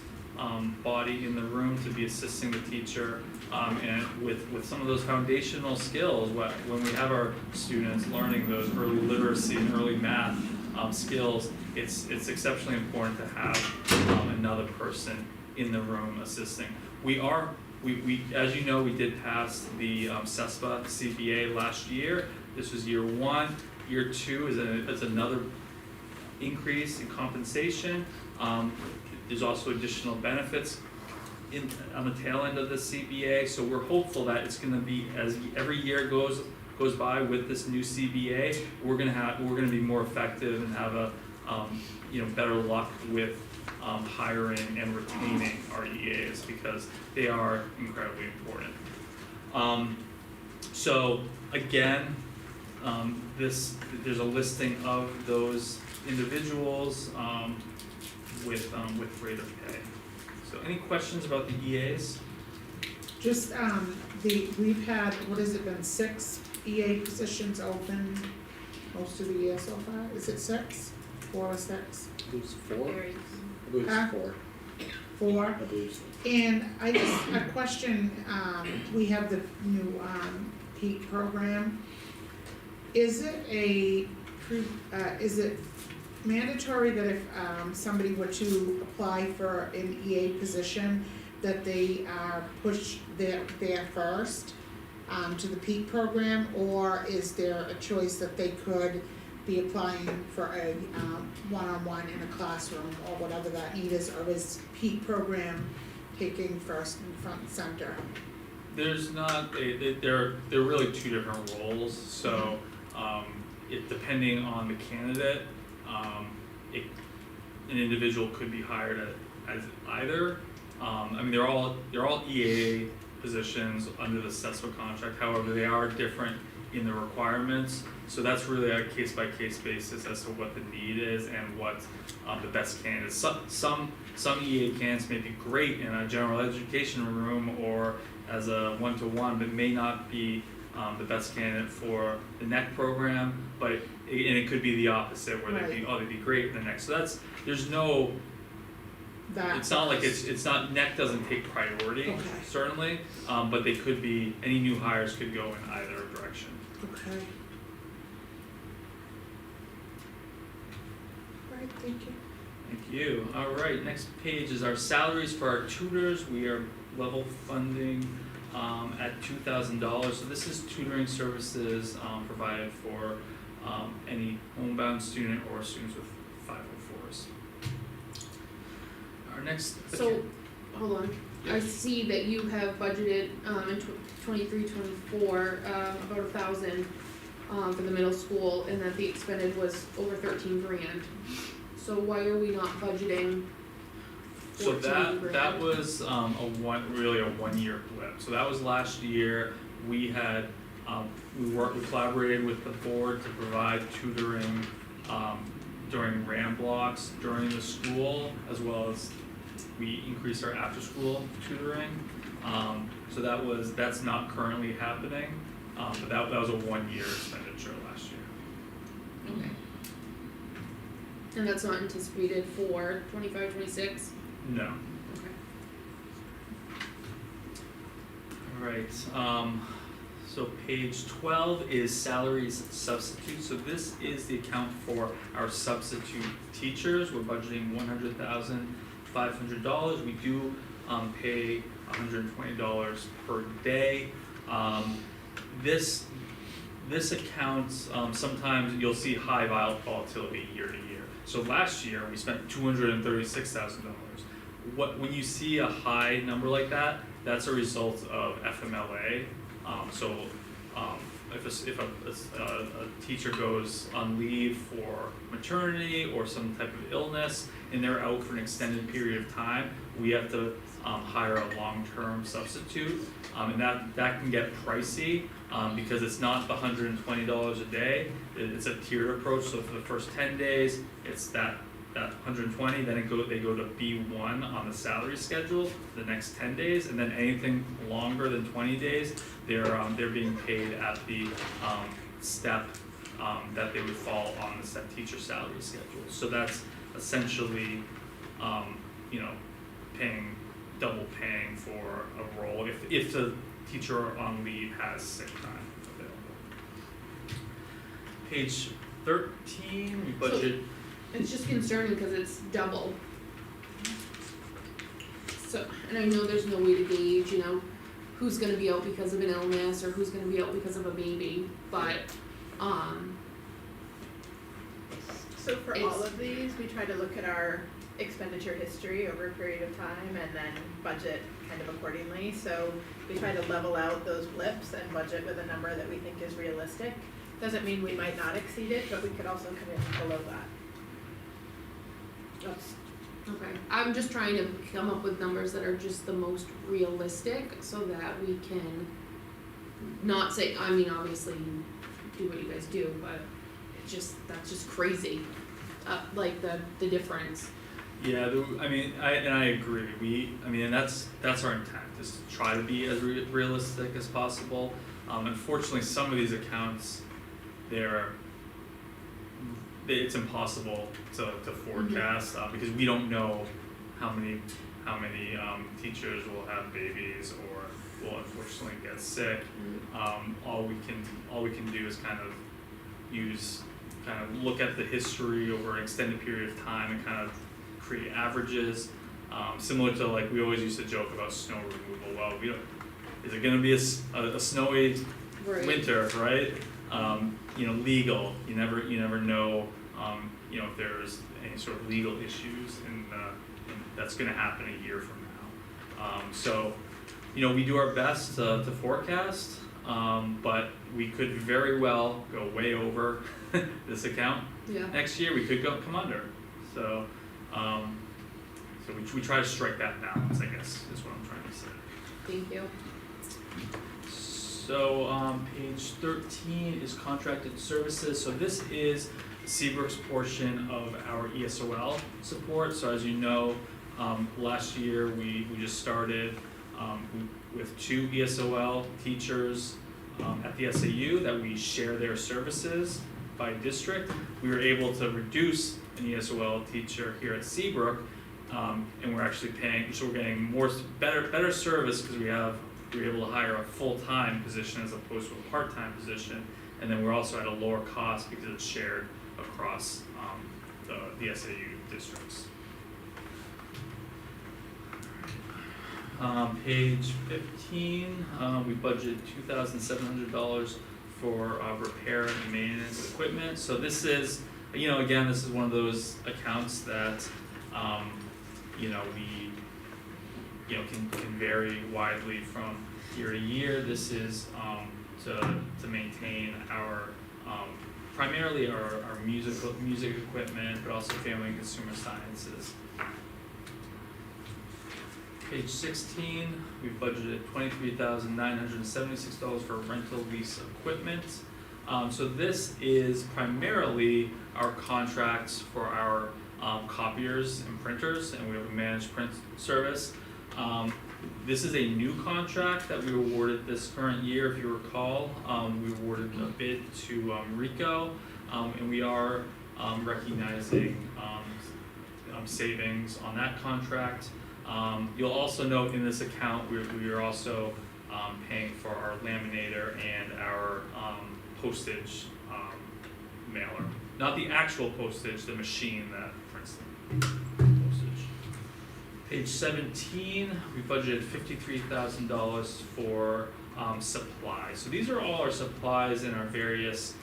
body in the room to be assisting the teacher, and with some of those foundational skills, when we have our students learning those early literacy and early math skills, it's exceptionally important to have another person in the room assisting. We as you know, we did pass the CESPA CBA last year. This was year one. Year two is another increase in compensation. There's also additional benefits on the tail end of the CBA, so we're hopeful that it's gonna be, as every year goes by with this new CBA, we're gonna be more effective and have a better luck with hiring and retaining our EAs, because they are incredibly important. So again, there's a listing of those individuals with rate of pay. So any questions about the EAs? Just, we've had, what has it been, 6 EA positions open most of the year so far? Is it 6? 4 or 6? I believe it's 4. Varies. I believe Huh? it's 4. 4? I believe so. And I just, a question, we have the new, PEAK program. Is it is it mandatory that if, somebody were to apply for an EA position, that they push there first, to the PEAK program, or is there a choice that they could be applying for a, one-on-one in a classroom, or whatever that need is, or is PEAK program taking first and front and center? There's not they're really two different roles, so depending on the candidate, an individual could be hired as either. They're all EAA positions under the CESPA contract, however, they are different in the requirements, so that's really a case by case basis as to what the need is and what the best candidate is. Some EA candidates may be great in a general education room or as a one-to-one, but may not be the best candidate for the NEC program, and it could be the opposite, where they'd be great in the NEC. So there's no, it's not like it's not, NEC doesn't take priority, Okay. certainly, but they could be, any new hires could go in either direction. Okay. Alright, thank you. Thank you. All right, next page is our salaries for our tutors. We are level funding at $2,000. So this is tutoring services provided for any homebound student or students with 504s. Our next. So, hold on, I see that you have budgeted in 23-24 about 1,000 for the middle school, and that the expended was over 13 grand. So why are we not budgeting So 14 grand? that was really a 1 year blip. So that was last year. We had we collaborated with the board to provide tutoring during RAM blocks during the school, as well as we increased our after school tutoring. So that's not currently happening, but that was a 1 year expenditure last year. Okay. And that's not anticipated for 25-26? No. Okay. Alright, so page 12 is salaries substitute. So this is the account for our substitute teachers. We're budgeting $100,500. We do pay $120 per day. this account, sometimes you'll see high volatility year to year. So last year, we spent $236,000. When you see a high number like that, that's a result of FMLA. If a teacher goes on leave for maternity or some type of illness and they're out for an extended period of time, we have to hire a long-term substitute, and that can get pricey because it's not the $120 a day. It's a tiered approach. So for the first 10 days, it's that 120. Then they go to B1 on the salary schedule the next 10 days, and then anything longer than 20 days, they're being paid at the step that they would fall on the step teacher salary schedule. So that's essentially double paying for a role if the teacher on leave has sick time available. Page 13, we budget. It's just concerning because it's double. So, and I know there's no way to gauge, who's gonna be out because of an illness or who's gonna be out because of a baby, but, So for all of these, we try to look at our expenditure history over a period of time and then budget kind of accordingly. So we try to level out those blips and budget with a number that we think is realistic. Doesn't mean we might not exceed it, but we could also come in below that. That's okay, I'm just trying to come up with numbers that are just the most realistic so that we can not say, obviously you do what you guys do, but that's just crazy, like the difference. Yeah, I agree. And that's our intent, is to try to be as realistic as possible. Unfortunately, some of these accounts, it's impossible to forecast because we don't know how many teachers will have babies or will unfortunately get sick. All we can do is kind of look at the history over an extended period of time and kind of create averages, similar to like we always used to joke about snow removal. Well, is it going to be a snowy winter, right? Legal. You never know. If there's any sort of legal issues, and that's going to happen a year from now. So, we do our best to forecast, but we could very well go way over this account. Yeah. Next year we could come under. So, we try to strike that balance, I guess, is what I'm trying to say. Thank you. So, page 13 is contracted services. So this is Seabrook's portion of our ESOL support. So as you know, last year we just started with 2 ESOL teachers at the SAU that we share their services by district. We were able to reduce an ESOL teacher here at Seabrook, and we're actually paying, so we're getting better service because we were able to hire a full-time position as opposed to a part-time position, and then we're also at a lower cost because it's shared across the SAU districts. Page 15, we budgeted $2,700 for repair and maintenance equipment. So this is, again, this is one of those accounts that, we, can vary widely from year to year. This is to maintain our primarily our music equipment, but also family and consumer sciences. Page 16, we budgeted $23,976 for rental lease equipment. So this is primarily our contracts for our copiers and printers, and we have a managed print service. This is a new contract that we awarded this current year, if you recall. We awarded a bid to Rico, and we are recognizing savings on that contract. You'll also note in this account we are also paying for our laminator and our postage mailer. Not the actual postage, the machine that prints the postage. Page 17, we budgeted $53,000 for supplies. So these are all our supplies in our various,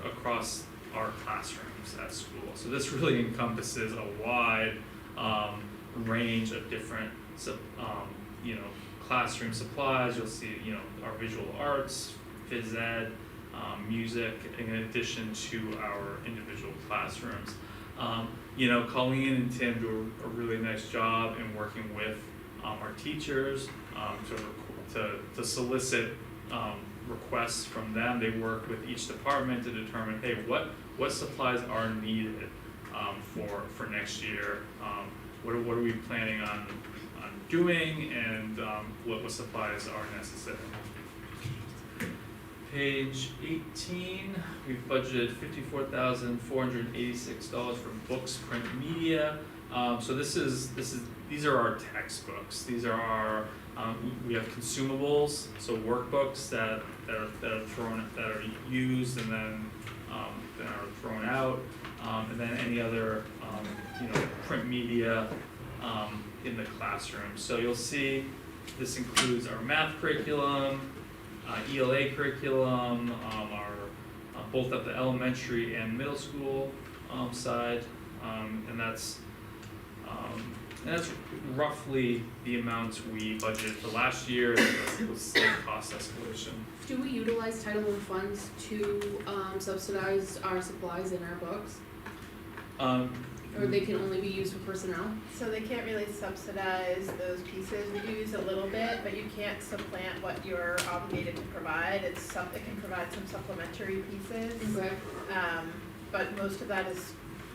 across our classrooms at school. So this really encompasses a wide, range of different, classroom supplies. You'll see, our visual arts, phys ed, music, in addition to our individual classrooms. Colleen and Tim do a really nice job in working with our teachers to solicit requests from them. They work with each department to determine, hey, what supplies are needed for next year. What are we planning on doing, and what supplies are necessary. Page 18, we've budgeted $54,486 for books, print media. So these are our textbooks. These are our we have consumables, so workbooks that are used and then that are thrown out, and then any other print media in the classroom. So you'll see this includes our math curriculum, ELA curriculum, our both at the elementary and middle school side, and that's roughly the amount we budgeted for last year. It was slight cost escalation. Do we utilize Title I funds to subsidize our supplies and our books? Or they can only be used for personnel? So they can't really subsidize those pieces. We do use a little bit, but you can't supplant what you're obligated to provide. It can provide some supplementary pieces. Okay. But most of that is,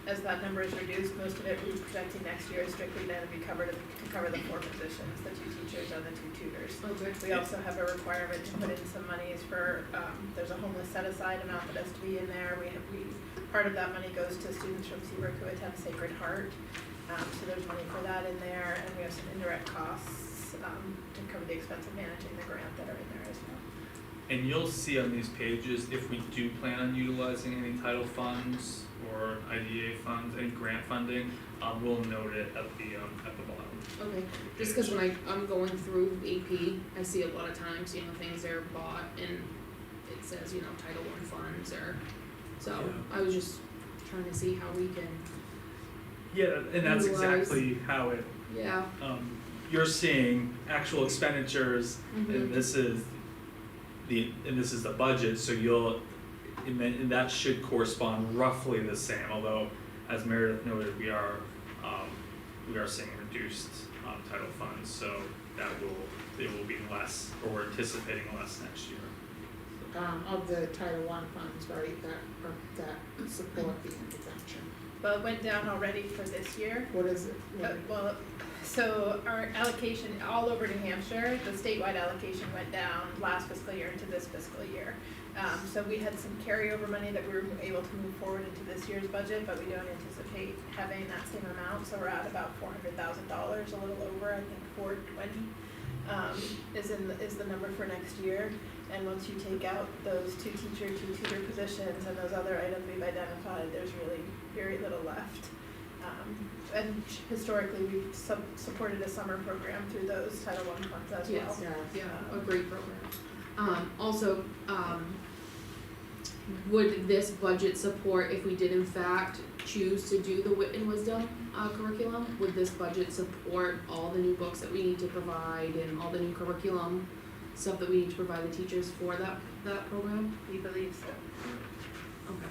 as that number is reduced, most of it we're projecting next year is strictly going to be covered to cover the 4 positions, the 2 teachers and the 2 tutors. Okay. We also have a requirement to put in some monies for, there's a homeless set-aside amount that has to be in there. Part of that money goes to students from Seabrook who attend Sacred Heart. So there's money for that in there, and we have some indirect costs to cover the expense of managing the grant that are in there as well. And you'll see on these pages, if we do plan on utilizing any title funds or IDA funds, any grant funding, we'll note it at the bottom. Okay, just cause when I'm going through AP, I see a lot of times, things are bought and it says, Title I funds or, so Yeah. I was just trying to see how we can, Yeah, and that's Utilize. exactly how it, yeah. you're seeing actual expenditures, Mhm. and this is the budget, so and that should correspond roughly the same, although, as Meredith noted, we are seeing reduced title funds, so it will be less, or we're anticipating less next year. Of the Title I funds, right, that support the intervention. Well, it went down already for this year. What is it? So our allocation all over New Hampshire, the statewide allocation went down last fiscal year into this fiscal year. So we had some carryover money that we were able to move forward into this year's budget, but we don't anticipate having that same amount, so we're at about $400,000, a little over, I think $420,000 is the number for next year. And once you take out those 2 teacher, 2 tutor positions and those other items we've identified, there's really very little left. And historically, we've supported a summer program through those Title I funds as well. Yes, yeah, a great program. Also, would this budget support, if we did in fact choose to do the Wit and Wisdom curriculum, would this budget support all the new books that we need to provide and all the new curriculum stuff that we need to provide the teachers for that program? We believe so. Okay.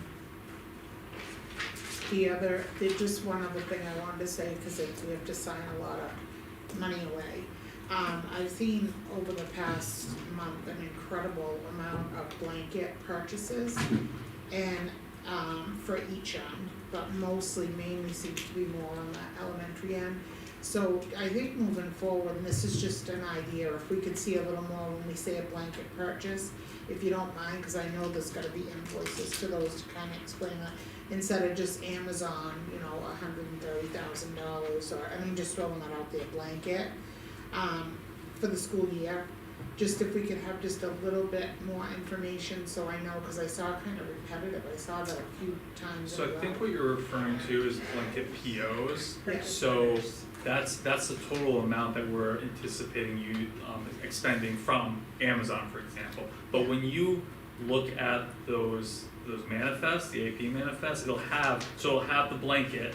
There's just one other thing I wanted to say, because we have to sign a lot of money away. I've seen over the past month an incredible amount of blanket purchases, and for each end, but mainly seems to be more on the elementary end. So I think moving forward, and this is just an idea, if we could see a little more when we say a blanket purchase, if you don't mind, because I know there's gotta be invoices to those to kind of explain that, instead of just Amazon, $130,000, or, just throwing that out there, blanket, for the school year. just if we could have just a little bit more information, so I know, cause I saw kind of repetitive, I saw that a few times in So a I row. think what you're referring to is blanket POs. Yeah. So that's the total amount that we're anticipating you expending from Amazon, for example. But when you look at those manifests, the AP manifests, it'll have the blanket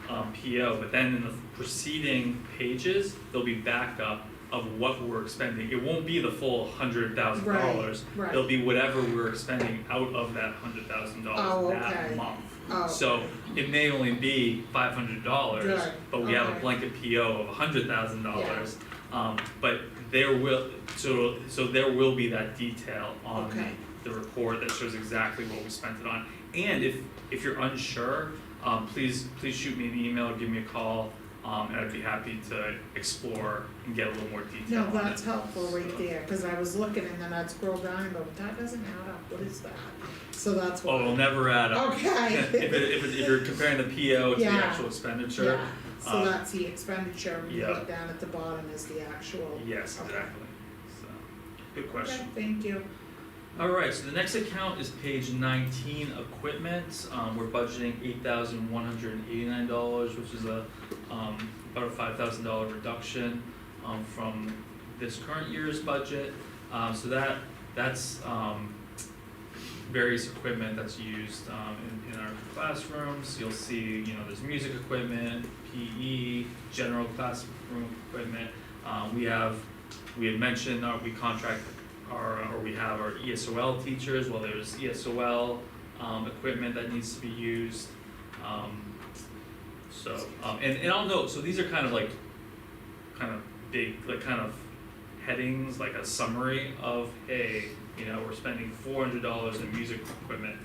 PO, but then in the preceding pages, there'll be backup of what we're expending. It won't be the full $100,000. Right. It'll be whatever we're expending out of that $100,000 Oh, that okay. month. Oh, So it may only be $500, Good, but we have a okay. blanket PO of $100,000. But there will, so there will be that detail on Okay. the report that shows exactly what we spent it on. And if you're unsure, please shoot me an email or give me a call, and I'd be happy to explore and get a little more detail no, on it. that's helpful right there, cause I was looking and then I'd scroll down and go, that doesn't add up, what is that? So that's Oh, why. it'll never add up. Okay. If you're comparing the PO to the Yeah. actual expenditure. Yeah, so um, that's the expenditure, and yeah. look down at the bottom is the actual. Yes, Okay. exactly. So, good question. Okay, thank you. Alright, so the next account is page 19, equipment. We're budgeting $8,189, which is about a $5,000 reduction from this current year's budget. So that's various equipment that's used in our classrooms. You'll see, there's music equipment, PE, general classroom equipment. We had mentioned we contract we have our ESOL teachers. Well, there's ESOL equipment that needs to be used. And I'll note, so these are kind of big, like kind of headings, like a summary of, hey, we're spending $400 in music equipment.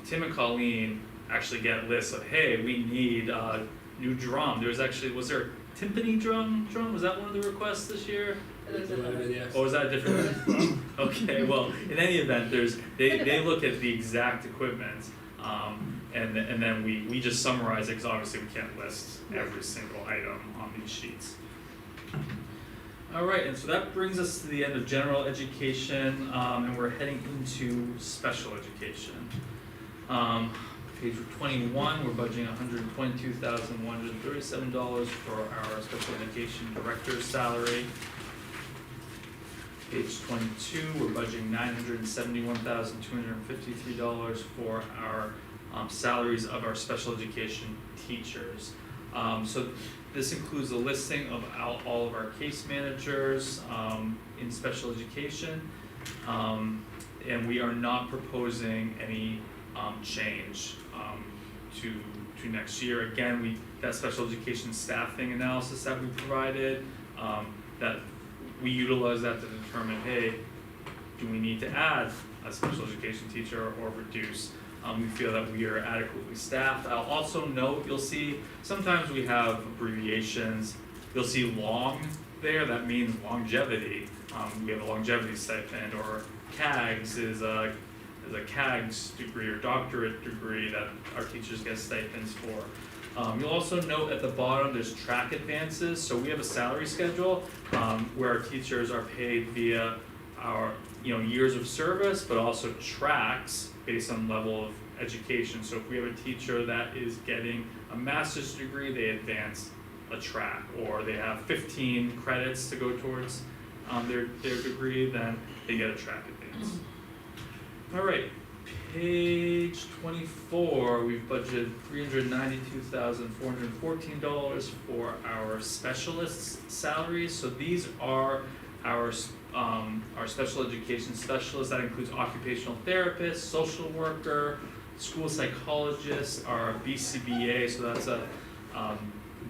Tim and Colleen actually get lists of, hey, we need a new drum. Was there a timpani drum? Was that one of the requests this year? Or was that a different one? Okay, well, in any event, they look at the exact equipment, and then we just summarize it, because obviously we can't list every single item on these sheets. Alright, and so that brings us to the end of general education, and we're heading into special education. Page 21, we're budgeting $122,137 for our special education director's salary. Page 22, we're budgeting $971,253 for our salaries of our special education teachers. So this includes a listing of all of our case managers in special education, and we are not proposing any change to next year. Again, that special education staffing analysis that we provided, that we utilize that to determine, hey, do we need to add a special education teacher or reduce? We feel that we are adequately staffed. I'll also note, you'll see, sometimes we have abbreviations. You'll see long there, that means longevity. We have a longevity stipend, or CAGS is a CAGS degree or doctorate degree that our teachers get stipends for. You'll also note at the bottom, there's track advances. So we have a salary schedule where our teachers are paid via our years of service, but also tracks based on level of education. So if we have a teacher that is getting a master's degree, they advance a track, or they have 15 credits to go towards their degree, then they get a track advance. Alright, page 24, we've budgeted $392,414 for our specialists' salaries. So these are our special education specialists. That includes occupational therapists, social worker, school psychologist, our BCBA, so that's a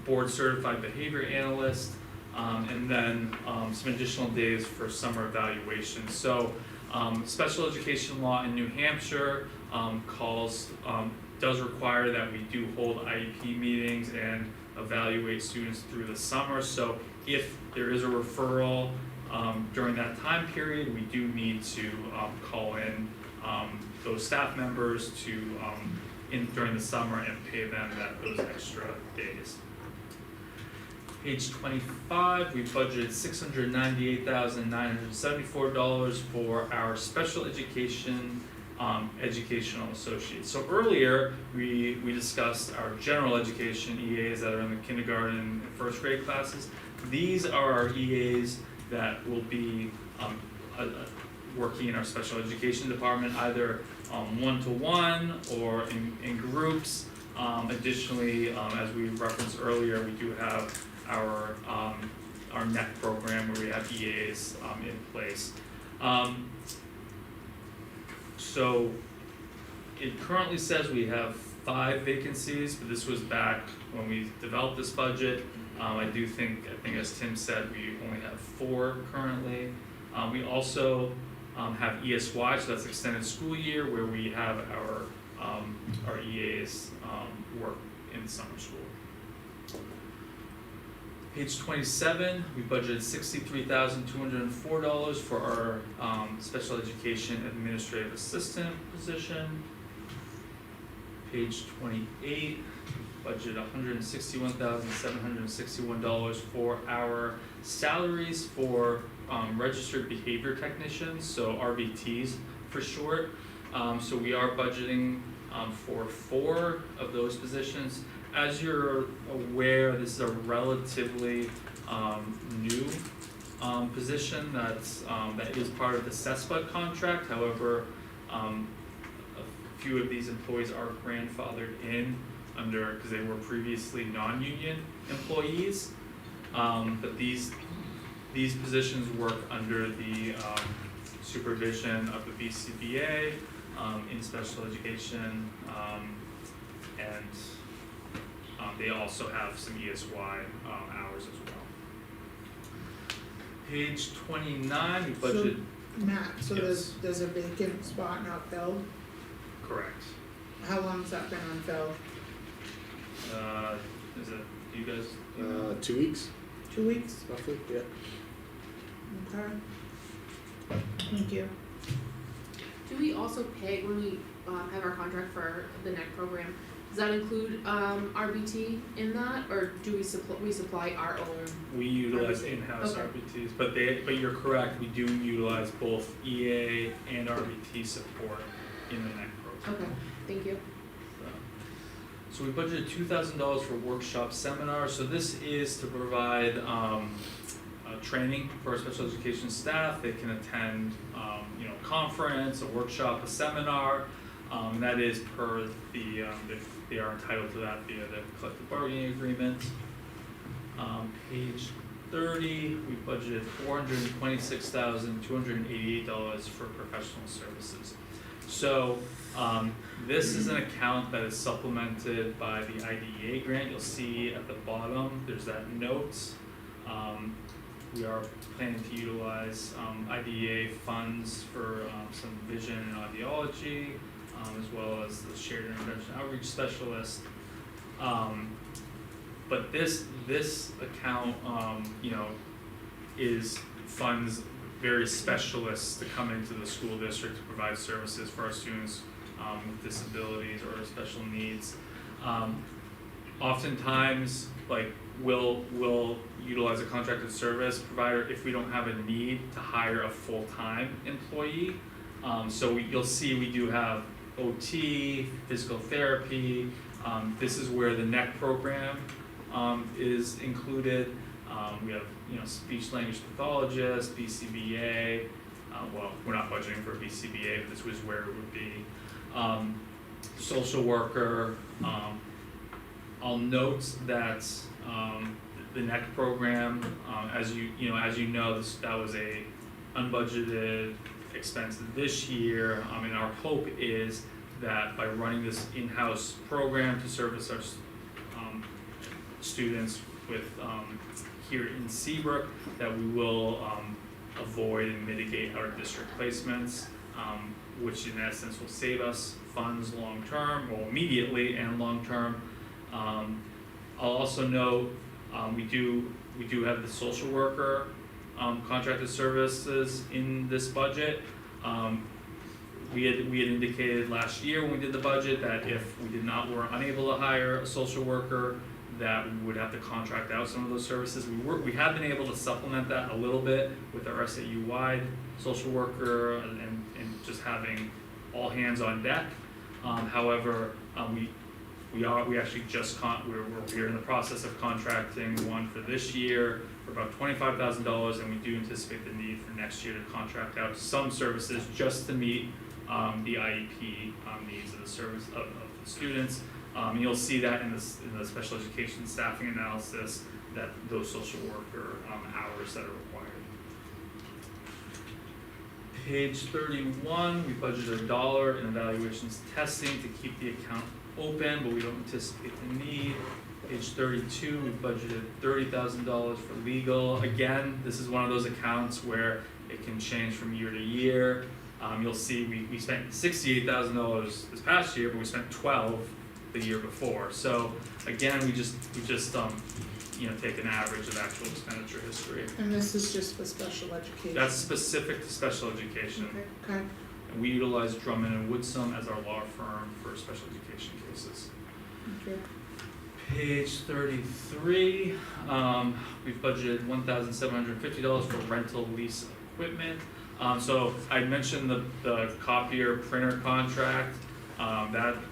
board certified behavior analyst, and then some additional days for summer evaluation. So special education law in New Hampshire does require that we do hold IEP meetings and evaluate students through the summer. So if there is a referral during that time period, we do need to call in those staff members to during the summer and pay them those extra days. Page 25, we budgeted $698,974 for our special education educational associates. So earlier, we discussed our general education EAs that are in the kindergarten and first grade classes. These are our EAs that will be working in our special education department, either one-to-one or in groups. Additionally, as we referenced earlier, we do have our NEC program where we have EAs in place. So it currently says we have 5 vacancies, but this was back when we developed this budget. I think as Tim said, we only have 4 currently. We also have ESY, so that's extended school year, where we have our EAs work in summer school. Page 27, we budgeted $63,204 for our special education administrative assistant position. Page 28, budgeted $161,761 for our salaries for registered behavior technicians, so RBTs for short. So we are budgeting for 4 of those positions. As you're aware, this is a relatively new position that is part of the CESPA contract. However, a few of these employees are grandfathered in because they were previously non-union employees. But these positions work under the supervision of the BCBA in special education, and they also have some ESY hours as well. Page 29, we budgeted. Matt, so Yes. there's a vacant spot not filled, Correct. how long's that been unfilled? Is it you guys? 2 weeks 2 weeks? roughly, yeah. Okay. Thank you. Do we also pay, when we have our contract for the NEC program, does that include RBT in that, or do we supply our own? We utilize RBT. in-house Okay. RBTs, but you're correct, we do utilize both EA and RBT support in the NEC program. Okay, thank you. So we budgeted $2,000 for workshop seminars, so this is to provide training for our special education staff. They can attend a conference, a workshop, a seminar, and that is per they are entitled to that via the collective bargaining agreement. Page 30, we budgeted $426,288 for professional services. So this is an account that is supplemented by the IDEA grant. You'll see at the bottom, there's that note. We are planning to utilize IDEA funds for some vision and audiology, as well as the shared intervention outreach specialist. But this account, is funds various specialists to come into the school district to provide services for our students with disabilities or special needs. Oftentimes, we'll utilize a contracted service provider if we don't have a need to hire a full-time employee. So you'll see we do have OT, physical therapy. This is where the NEC program is included. We have speech language pathologist, BCBA. Well, we're not budgeting for BCBA, but this was where it would be. Social worker. I'll note that the NEC program, as you know, that was a unbudgeted expense this year. And our hope is that by running this in-house program to service our students with here in Seabrook, that we will avoid and mitigate our district placements, which in essence will save us funds long-term, or immediately and long-term. I'll also note we do have the social worker contracted services in this budget. We had indicated last year when we did the budget that if we were unable to hire a social worker, that we would have to contract out some of those services. We have been able to supplement that a little bit with our SAU-wide social worker and just having all hands on deck. However, we actually just we're in the process of contracting one for this year for about $25,000, and we do anticipate the need for next year to contract out some services just to meet the IEP needs of the service of the students. You'll see that in the special education staffing analysis, that those social worker hours that are required. Page 31, we budgeted $1 in evaluations testing to keep the account open, but we don't anticipate the need. Page 32, we budgeted $30,000 for legal. Again, this is one of those accounts where it can change from year to year. You'll see we spent $68,000 this past year, but we spent $12,000 the year before. So again, we just take an average of actual expenditure history. And this is just for special education? That's specific to special education. Okay. And we utilize Drummond and Woodsum as our law firm for special education cases. Okay. Page 33, we've budgeted $1,750 for rental lease equipment. So I mentioned the copier printer contract.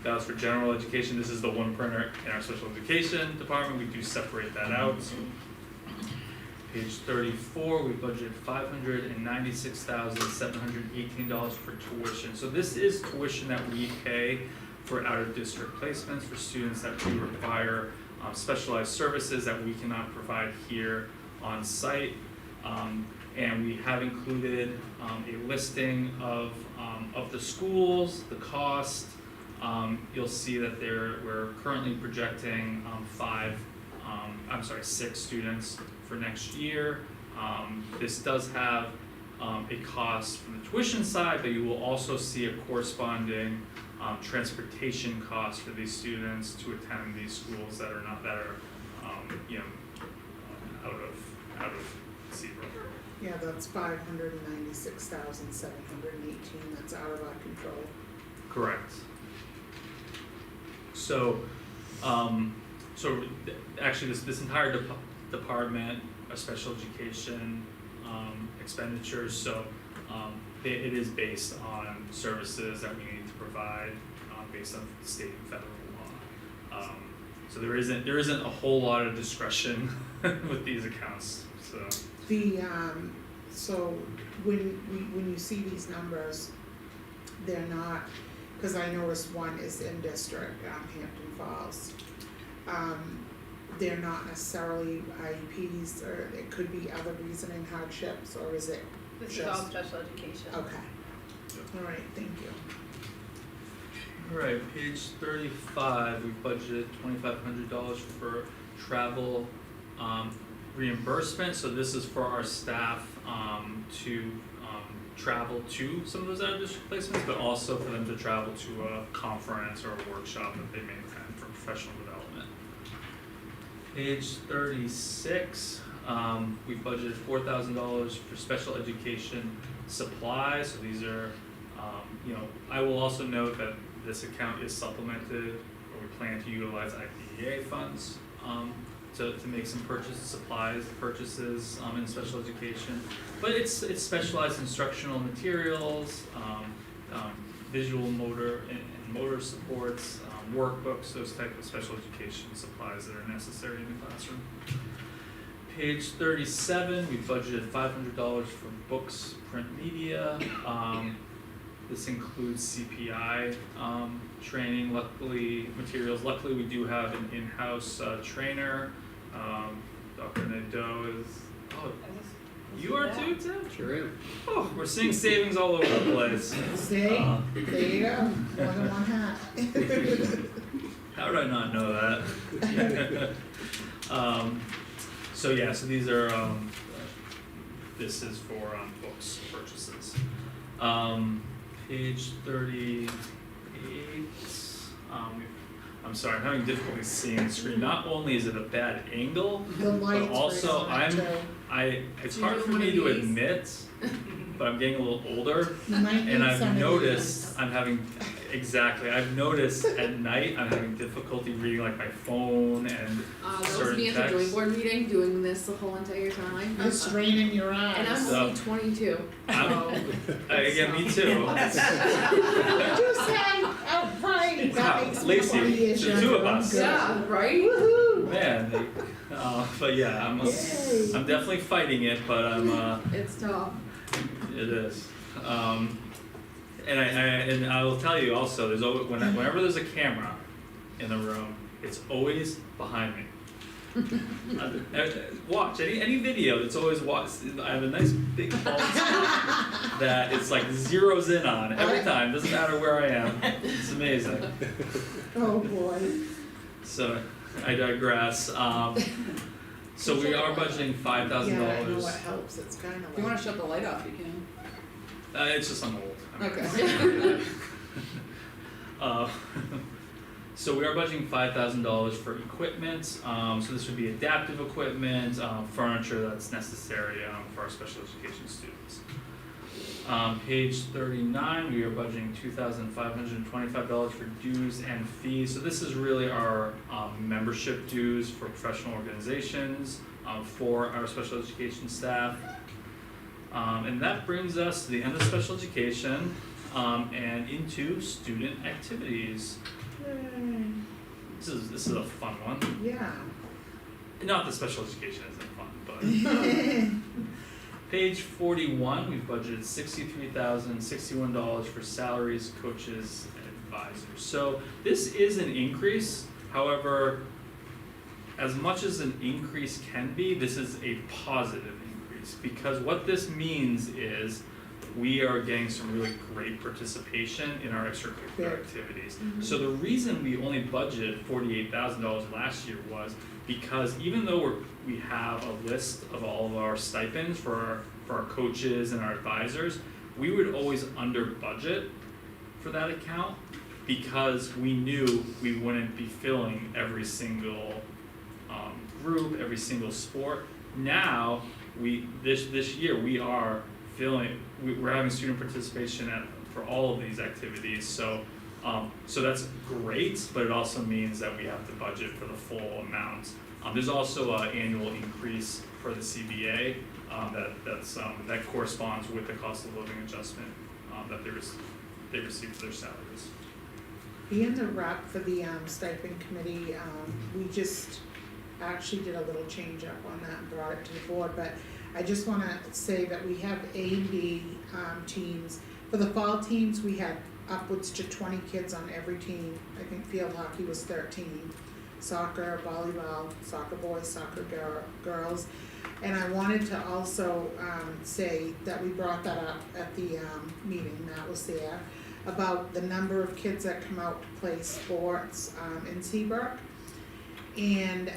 That's for general education. This is the one printer in our special education department. We do separate that out. Page 34, we budgeted $596,718 for tuition. So this is tuition that we pay for out-of-district placements for students that do require specialized services that we cannot provide here on site. And we have included a listing of the schools, the cost. You'll see that we're currently projecting 6 students for next year. This does have a cost from the tuition side, but you will also see a corresponding transportation cost for these students to attend these schools that are out of Seabrook. Yeah, that's $596,718, that's out of our control. Correct. So, actually, this entire department of special education expenditures. So, it is based on services that we need to provide based on state and federal law. So there isn't a whole lot of discretion with these accounts. So when you see these numbers, they're not, because I noticed one is in district, Hampton Falls. They're not necessarily IEPs, or it could be other reasoning hardships, or is it This is all special education. okay? All right, thank you. Alright, page 35, we budgeted $2,500 for travel reimbursement. So this is for our staff to travel to some of those out-of-district placements, but also for them to travel to a conference or a workshop that they may attend for professional development. Page 36, we budgeted $4,000 for special education supplies. So these are, I will also note that this account is supplemented, or we plan to utilize IDEA funds to make some supplies purchases in special education. But it's specialized instructional materials, visual motor and motor supports, workbooks, those type of special education supplies that are necessary in the classroom. Page 37, we budgeted $500 for books, print media. This includes CPI training, materials. Luckily, we do have an in-house trainer. Dr. Nadeau is, you are too, Tim? Sure am. Oh, we're seeing savings all over the place. See, there you go, more than one hat. How did I not know that? So these are, this is for books purchases. Page 38, I'm sorry, I'm having difficulty seeing the screen. Not only is it a bad angle, The but lights also were on too. it's Do you hard have for one me of to these? admit, but I'm getting a little older, You might and need I've some of noticed these. I'm having, Exactly, I've noticed at night I'm having difficulty reading like my phone and That was certain me at the joint texts. board meeting, doing this the whole entire time. The strain in your eyes. And I'm So- only 22, Again, me too. What did you say? Oh, right, that makes me Lacey, 20 years the younger. two of I'm us. good. yeah, right? Woohoo! Man, but yeah, I'm Yay. definitely fighting it, but I'm It's tough. it is. And I will tell you also, there's always, whenever there's a camera in the room, it's always behind me. Watch any video that's always watch. I have a nice big phone that it's like zeroes in on every time. Doesn't matter where I am. It's amazing. Oh, boy. So I digress. So we are budgeting $5,000. Yeah, I know what helps, it's kind of like. If you wanna shut the light off, you can. It's just I'm old. Okay. So we are budgeting $5,000 for equipment, so this would be adaptive equipment, furniture that's necessary for our special education students. Page 39, we are budgeting $2,525 for dues and fees, so this is really our membership dues for professional organizations, for our special education staff. And that brings us to the end of special education, and into student activities. Yay. This is a fun one. Yeah. Not that special education isn't fun, but page 41, we've budgeted $63,061 for salaries, coaches, and advisors. So this is an increase. However, as much as an increase can be, this is a positive increase, because what this means is we are getting some really great participation in our extracurricular Yeah. activities. So the reason we only budgeted $48,000 last year was because even though we have a list of all of our stipends for our coaches and our advisors, we would always under budget for that account because we knew we wouldn't be filling every single group, every single sport. Now this year we are we're having student participation for all of these activities, so that's great, but it also means that we have to budget for the full amount. There's also an annual increase for the CBA that corresponds with the cost of living adjustment that they receive for their salaries. Being the rep for the stipend committee, we just actually did a little change up on that and brought it to the board, but I just wanna say that we have A and B teams. For the fall teams, we had upwards to 20 kids on every team. I think field hockey was 13. Soccer, volleyball, soccer boys, soccer girls. And I wanted to also say that we brought that up at the meeting, Matt was there, about the number of kids that come out to play sports in Seabrook. And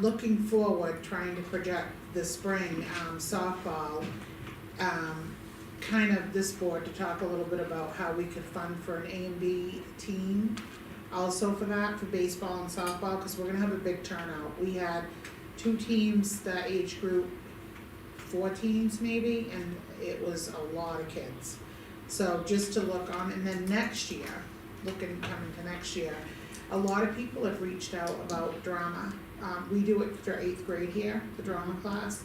looking forward, trying to project the spring softball, kind of this board to talk a little bit about how we could fund for an A and B team. Also for that, for baseball and softball, cause we're gonna have a big turnout. We had 2 teams that age group, 4 teams maybe, and it was a lot of kids. So just to look on, and then next year, coming to next year, a lot of people have reached out about drama. We do it for 8th grade here, the drama class.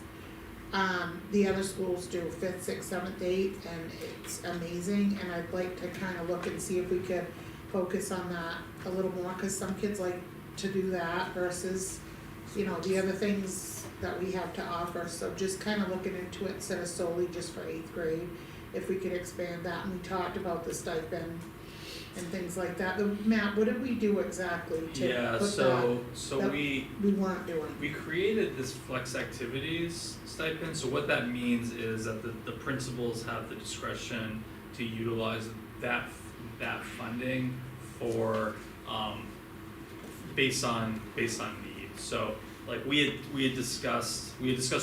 The other schools do 5th, 6th, 7th, 8th, and it's amazing, and I'd like to kind of look and see if we could focus on that a little more, cause some kids like to do that versus, the other things that we have to offer, so just kind of looking into it instead of solely just for 8th grade, if we could expand that, and we talked about the stipend and things like that. Matt, what did we do exactly to Yeah, put so that we weren't doing? We created this flex activities stipend, so what that means is that the principals have the discretion to utilize that funding for based on need. So like we had discussed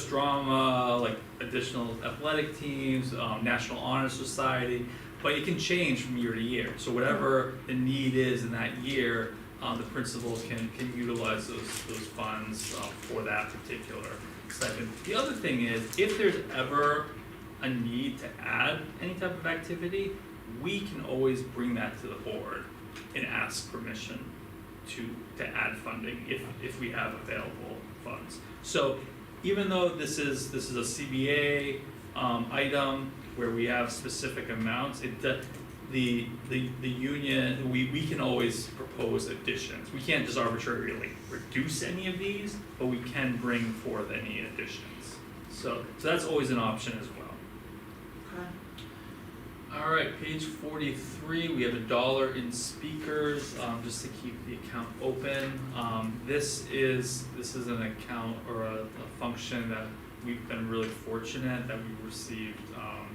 drama, like additional athletic teams, National Honor Society, but it can change from year to year. So whatever the need is in that year, the principals can utilize those funds for that particular stipend. The other thing is, if there's ever a need to add any type of activity, we can always bring that to the board and ask permission to add funding if we have available funds. So even though this is a CBA item where we have specific amounts, the union, we can always propose additions. We can't just arbitrarily reduce any of these, but we can bring forth any additions. So that's always an option as well. Alright, page 43, we have $1 in speakers, just to keep the account open. This is an account or a function that we've been really fortunate that we received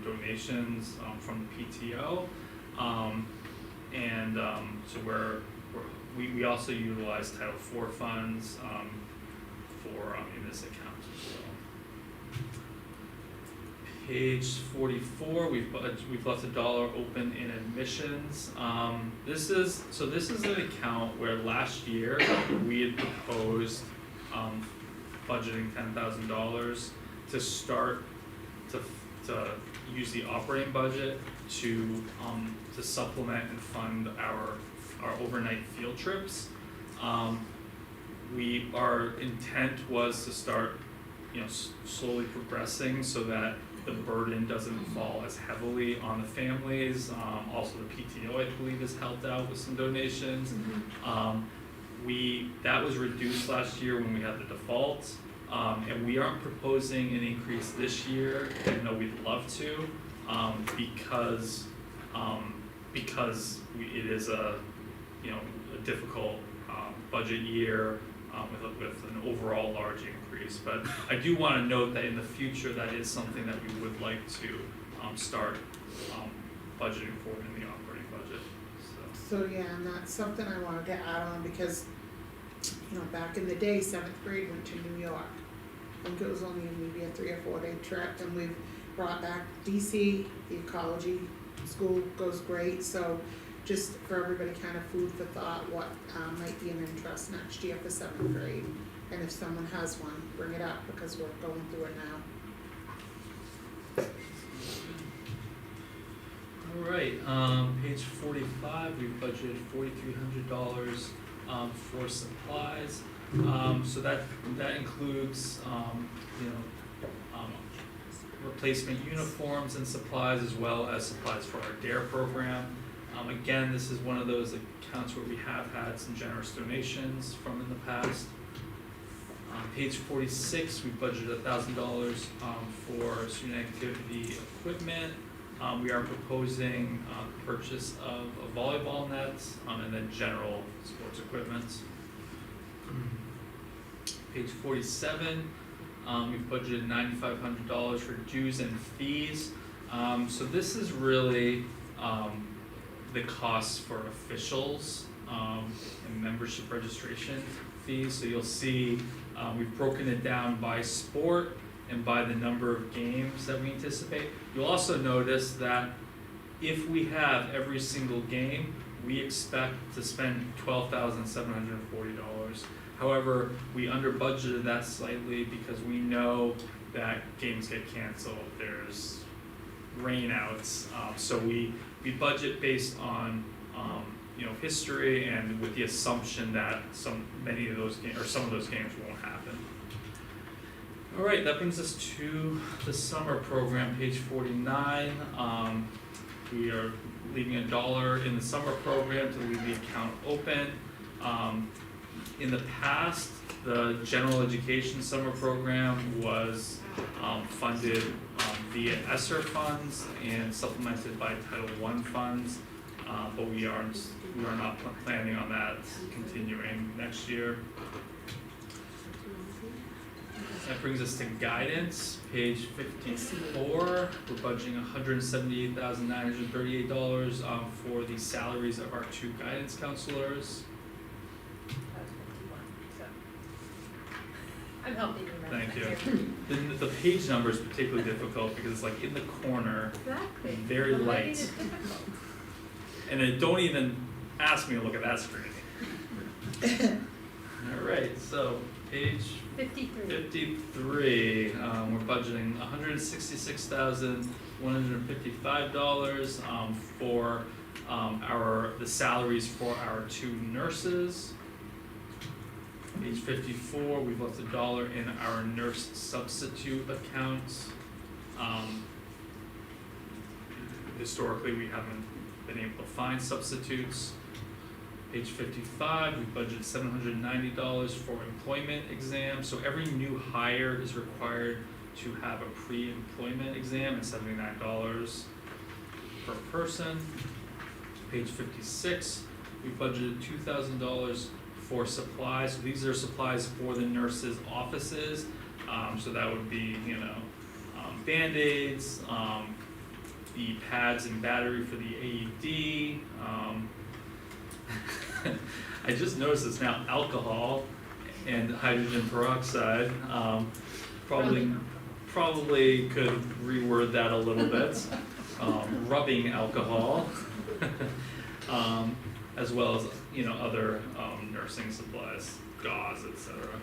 donations from the PTO. So we also utilize Title IV funds for in this account as well. Page 44, we've left $1 open in admissions. This is an account where last year we had proposed budgeting $10,000 to start to use the operating budget to supplement and fund our overnight field trips. Our intent was to start, slowly progressing so that the burden doesn't fall as heavily on the families. Also the PTO, I believe, has helped out with some donations. That was reduced last year when we had the default, and we aren't proposing an increase this year, even though we'd love to, because it is a difficult budget year with an overall large increase. But I do want to note that in the future, that is something that we would like to start budgeting for in the operating budget. So yeah, and that's something I wanna get out on because, back in the day, 7th grade went to New York. I think it was only maybe a 3 or 4 day trip, and we've brought back DC, the ecology school goes great, so just for everybody, kind of food for thought, what might be an interest next year for 7th grade. And if someone has one, bring it up because we're going through it now. Alright, page 45, we've budgeted $4,300 for supplies. So that includes replacement uniforms and supplies, as well as supplies for our DARE program. Again, this is one of those accounts where we have had some generous donations from in the past. Page 46, we budgeted $1,000 for student activity equipment. We are proposing purchase of a volleyball net and then general sports equipment. Page 47, we've budgeted $9,500 for dues and fees. So this is really the costs for officials and membership registration fees. So you'll see we've broken it down by sport and by the number of games that we anticipate. You'll also notice that if we have every single game, we expect to spend $12,740. However, we under budgeted that slightly because we know that games get canceled, there's rainouts, so we budget based on history and with the assumption that some of those games won't happen. Alright, that brings us to the summer program, page 49. We are leaving $1 in the summer program to leave the account open. In the past, the general education summer program was funded via ESSER funds and supplemented by Title I funds, but we are not planning on that continuing next year. That brings us to guidance, page 54. We're budgeting $178,938 for the salaries of our 2 guidance counselors. I'm helping you. Thank you. The page number is particularly difficult because it's like in the corner, Exactly. very The writing light. is difficult. And then don't even ask me to look at that screen. Alright, so page 53. We're budgeting $166,155, for, the salaries for our 2 nurses. Page 54, we've left $1 in our nurse substitute account. Historically, we haven't been able to find substitutes. Page 55, we budgeted $790 for employment exam. So every new hire is required to have a pre-employment exam at $79 per person. Page 56, we budgeted $2,000 for supplies. So these are supplies for the nurses' offices. So that would be, Band-Aids, the pads and battery for the AED. I just noticed it's now alcohol and hydrogen peroxide. Probably could reword that a little bit. Rubbing alcohol, as well as other nursing supplies, gauze, etc.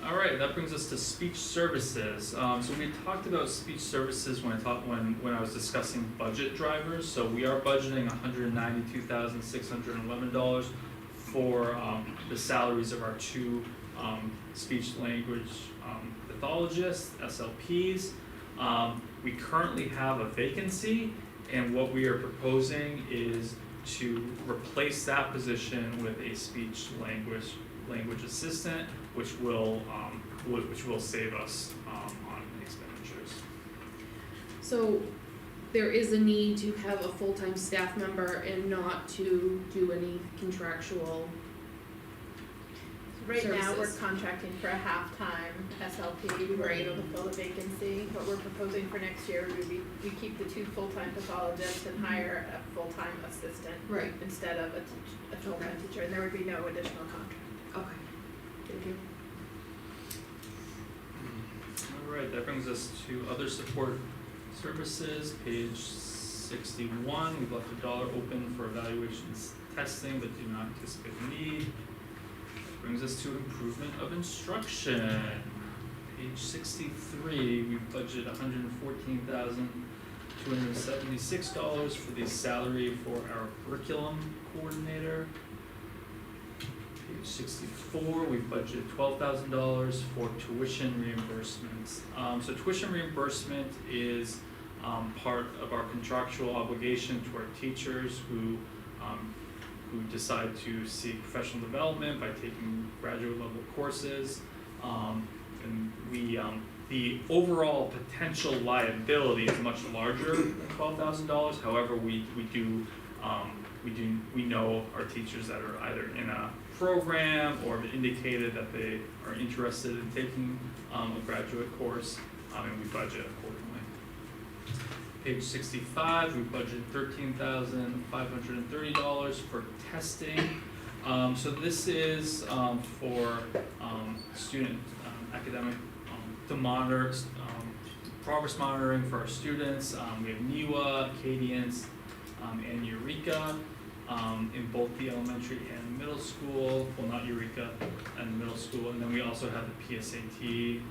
All right, that brings us to speech services. So we talked about speech services when I was discussing budget drivers. So we are budgeting $192,611 for the salaries of our 2 speech language pathologists, SLPs. We currently have a vacancy, and what we are proposing is to replace that position with a speech language assistant, which will save us on expenditures. So there is a need to have a full-time staff member and not to do any contractual. Right now, we're Services. contracting for a half-time SLP, we weren't Right. able to fill the vacancy. What we're proposing for next year would be, we keep the 2 full-time pathologists and hire a full-time assistant Right. instead of a full-time teacher, and there would be no additional contract. Okay. Thank you. All right, that brings us to other support services, page 61. We've left $1 open for evaluations testing, but do not anticipate the need. That brings us to improvement of instruction. Page 63, we budgeted $114,276 for the salary for our curriculum coordinator. Page 64, we budgeted $12,000 for tuition reimbursements. So tuition reimbursement is part of our contractual obligation to our teachers who decide to seek professional development by taking graduate level courses. And the overall potential liability is much larger than $12,000. However, we know our teachers that are either in a program or have indicated that they are interested in taking a graduate course, and we budget accordingly. Page 65, we budgeted $13,530 for testing. So this is for student academic to monitor progress monitoring for our students. We have NEWA, Acadians, and Eureka in both the elementary and middle school. Well, not Eureka and middle school, and then we also have the PSAT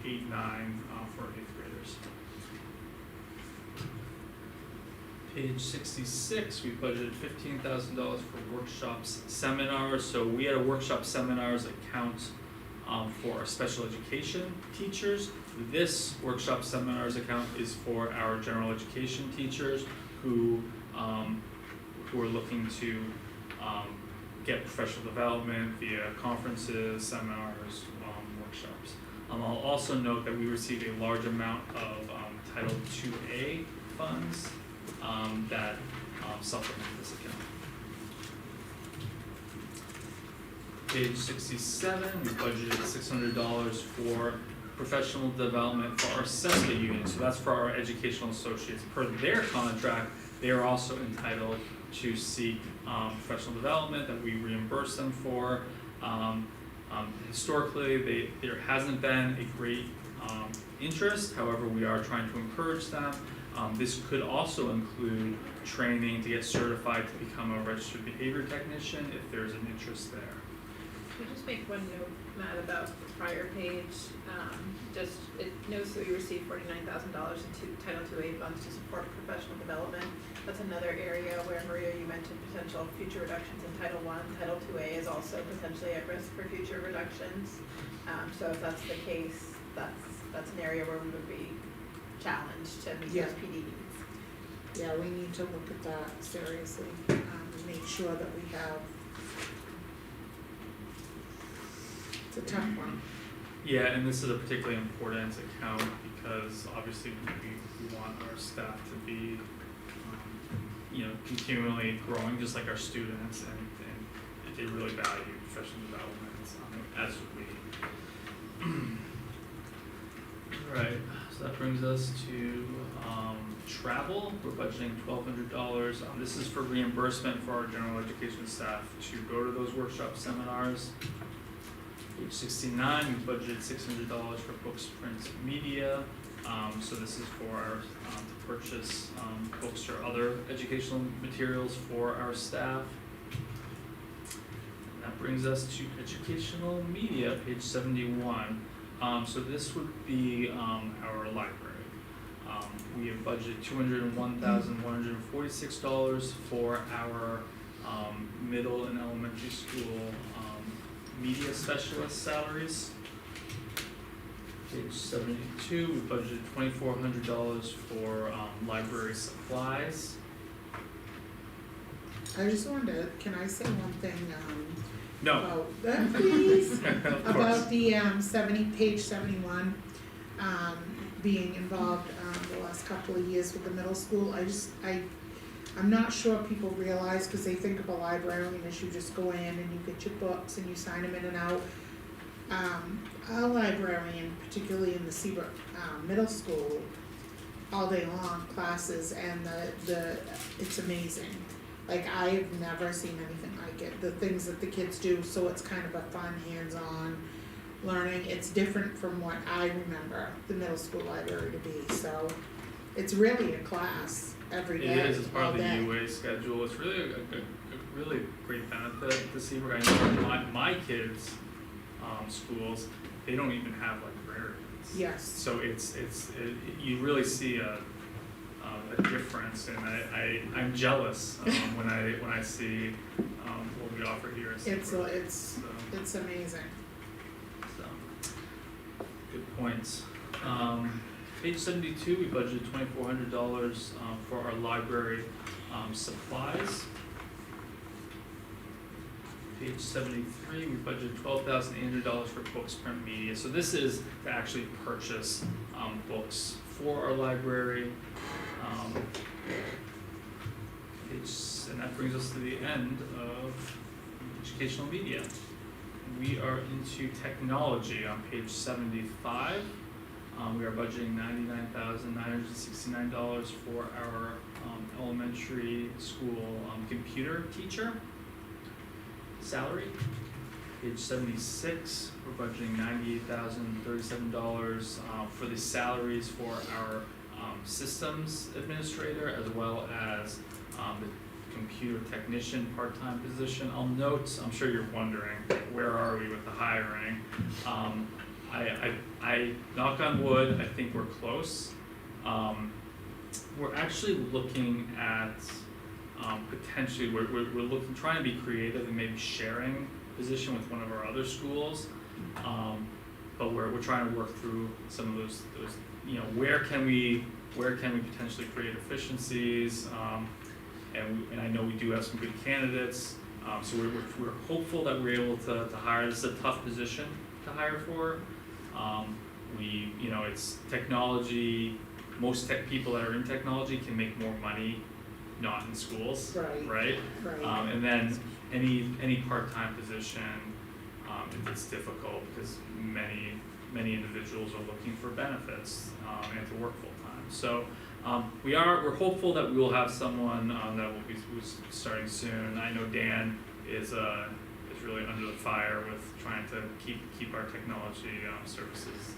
8-9 for 8th graders. Page 66, we budgeted $15,000 for workshops, seminars. So we had a workshop seminars account for our special education teachers. This workshop seminars account is for our general education teachers who are looking to get professional development via conferences, seminars, workshops. I'll also note that we receive a large amount of Title IIA funds that supplement this account. Page 67, we budgeted $600 for professional development for our CESTA unit. So that's for our educational associates. Per their contract, they are also entitled to seek professional development that we reimburse them for. Historically, there hasn't been a great interest. However, we are trying to encourage them. This could also include training to get certified to become a registered behavior technician if there's an interest there. Can I just make one note, Matt, about the prior page? Just, it notes that we received $49,000 in Title II funds to support professional development. That's another area where, Maria, you mentioned potential future reductions in Title I. Title IIA is also potentially at risk for future reductions. So if that's the case, that's an area where we would be challenged to meet Yeah. those PD needs. Yeah, we need to look at that seriously, and make sure that we have. It's a tough one. Yeah, and this is a particularly important account because obviously we want our staff to be, continually growing, just like our students, and they really value professional development, as we. Alright, so that brings us to, travel. We're budgeting $1,200. This is for reimbursement for our general education staff to go to those workshop seminars. Page 69, we budgeted $600 for books, print, media. So this is for our, to purchase books or other educational materials for our staff. And that brings us to educational media, page 71. So this would be our library. We have budgeted $201,146 for our middle and elementary school media specialist salaries. Page 72, we budgeted $2,400 for library supplies. I just wanted to, can I say one thing, No, about that, please? of course. About the page 71, being involved the last couple of years with the middle school. I'm not sure people realize, cause they think of a librarian as you just go in and you get your books and you sign them in and out. Our librarian, particularly in the Seabrook middle school, all day long classes, and it's amazing. Like, I have never seen anything like it, the things that the kids do, so it's kind of a fun, hands-on learning. It's different from what I remember the middle school library to be, so it's really a class every day, It is, it's part all of the day. UA schedule. It's really a really great benefit to Seabrook. I know my kids' schools, they don't even have librarians. Yes, So you really see a difference, and I'm jealous when I see what we offer here at Seabrook. it's amazing. So, good points. Page 72, we budgeted $2,400 for our library supplies. Page 73, we budgeted $12,800 for books, print, media. So this is to actually purchase books for our library. And that brings us to the end of educational media. We are into technology on page 75. We are budgeting $99,969 for our elementary school computer teacher salary. Page 76, we're budgeting $98,037 for the salaries for our systems administrator, as well as the computer technician part-time position. I'll note, I'm sure you're wondering, where are we with the hiring? I knock on wood, I think we're close. We're actually looking at potentially, we're looking, trying to be creative and maybe sharing a position with one of our other schools. But we're trying to work through some of those, where can we potentially create efficiencies? And I know we do have some good candidates. So we're hopeful that we're able to hire. This is a tough position to hire for. It's technology. Most tech people that are in technology can make more money not in schools, right? And then any part-time position, it's difficult because many individuals are looking for benefits and to work full-time. So we're hopeful that we will have someone that will be who's starting soon. I know Dan is really under the fire with trying to keep our technology services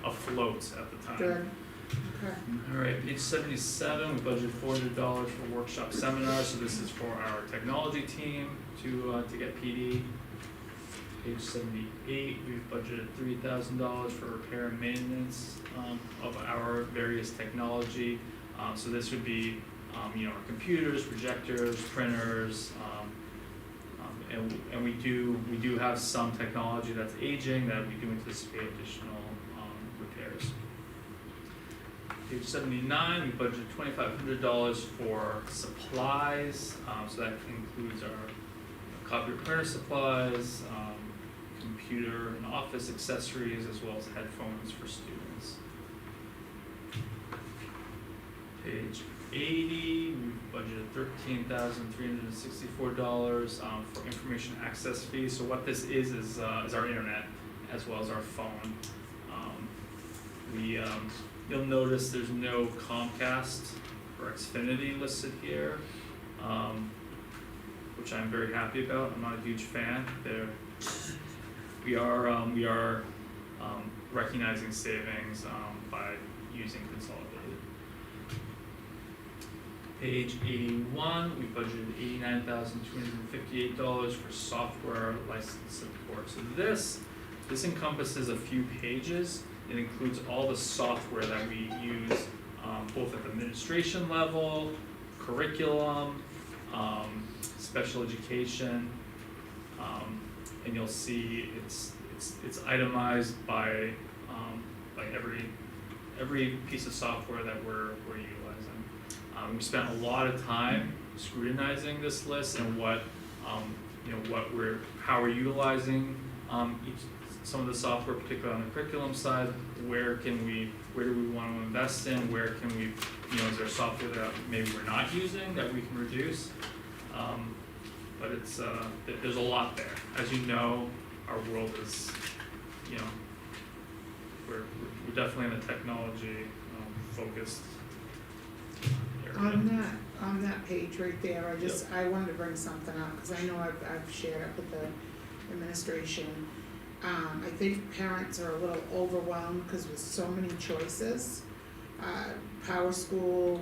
afloat at the time. Good, okay. Alright, page 77, we budgeted $400 for workshop seminars, so this is for our technology team to get PD. Page 78, we've budgeted $3,000 for repair and maintenance of our various technology. So this would be, our computers, projectors, printers, and we do have some technology that's aging that we do anticipate additional repairs. Page 79, we budgeted $2,500 for supplies, so that includes our copier printer supplies, computer and office accessories, as well as headphones for students. Page 80, we've budgeted $13,364 for information access fees. So what this is our internet as well as our phone. You'll notice there's no Comcast or Xfinity listed here, which I'm very happy about. I'm not a huge fan. We are recognizing savings by using consolidated. Page 81, we budgeted $89,258 for software license support. So this encompasses a few pages. It includes all the software that we use, both at the administration level, curriculum, special education, and you'll see it's itemized by every piece of software that we're utilizing. We spent a lot of time scrutinizing this list and how we're utilizing some of the software, particularly on the curriculum side. Where do we want to invest in? Where can we, is there software that maybe we're not using that we can reduce? But there's a lot there. As you know, our world is, we're definitely in the technology focused area. On that page right there, I wanted to bring something up, cause I know I've shared it with the administration. I think parents are a little overwhelmed, cause with so many choices, Power School,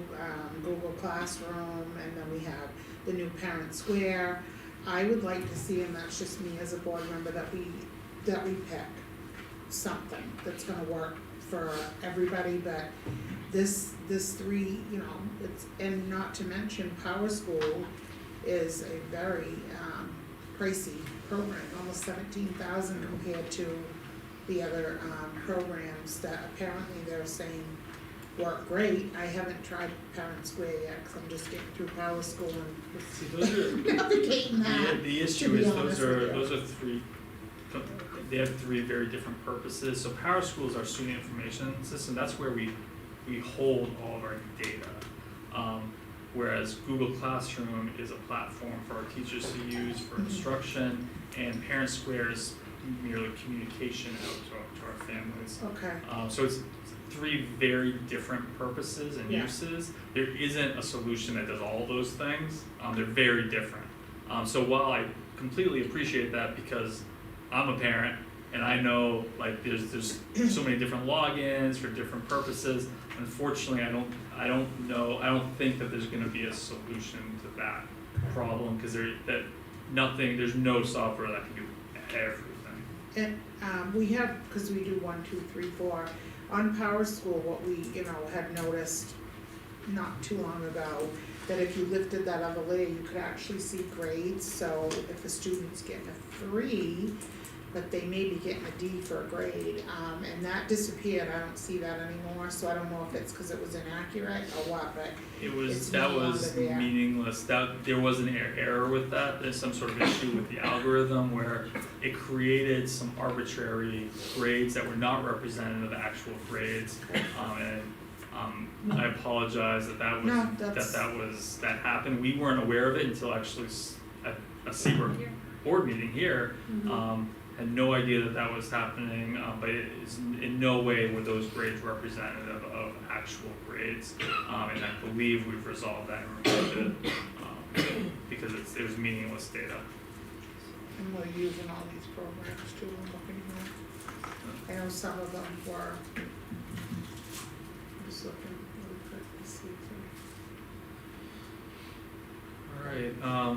Google Classroom, and then we have the new Parent Square. I would like to see, and that's just me as a board member, that we pick something that's gonna work for everybody, but this three, it's, and not to mention Power School is a very pricey program, almost 17,000 compared to the other programs that apparently they're saying work great. I haven't tried Parent Square yet, cause I'm just getting through Power School and See, those are, navigating that. the issue to be is honest those are three. They have three very different purposes. So Power School is our student information system. That's where we hold all of our data. Whereas Google Classroom is a platform for our teachers to use for instruction, and Parent Square is merely communication out to our families. Okay. So it's three very different purposes and Yeah. uses. There isn't a solution that does all those things. They're very different. So while I completely appreciate that, because I'm a parent and I know there's so many different logins for different purposes, unfortunately I don't think that there's gonna be a solution to that problem, because there's no software that can do everything. And we have, cause we do 1, 2, 3, 4, on Power School, what we, had noticed not too long ago, that if you lifted that other layer, you could actually see grades. So if a student's getting a 3, but they may be getting a D for a grade, and that disappeared, I don't see that anymore, so I don't know if it's cause it was inaccurate or what, but it's That no was longer there. meaningless. There was an error with that. There's some sort of issue with the algorithm where it created some arbitrary grades that were not representative of actual grades. I apologize that that happened. We weren't aware of it until actually at a Seabrook board meeting here. Had no idea that was happening, but it is in no way were those grades representative of actual grades. And I believe we've resolved that and removed it, because it was meaningless data. And we're using all these programs too, I'm looking here. I know some of them were. I'm just looking really quick to see if Alright,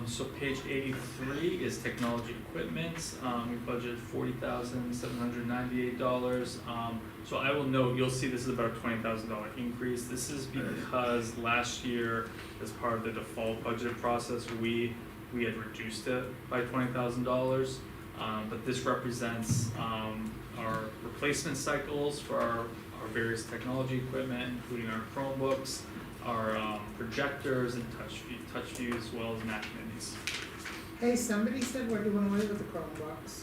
so page 83 is technology equipment, we budgeted $40,798. So I will note, you'll see this is about a $20,000 increase. This is because last year, as part of the default budget process, we had reduced it by $20,000. But this represents our replacement cycles for our various technology equipment, including our Chromebooks, our projectors and touch views, as well as Mac Minis. Hey, somebody said we're doing away with the Chromebooks.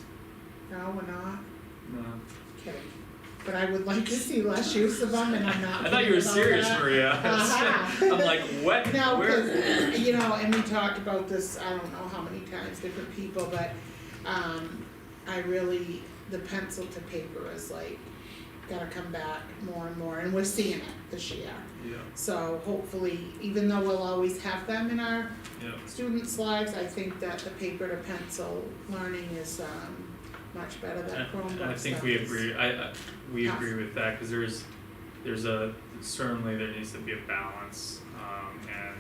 No, we're not. Kidding. But I would like to see less use of them, and I'm not. I thought you were kidding about serious, that. Maria. Uh-huh. I'm like, what? No, Where? because, you know, and we talked about this, I don't know how many times, different people, but, I really, the pencil to paper is like, gotta come back more and more, and we're seeing it this year. Yeah, So hopefully, even though we'll always have them in our yeah. students' lives, I think that the paper to pencil learning is, much better than Chromebook And I think stuff we is- agree, we tough. agree with that, cause certainly there needs to be a balance, and,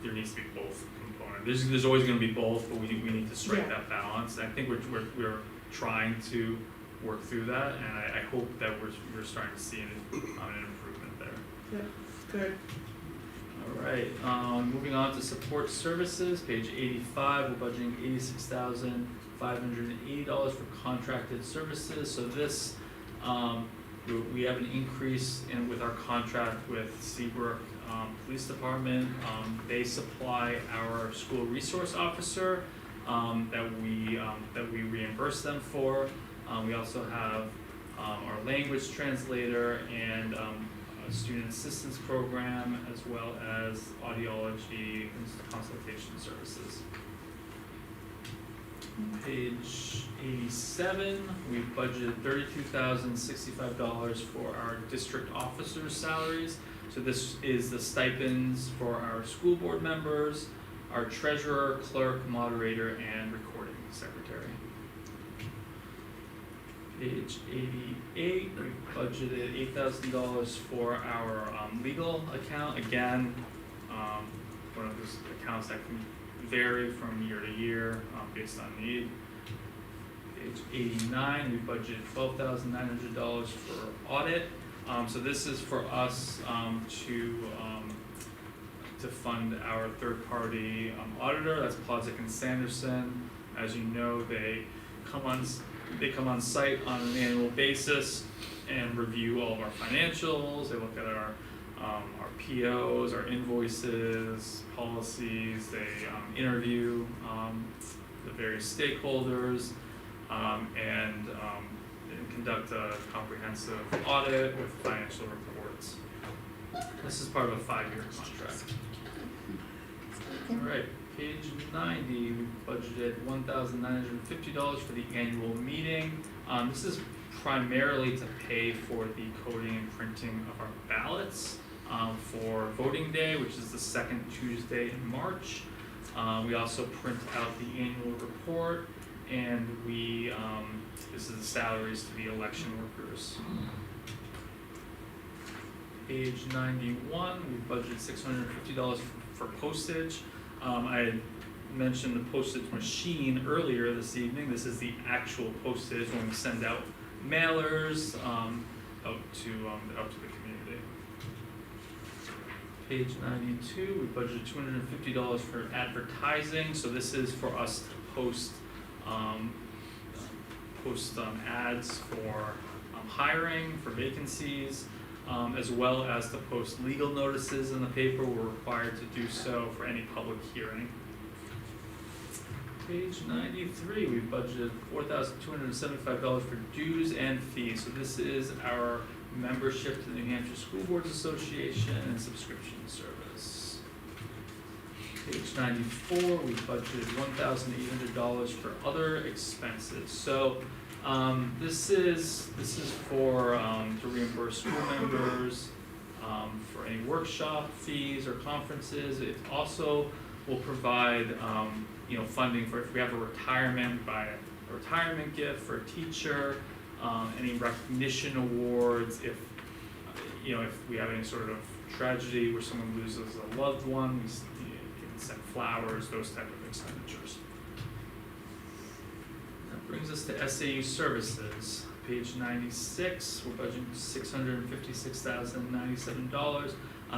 there needs to be both components. There's always gonna be both, but we need to strike Yeah. that balance, and I think we're trying to work through that, and I hope that we're starting to see an improvement there. Good. Alright, moving on to support services, page 85, we're budgeting $86,580 for contracted services, so this, we have an increase in with our contract with Seabrook Police Department. They supply our school resource officer, that we reimburse them for. We also have, our language translator and, a student assistance program, as well as audiology and consultation services. Page 87, we've budgeted $32,065 for our district officers' salaries. So this is the stipends for our school board members, our treasurer, clerk, moderator, and recording secretary. Page 88, we budgeted $8,000 for our legal account. Again, one of those accounts that can vary from year to year based on need. Page 89, we budgeted $12,900 for audit. So this is for us to fund our third-party auditor. That's Plodzik and Sanderson. As you know, they come on site on an annual basis and review all of our financials. They look at our POs, our invoices, policies. They interview the various stakeholders and conduct a comprehensive audit with financial reports. This is part of a 5-year contract. Alright, page 90, we budgeted $1,950 for the annual meeting. This is primarily to pay for the coding and printing of our ballots for voting day, which is the second Tuesday in March. We also print out the annual report, and this is the salaries to the election workers. Page 91, we budgeted $650 for postage. I had mentioned the postage machine earlier this evening. This is the actual postage when we send out mailers out to the community. Page 92, we budgeted $250 for advertising. So this is for us to post ads for hiring, for vacancies, as well as to post legal notices in the paper. We're required to do so for any public hearing. Page 93, we budgeted $4,275 for dues and fees. So this is our membership to the New Hampshire School Boards Association and subscription service. Page 94, we budgeted $1,800 for other expenses. So this is for to reimburse school members for any workshop fees or conferences. It also will provide funding for if we have a retirement, buy a retirement gift for a teacher, any recognition awards, if we have any sort of tragedy where someone loses a loved one, we give maintenance and flowers, those type of expenditures. That brings us to SAU services, page 96, we're budgeting $656,097.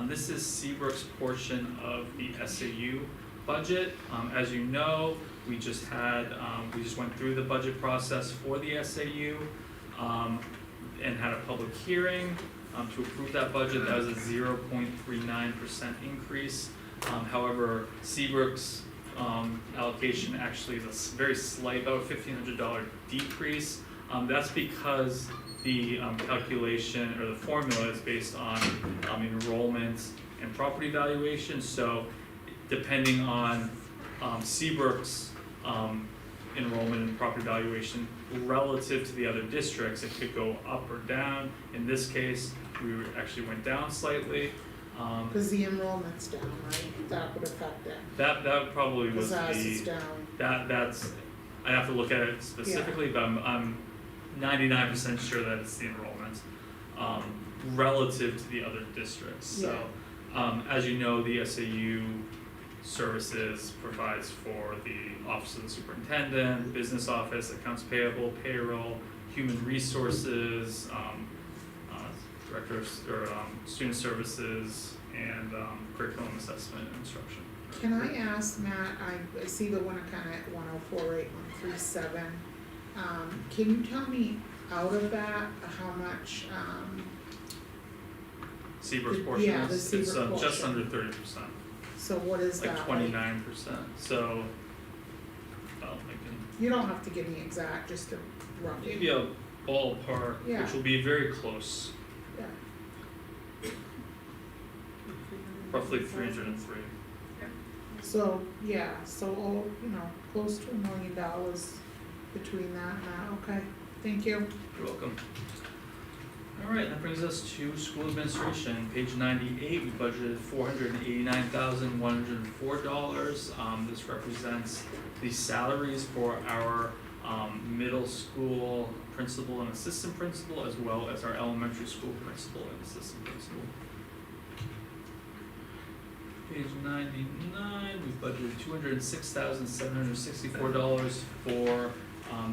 This is Seabrook's portion of the SAU budget. As you know, we just went through the budget process for the SAU, and had a public hearing, to approve that budget. That was a 0.39% increase. However, Seabrook's, allocation actually is a very slight, about $1,500 decrease. That's because the calculation or the formula is based on enrollment and property valuation. So depending on Seabrook's enrollment and property valuation relative to the other districts, it could go up or down. In this case, we actually went down slightly. Cause the enrollment's down, right? That would affect it. That probably was Cause ours is the, down. that's, I'd have to look at it specifically, but I'm 99% sure that it's the enrollment, relative to the other districts. So, as you know, the SAU services provides for the Office of the Superintendent, Business Office, Accounts Payable, Payroll, Human Resources, Director of, Student Services, and Curriculum Assessment and Instruction. Can I ask Matt, I see the one kinda at 104,837, can you tell me out of that, how much, Seabrook's The- portion yeah, the is, it's Seabrook just portion. under 30%, so what is that? like 29%, so, well, I can You don't have to give me exact, just a rough. give you a ballpark, Yeah. which will be very close, Yeah. roughly 303. So, yeah, so, close to $1 million between that and that, okay, thank you. You're welcome. Alright, that brings us to school administration, page 98, we budgeted $489,104. This represents the salaries for our middle school principal and assistant principal, as well as our elementary school principal and assistant principal. Page 99, we budgeted $206,764 for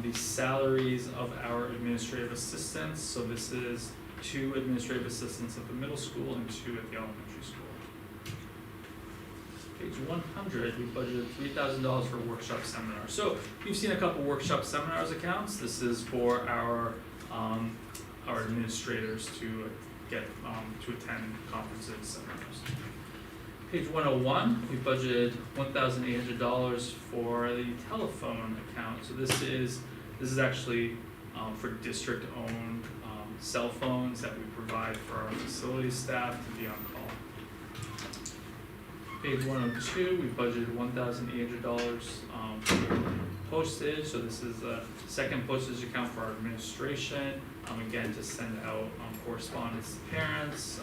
the salaries of our administrative assistants. So this is 2 administrative assistants at the middle school and 2 at the elementary school. Page 100, we budgeted $3,000 for workshop seminars. So you've seen a couple workshop seminars accounts. This is for our administrators to get to attend conferences, seminars. Page 101, we budgeted $1,800 for the telephone account. So this is actually for district-owned cell phones that we provide for our facility staff to be on call. Page 102, we budgeted $1,800 for postage. So this is a second postage account for our administration. Again, to send out correspondence to parents,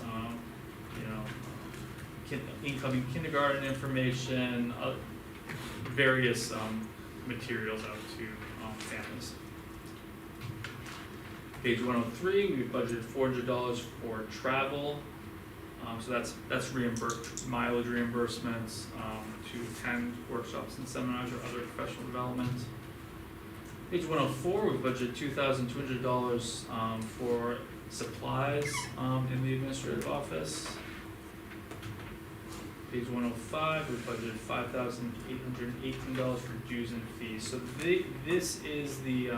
incoming kindergarten information, various materials out to families. Page 103, we budgeted $400 for travel, so that's mileage reimbursements to attend workshops and seminars or other professional development. Page 104, we budgeted $2,200 for supplies in the administrative office. Page 105, we budgeted $5,818 for dues and fees. So this is the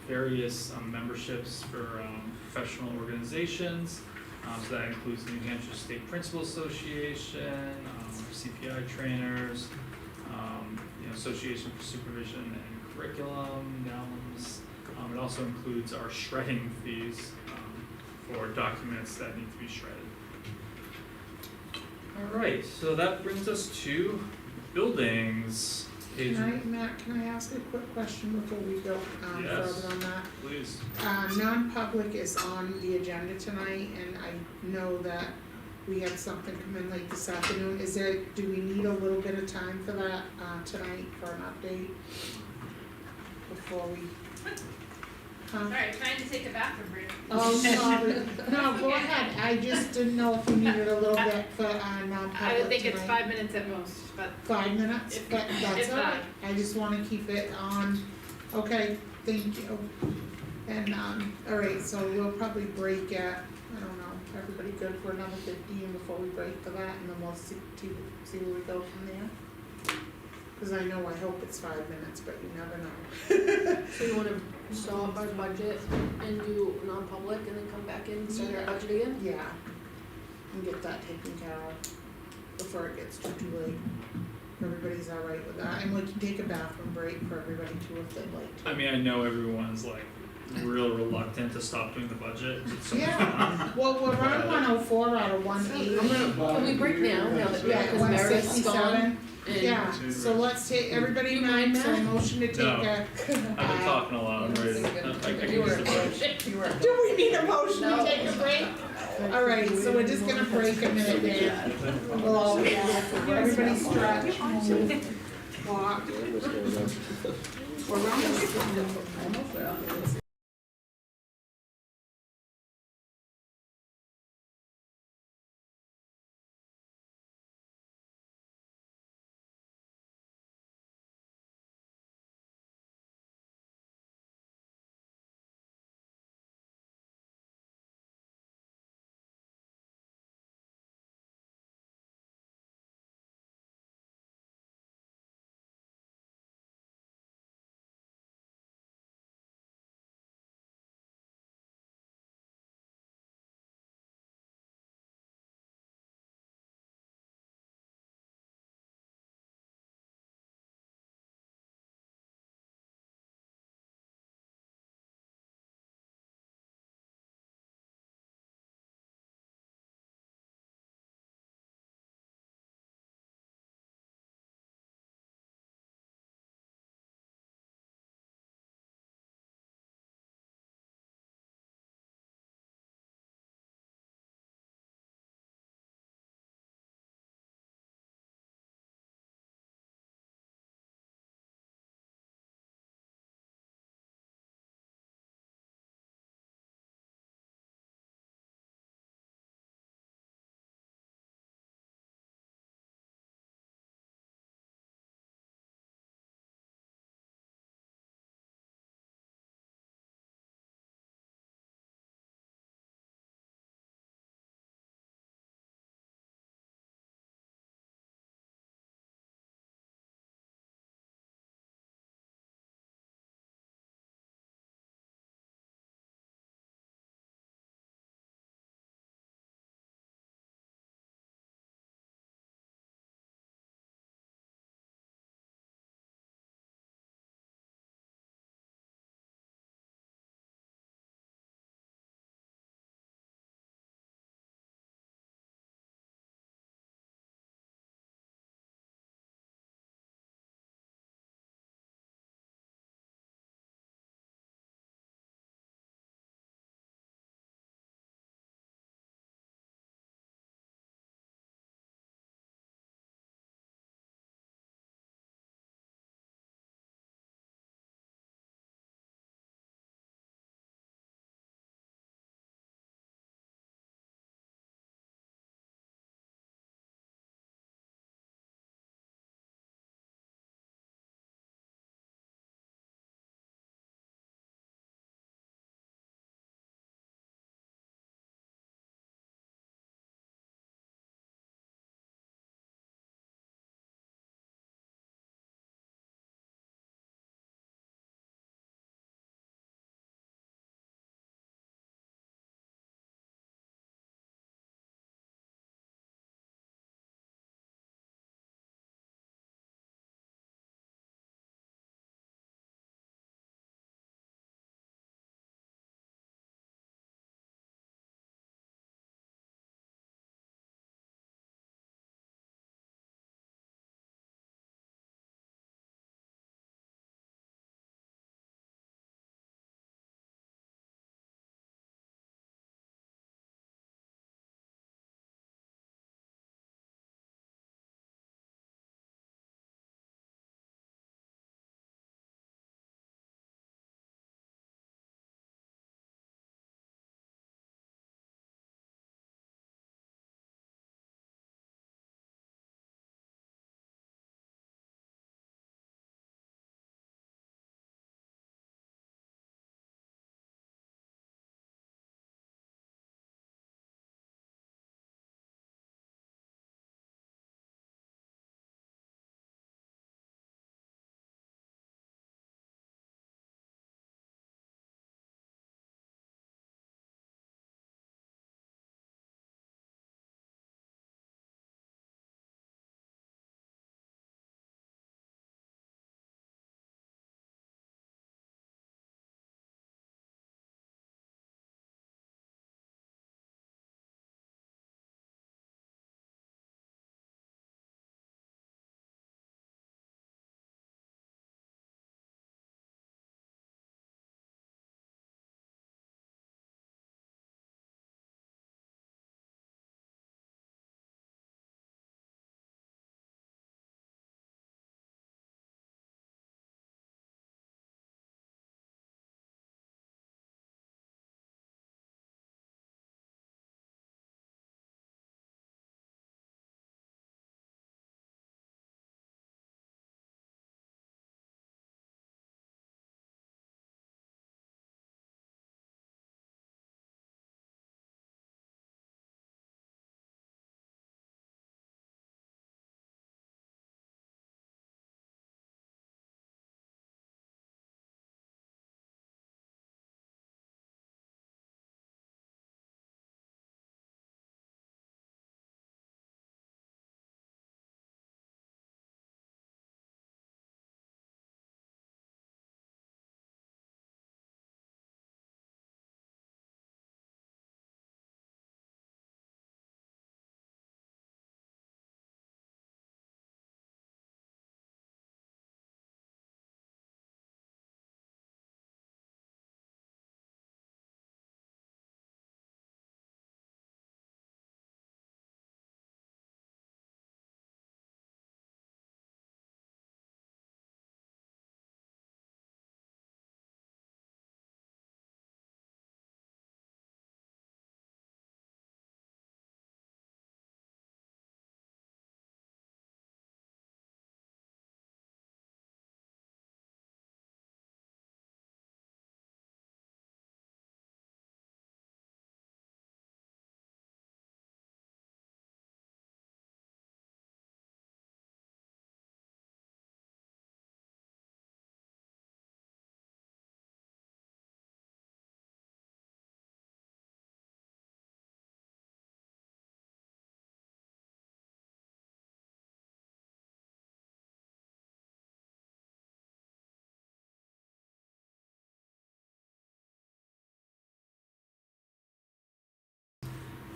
various memberships for professional organizations. So that includes the New Hampshire State Principal Association, CPI trainers, Association for Supervision and Curriculum, NELMS. It also includes our shredding fees for documents that need to be shredded. Alright, so that brings us to buildings. Page, Matt, can I ask a quick question before we go Yes. further on that? please. Non-public is on the agenda tonight, and I know that we had something come in late this afternoon. Do we need a little bit of time for that, tonight for an update? Before we, Sorry, trying to take a bathroom break. Oh, sorry. No, go ahead. I just didn't know if you needed a little bit for, non-public I would think it's tonight. 5 minutes at most, but 5 minutes, If- but that's if all right. not. I just wanna keep it on. Okay, thank you. And, all right, so we'll probably break at, I don't know, everybody good for another 15 before we break for that, and then we'll see where we go from there? Cause I know, I hope it's 5 minutes, but you never know. So you wanna stop our budget and do non-public and then come back in and start our budget again? Yeah, and get that taken care of before it gets too late. Everybody's all right with that, and we can take a bathroom break for everybody too if they'd like to. I mean, I know everyone's like real reluctant to stop doing the budget, it's so much Yeah. fun. Well, we're on 104 out of 180. Can we break now that, Yeah, because Meredith's gone? 167. And Yeah, so let's take, everybody You mind, makes a Matt? motion to take No. a. I've been talking a lot, I'm ready, I can You were use the break. You were. Do we need a motion to No. take a break? Alright, so we're just gonna break a minute there. We'll all, everybody stretch, move, walk. We're almost.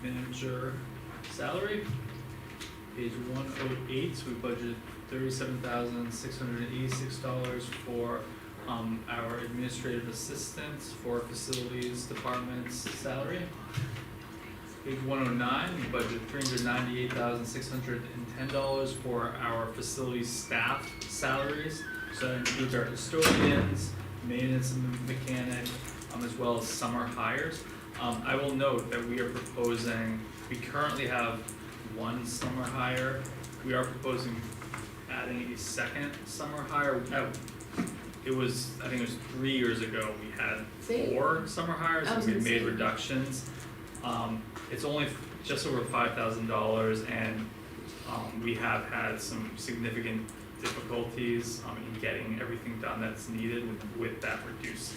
manager salary. Page 108, we budgeted $37,686 for our administrative assistants for facilities department's salary. Page 109, we budgeted $398,610 for our facilities staff salaries. So that includes our custodians, maintenance and mechanic, as well as summer hires. I will note that we are proposing, we currently have one summer hire. We are proposing adding a second summer hire. It was, I think it was 3 years ago, we had 4 summer hires and we made reductions. It's only just over $5,000 and we have had some significant difficulties in getting everything done that's needed with that reduced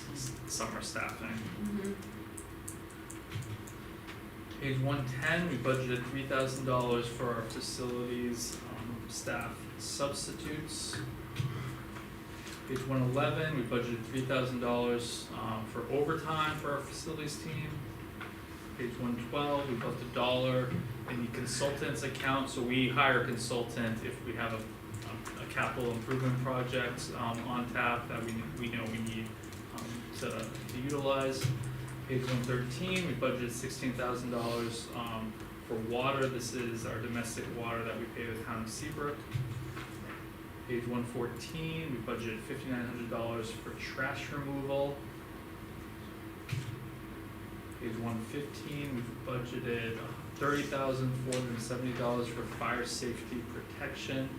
summer staffing. Mm-hmm. Page 110, we budgeted $3,000 for our facilities staff substitutes. Page 111, we budgeted $3,000 for overtime for our facilities team. Page 112, we put $1 in the consultants account, so we hire a consultant if we have a capital improvement project on tap that we know we need to utilize. Page 113, we budgeted $16,000 for water. This is our domestic water that we pay the town of Seabrook. Page 114, we budgeted $5,900 for trash removal. Page 115, we've budgeted $30,470 for fire safety protection.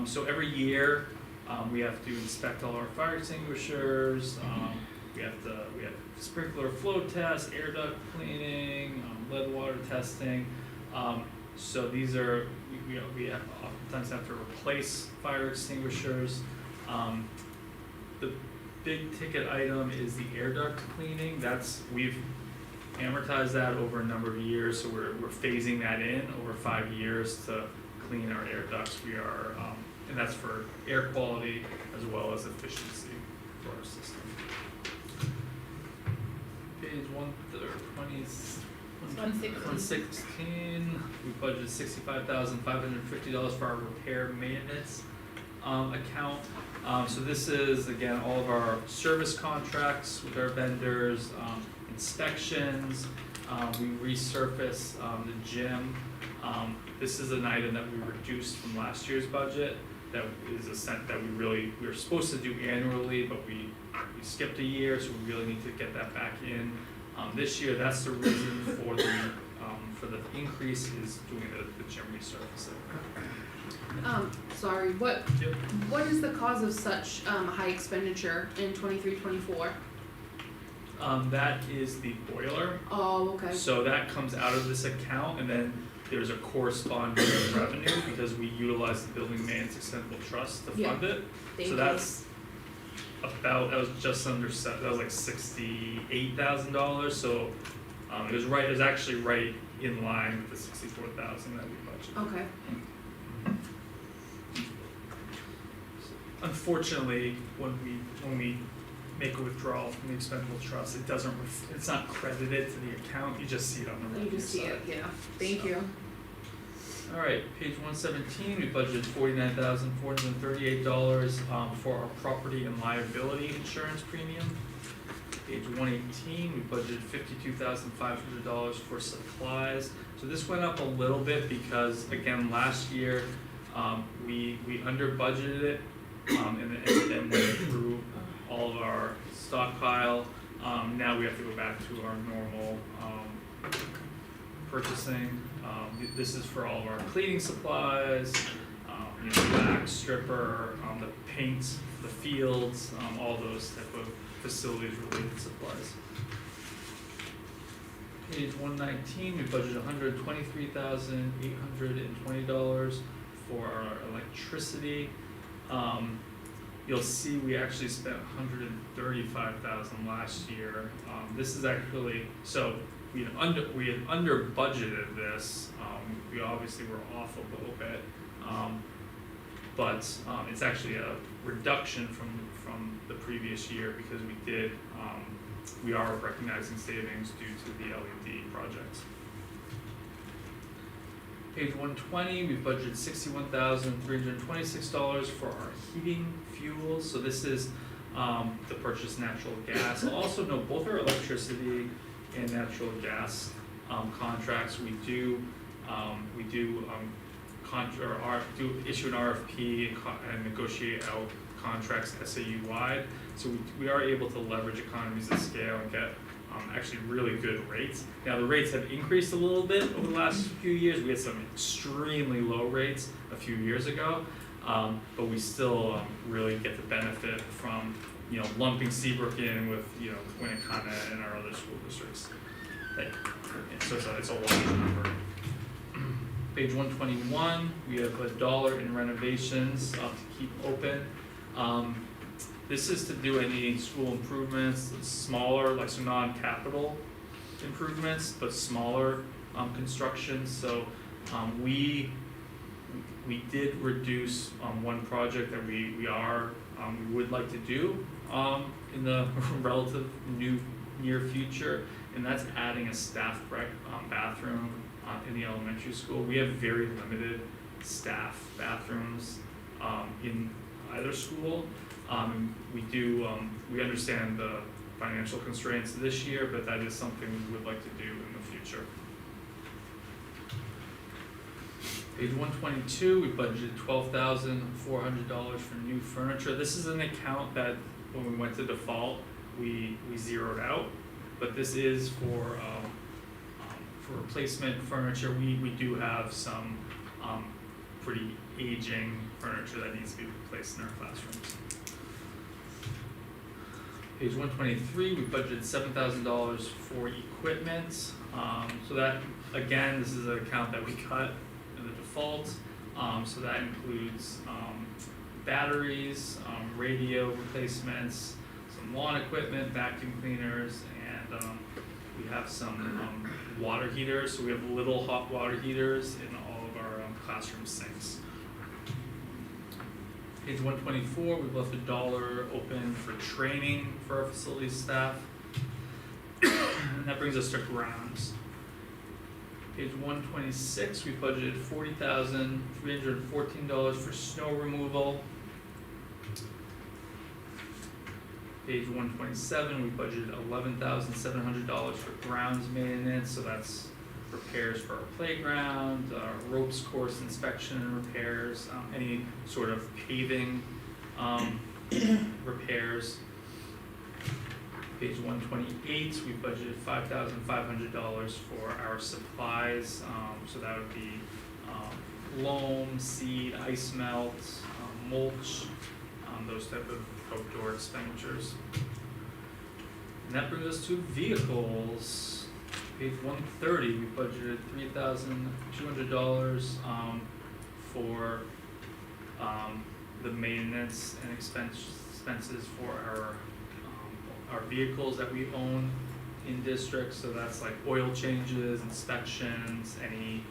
So every year, we have to inspect all our fire extinguishers. We have sprinkler flow tests, air duct cleaning, lead water testing. So these are, we have oftentimes have to replace fire extinguishers. The big ticket item is the air duct cleaning. We've amortized that over a number of years, so we're phasing that in over 5 years to clean our air ducts. We are, and that's for air quality as well as efficiency for our system. Page 116, we budgeted $65,550 for our repair maintenance account. So this is, again, all of our service contracts with our vendors, inspections, we resurface the gym. This is an item that we reduced from last year's budget. That is a cent that we were supposed to do annually, but we skipped a year, so we really need to get that back in. This year, that's the reason for the increase is doing the gym resurfacing. Sorry, what is the cause of such high expenditure in 23-24? That is the boiler. Oh, okay. So that comes out of this account, and then there's a corresponding revenue because we utilize the building maintenance expendable trust to fund it. So that's that was just under that was like $68,000. So it was actually right in line with the $64,000 that we budgeted. Okay. Unfortunately, when we make a withdrawal from the expendable trust, it's not credited to the account, you just see it on the revenue side. You just see it, yeah. Thank you. Alright, page 117, we budgeted $49,438 for our property and liability insurance premium. Page 118, we budgeted $52,500 for supplies. So this went up a little bit because, again, last year, we under budgeted it, and then went through all of our stockpile. Now we have to go back to our normal purchasing. This is for all of our cleaning supplies, wax, stripper, the paint, the fields, all those type of facilities related supplies. Page 119, we budgeted $123,820 for our electricity. You'll see we actually spent $135,000 last year. This is actually, so we had under budgeted this. We obviously were off a little bit, but it's actually a reduction from the previous year because we are recognizing savings due to the LED projects. Page 120, we've budgeted $61,326 for our heating fuels, so this is to purchase natural gas. I'll also note both our electricity and natural gas contracts, we do issue an RFP and negotiate out contracts SAU wide. So we are able to leverage economies of scale and get actually really good rates. Now the rates have increased a little bit over the last few years. We had some extremely low rates a few years ago, but we still really get the benefit from lumping Seabrook in with Winnicott and our other school districts. So it's a large number. Page 121, we have $1 in renovations to keep open. This is to do any school improvements, smaller, like some non-capital improvements, but smaller construction. So we did reduce one project that we would like to do in the relative near future, and that's adding a staff bathroom in the elementary school. We have very limited staff bathrooms in either school. We understand the financial constraints this year, but that is something we would like to do in the future. Page 122, we budgeted $12,400 for new furniture. This is an account that when we went to default, we zeroed out, but this is for replacement furniture. We do have some pretty aging furniture that needs to be replaced in our classrooms. Page 123, we budgeted $7,000 for equipment. So that, again, this is an account that we cut in the default. So that includes batteries, radio replacements, some lawn equipment, vacuum cleaners, and we have some water heaters. So we have little hot water heaters in all of our classroom sinks. Page 124, we've left $1 open for training for our facilities staff. And that brings us to grounds. Page 126, we budgeted $40,314 for snow removal. Page 127, we budgeted $11,700 for grounds maintenance, so that's repairs for our playground, ropes course inspection and repairs, any sort of paving repairs. Page 128, we budgeted $5,500 for our supplies, so that would be loam, seed, ice melt, mulch, those type of outdoor expenditures. And that brings us to vehicles. Page 130, we budgeted $3,200 for the maintenance and expenses for our vehicles that we own in districts. So that's like oil changes, inspections, any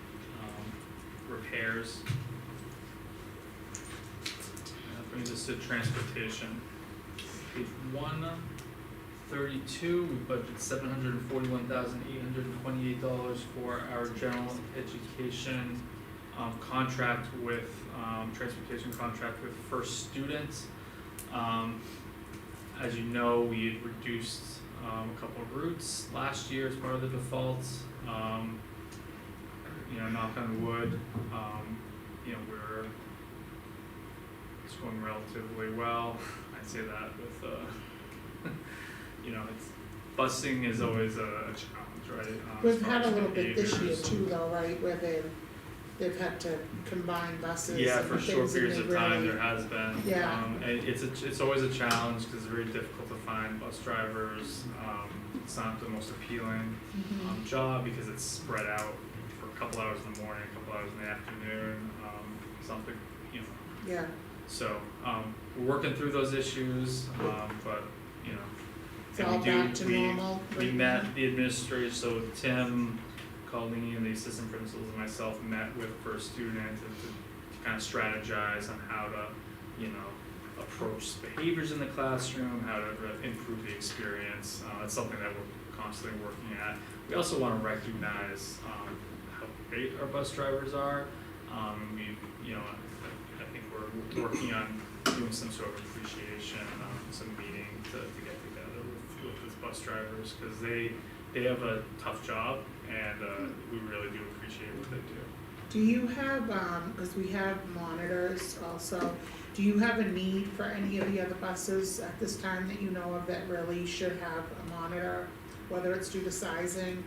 repairs. And that brings us to transportation. Page 132, we budgeted $741,828 for our general education contract with transportation contract with First Student. As you know, we had reduced a couple of routes last year as part of the default. Knock on wood, it's going relatively well. I'd say that with it's busing is always a challenge, right? We've had a little bit this year too though, right, where they've had to combine buses Yeah, and for things short and periods they of time, really- there has been. Yeah. And it's always a challenge because it's very difficult to find bus drivers. It's not the most appealing job because it's spread out for a couple hours in the morning, a couple hours in the afternoon, something, Yeah, So, we're working through those issues, but, it's and all we do- back to normal. We met the administrators, so Tim, Colleen, the assistant principals, and myself met with First Student and to kind of strategize on how to, approach behaviors in the classroom, how to improve the experience. That's something that we're constantly working at. We also want to recognize how great our bus drivers are. We, you know, I think we're working on doing some sort of appreciation, some meeting to get together with bus drivers, cause they have a tough job, and we really do appreciate what they do. Do you have, cause we have monitors also, do you have a need for any of the other buses at this time that you know of that really should have a monitor? Whether it's due to sizing,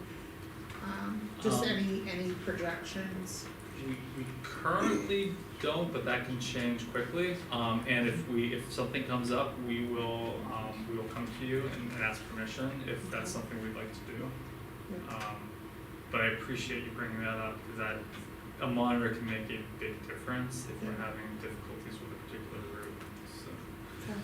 just any projections? We currently don't, but that can change quickly. And if something comes up, we will come to you and ask permission if that's something we'd like to do. But I appreciate you bringing that up, because that a monitor can make a big difference if we're having difficulties with a particular route. So Okay.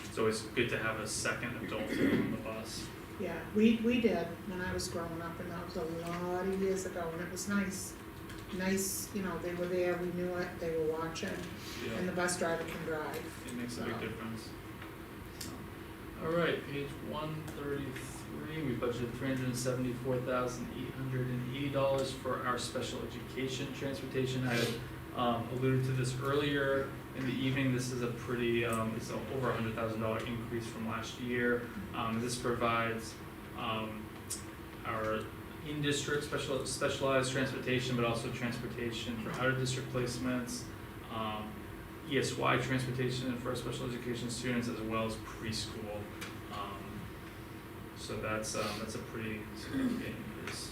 it's always good to have a second adult on the bus. Yeah, we did when I was growing up, and that was a lot of years ago, and it was nice. Nice, you know, they were there, we knew it, they were watching, Yeah. and the bus driver can drive. It makes a big So. difference. Alright, page 133, we budgeted $374,880 for our special education transportation. I had alluded to this earlier in the evening. This is a pretty, it's over $100,000 increase from last year. This provides our in-district specialized transportation, but also transportation for out-of-district placements, ESY transportation for our special education students, as well as preschool. So that's a pretty significant increase.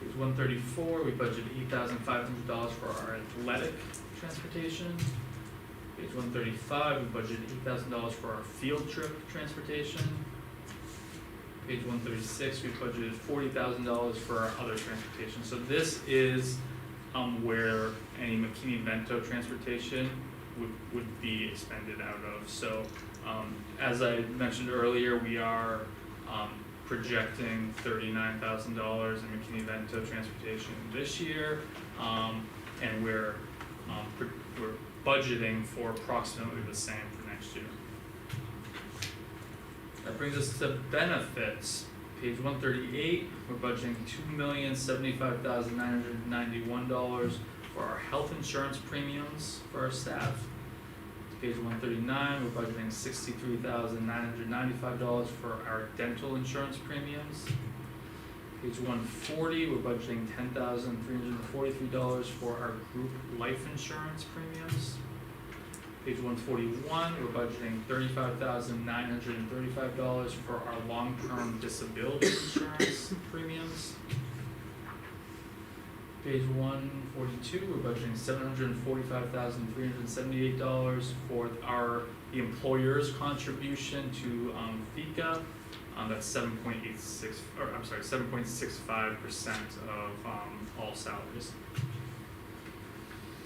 Page 134, we budgeted $8,500 for our athletic transportation. Page 135, we budgeted $8,000 for our field trip transportation. Page 136, we budgeted $40,000 for our other transportation. So this is where any McKinney-Vento transportation would be expended out of. So as I mentioned earlier, we are projecting $39,000 in McKinney-Vento transportation this year, and we're budgeting for approximately the same for next year. That brings us to benefits. Page 138, we're budgeting $2,075,991 for our health insurance premiums for our staff. Page 139, we're budgeting $63,995 for our dental insurance premiums. Page 140, we're budgeting $10,343 for our group life insurance premiums. Page 141, we're budgeting $35,935 for our long-term disability insurance premiums. Page 142, we're budgeting $745,378 for the employer's contribution to FICA. That's 7.65% of all salaries.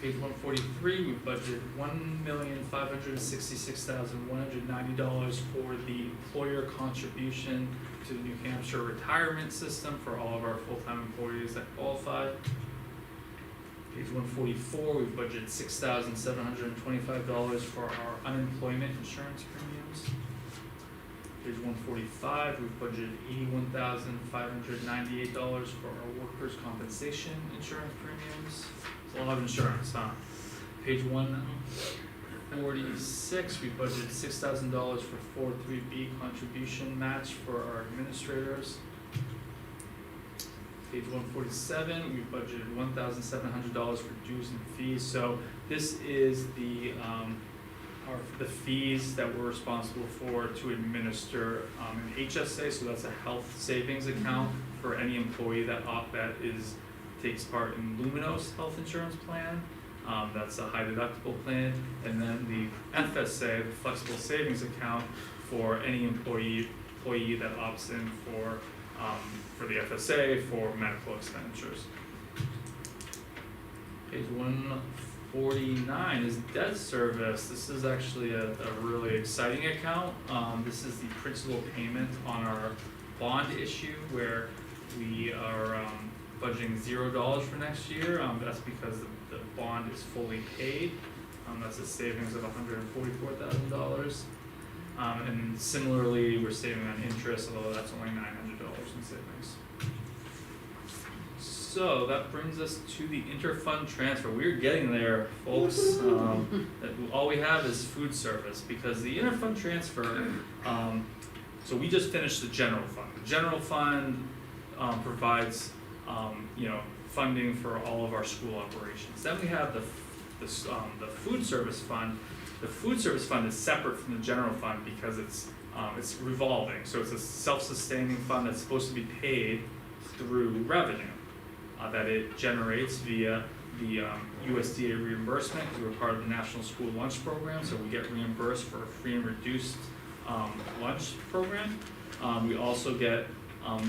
Page 143, we budgeted $1,566,190 for the employer contribution to the New Hampshire retirement system for all of our full-time employees that qualify. Page 144, we budgeted $6,725 for our unemployment insurance premiums. Page 145, we budgeted $81,598 for our workers' compensation insurance premiums. It's a lot of insurance, huh? Page 146, we budgeted $6,000 for 403B contribution match for our administrators. Page 147, we budgeted $1,700 for dues and fees. So this is the fees that we're responsible for to administer an HSA. So that's a health savings account for any employee that takes part in Lumino's health insurance plan. That's a high deductible plan. And then the FSA, the flexible savings account, for any employee that opts in for the FSA for medical expenditures. Page 149 is debt service. This is actually a really exciting account. This is the principal payment on our bond issue, where we are budgeting $0 for next year. That's because the bond is fully paid. That's a savings of $144,000. And similarly, we're saving on interest, although that's only $900 in savings. So that brings us to the interfund transfer. We're getting there, folks. All we have is food service because the interfund transfer, so we just finished the general fund. The general fund provides, funding for all of our school operations. Then we have the food service fund. The food service fund is separate from the general fund because it's revolving. So it's a self-sustaining fund that's supposed to be paid through revenue that it generates via the USDA reimbursement. We were part of the National School Lunch Program, so we get reimbursed for a free and reduced lunch program. We also get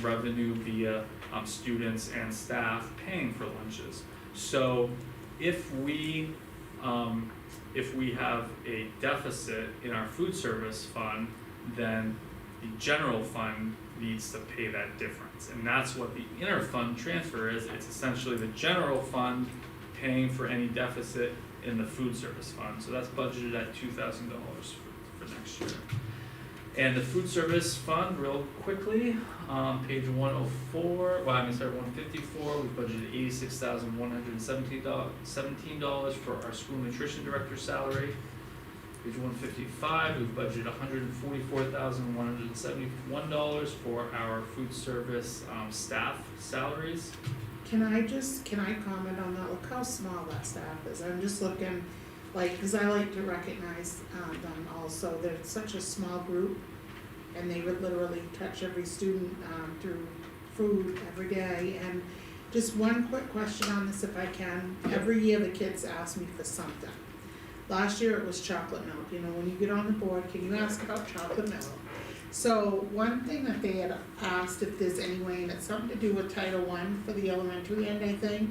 revenue via students and staff paying for lunches. So if we have a deficit in our food service fund, then the general fund needs to pay that difference. And that's what the interfund transfer is. It's essentially the general fund paying for any deficit in the food service fund. So that's budgeted at $2,000 for next year. And the food service fund, real quickly, page 154, we budgeted $86,117 for our school nutrition director's salary. Page 155, we've budgeted $144,171 for our food service staff salaries. Can I comment on that? Look how small that staff is. I'm just looking, cause I like to recognize them also. They're such a small group and they would literally touch every student through food every day. And just one quick question on this if I can. Every year the kids ask me for something. Last year it was chocolate milk. When you get on the board, can you ask about chocolate milk? So one thing that they had asked if there's any way, and it's something to do with Title I for the elementary end, I think,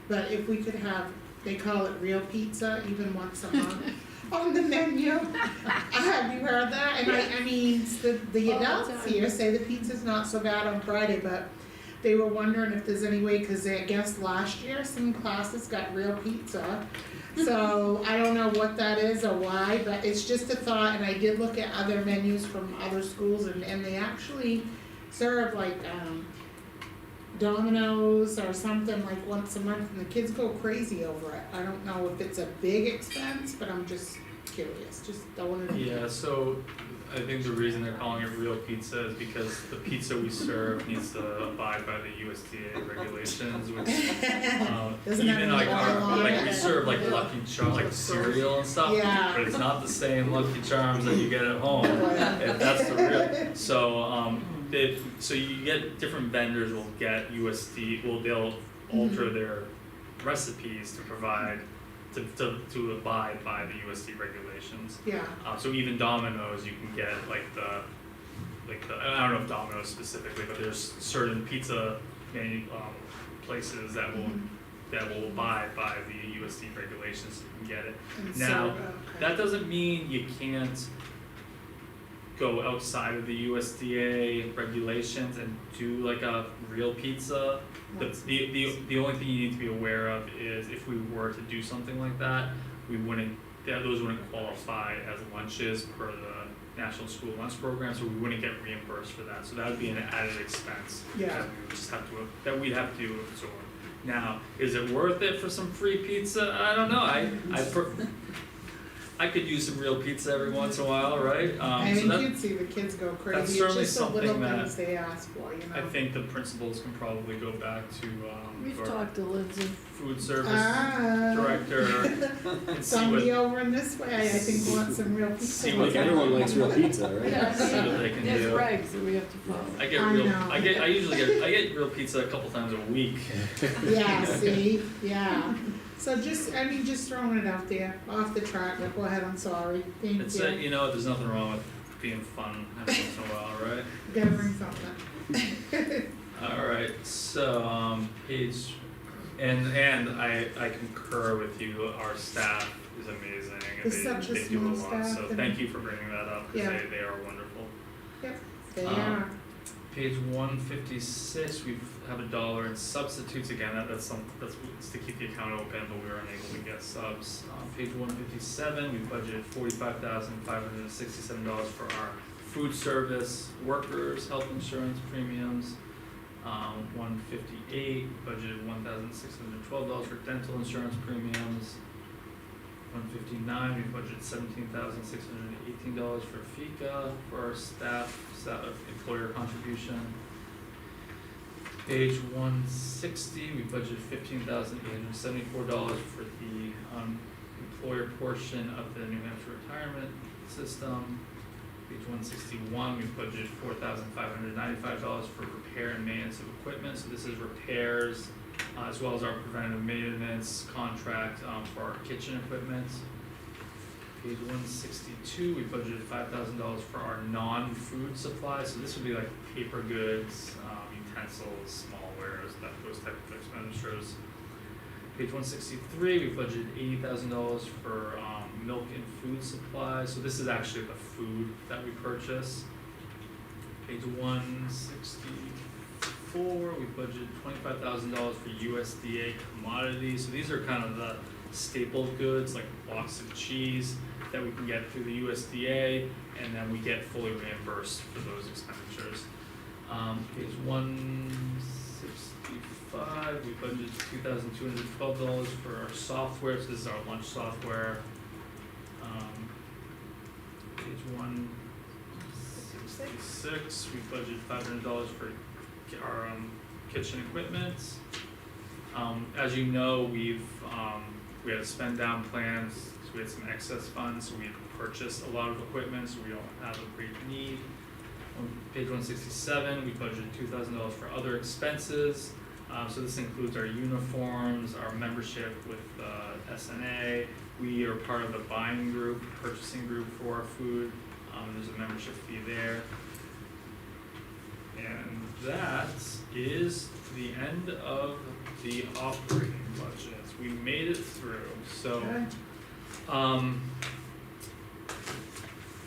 but if we could have, they call it real pizza, even once a month on the menu. Have you heard that? And I mean, the adults here say the pizza's not so bad on Friday, but they were wondering if there's any way, cause I guess last year some classes got real pizza. So I don't know what that is or why, but it's just a thought, and I did look at other menus from other schools and they actually serve Domino's or something once a month and the kids go crazy over it. I don't know if it's a big expense, but I'm just curious, just throwing it in. Yeah, so I think the reason they're calling it real pizza is because the pizza we serve needs to abide by the USDA regulations, which Doesn't have even any oil on we it. serve Lucky Charms, cereal and stuff, Yeah. but it's not the same Lucky Charms that you get at home. And that's the real. So you get different vendors will get they'll alter their recipes to provide to abide by the USD regulations. Yeah. So even Domino's, you can get I don't know if Domino's specifically, but there's certain pizza places that will abide by the USD regulations. You can get it. Now, that doesn't mean you can't go outside of the USDA regulations and do a real pizza. The only thing you need to be aware of is if we were to do something like that, those wouldn't qualify as lunches per the National School Lunch Program, so we wouldn't get reimbursed for that. So that would be an added expense that we'd have to absorb. Now, is it worth it for some free pizza? I don't know. I could use some real pizza every once in a while, right? You'd see the kids go crazy. That's certainly it's just the little something things they ask for, I think the principals can probably go back to We've our talked to Lindsay. food service director and see Somebody what over in this way, I think wants some real pizza. See what Everyone likes real pizza, right? they can There's do. regs that we have to follow. I get real pizza a couple times a week. Yeah, see, yeah. So just throwing it out there, off the track, go ahead, I'm sorry, thank It's you. there's nothing wrong with being fun every once in a while, right? Gotta bring something. Alright, so and I concur with you, our staff is amazing and It's such a they do a small lot, staff so and- thank you for bringing that up, because Yeah. they are wonderful. They are, Page 156, we have $1 in substitutes again, that's to keep the account open, but we were unable to get subs. Page 157, we budgeted $45,567 for our food service workers, health insurance premiums. $158, budgeted $1,612 for dental insurance premiums. $159, we budgeted $17,618 for FICA for our staff employer contribution. Page 160, we budgeted $15,874 for the employer portion of the New Hampshire retirement system. Page 161, we budgeted $4,595 for repair and maintenance of equipment, so this is repairs as well as our preventative maintenance contract for our kitchen equipment. Page 162, we budgeted $5,000 for our non-food supplies, so this would be like paper goods, utensils, smallwares, those type of expenditures. Page 163, we budgeted $80,000 for milk and food supplies, so this is actually the food that we purchase. Page 164, we budgeted $25,000 for USDA commodities, so these are kind of the staple goods like blocks of cheese that we can get through the USDA, and then we get fully reimbursed for those expenditures. Page 165, we budgeted $2,212 for our software, so this is our lunch software. Page 166, we budgeted $500 for our kitchen equipment. As you know, we had spend down plans, so we had some excess funds, so we purchased a lot of equipment, so we don't have a great need. On page 167, we budgeted $2,000 for other expenses. So this includes our uniforms, our membership with SNA. We are part of the buying group, purchasing group for our food. There's a membership fee there. And that is the end of the operating budget. We made it through, so.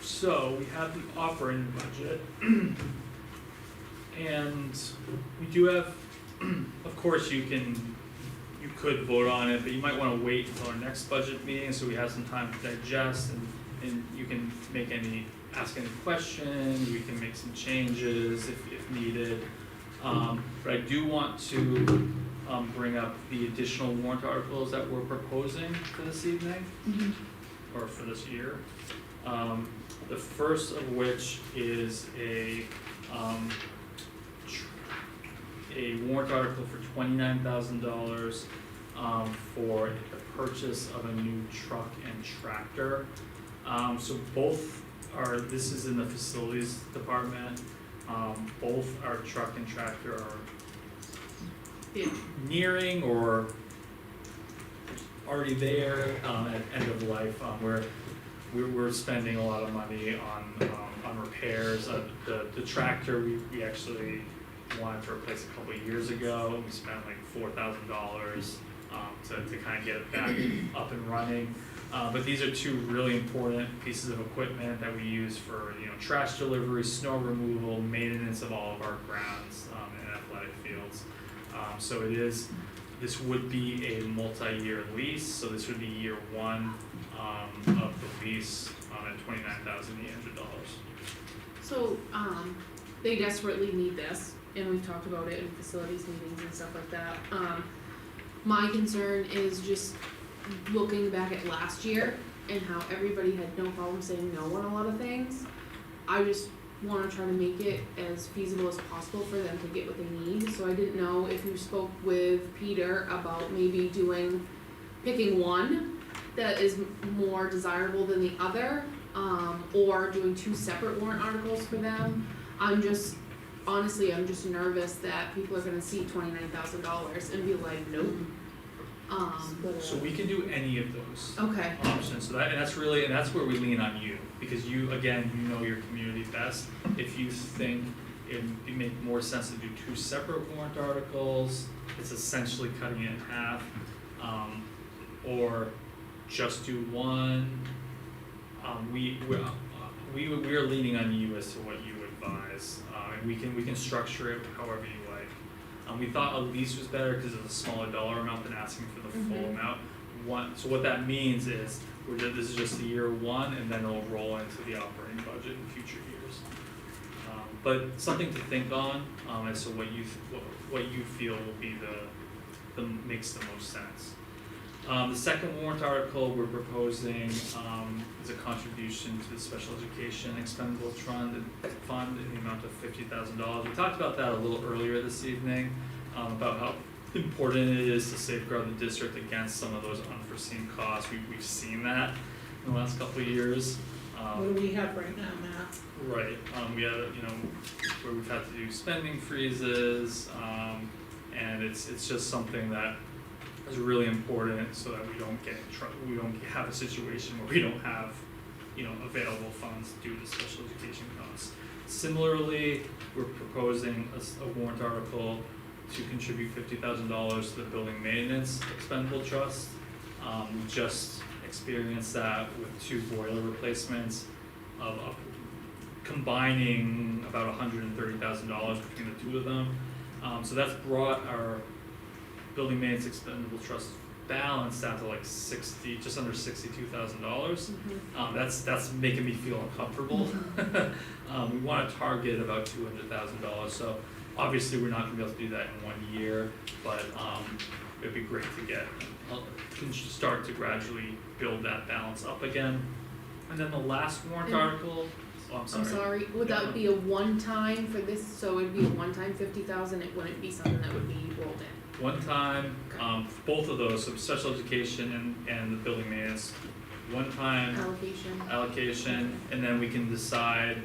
So we have the operating budget, and we do have, of course you could vote on it, but you might wanna wait until our next budget meeting, so we have some time to digest, and you can ask any questions, we can make some changes if needed. But I do want to bring up the additional warrant articles that we're proposing for this evening, or for this year. The first of which is a warrant article for $29,000 for the purchase of a new truck and tractor. So both this is in the facilities department. Both our truck and tractor are nearing or already there at end of life. We're spending a lot of money on repairs. The tractor we actually wanted to replace a couple of years ago. We spent like $4,000 to kind of get it back up and running. But these are two really important pieces of equipment that we use for trash delivery, snow removal, maintenance of all of our grounds and athletic fields. So this would be a multi-year lease. So this would be year one of the lease at $29,800. So, they desperately need this, and we've talked about it in facilities meetings and stuff like that. My concern is just looking back at last year and how everybody had no problem saying no on a lot of things. I just wanna try to make it as feasible as possible for them to get what they need, so I didn't know if you spoke with Peter about maybe picking one that is more desirable than the other, or doing two separate warrant articles for them. I'm just nervous that people are gonna see $29,000 and be like, nope. So we can do any of those Okay, options. So that's where we lean on you, because you know your community best. If you think it'd make more sense to do two separate warrant articles, it's essentially cutting it in half, or just do one. We are leaning on you as to what you advise, and we can structure it however you like. We thought a lease was better because it's a smaller dollar amount than asking for the full amount. So what that means is this is just the year one, and then it'll roll into the operating budget in future years. But something to think on, as to what you feel will be the makes the most sense. The second warrant article we're proposing, is a contribution to the special education expendable fund in the amount of $50,000. We talked about that a little earlier this evening, about how important it is to safeguard the district against some of those unforeseen costs. We've seen that in the last couple of years. What do we have right now, Matt? Right, we have, where we've had to do spending freezes, and it's just something that is really important so that we don't get in trouble, we don't have a situation where we don't have, available funds due to special education costs. Similarly, we're proposing a warrant article to contribute $50,000 to the building maintenance expendable trust. We just experienced that with 2 boiler replacements of combining about $130,000 between the 2 of them. So that's brought our building maintenance expendable trust balance down to like just under $62,000. That's making me feel uncomfortable. We want to target about $200,000. So obviously we're not going to be able to do that in 1 year, but it'd be great to can start to gradually build that balance up again. And then the last warrant article. Oh, I'm sorry. Would that be a one-time for this, so it'd be a one-time 50,000, it wouldn't be something that would be rolled in? One time, both of those, so special education and the building maintenance, one time allocation, and then we can decide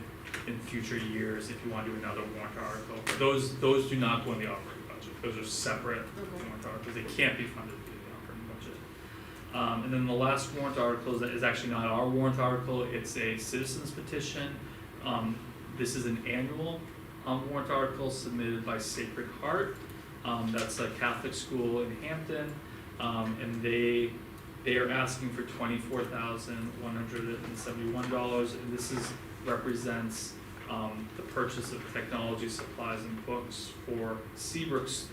in future years if you want to do another warrant article. Those do not go in the operating budget, those are separate warrant articles, they can't be funded through the operating budget. And then the last warrant article is actually not our warrant article, it's a citizen's petition. This is an annual warrant article submitted by Sacred Heart. That's a Catholic school in Hampton, and they are asking for $24,171, and this represents the purchase of technology supplies and books for Seabrook's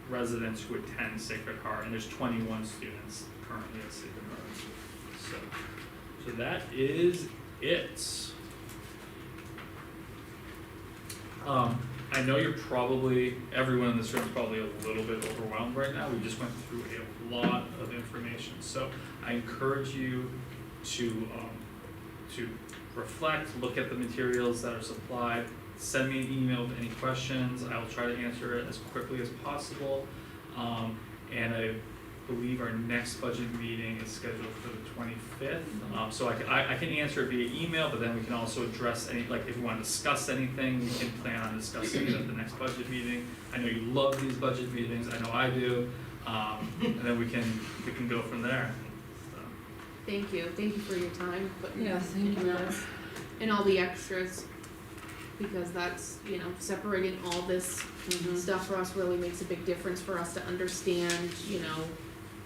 residents who attend Sacred Heart, and there's 21 students currently at Sacred Heart. So that is it. I know everyone in this room is probably a little bit overwhelmed right now. We just went through a lot of information. So I encourage you to reflect, look at the materials that are supplied, send me an email with any questions. I will try to answer it as quickly as possible. And I believe our next budget meeting is scheduled for the 25th. So I can answer it via email, but then we can also address if we want to discuss anything, we can plan on discussing it at the next budget meeting. I know you love these budget meetings, I know I do, and then we can go from there. So. Thank you for your time, putting thank you. and all the extras, because that's, separating all this stuff for us really makes a big difference for us to understand,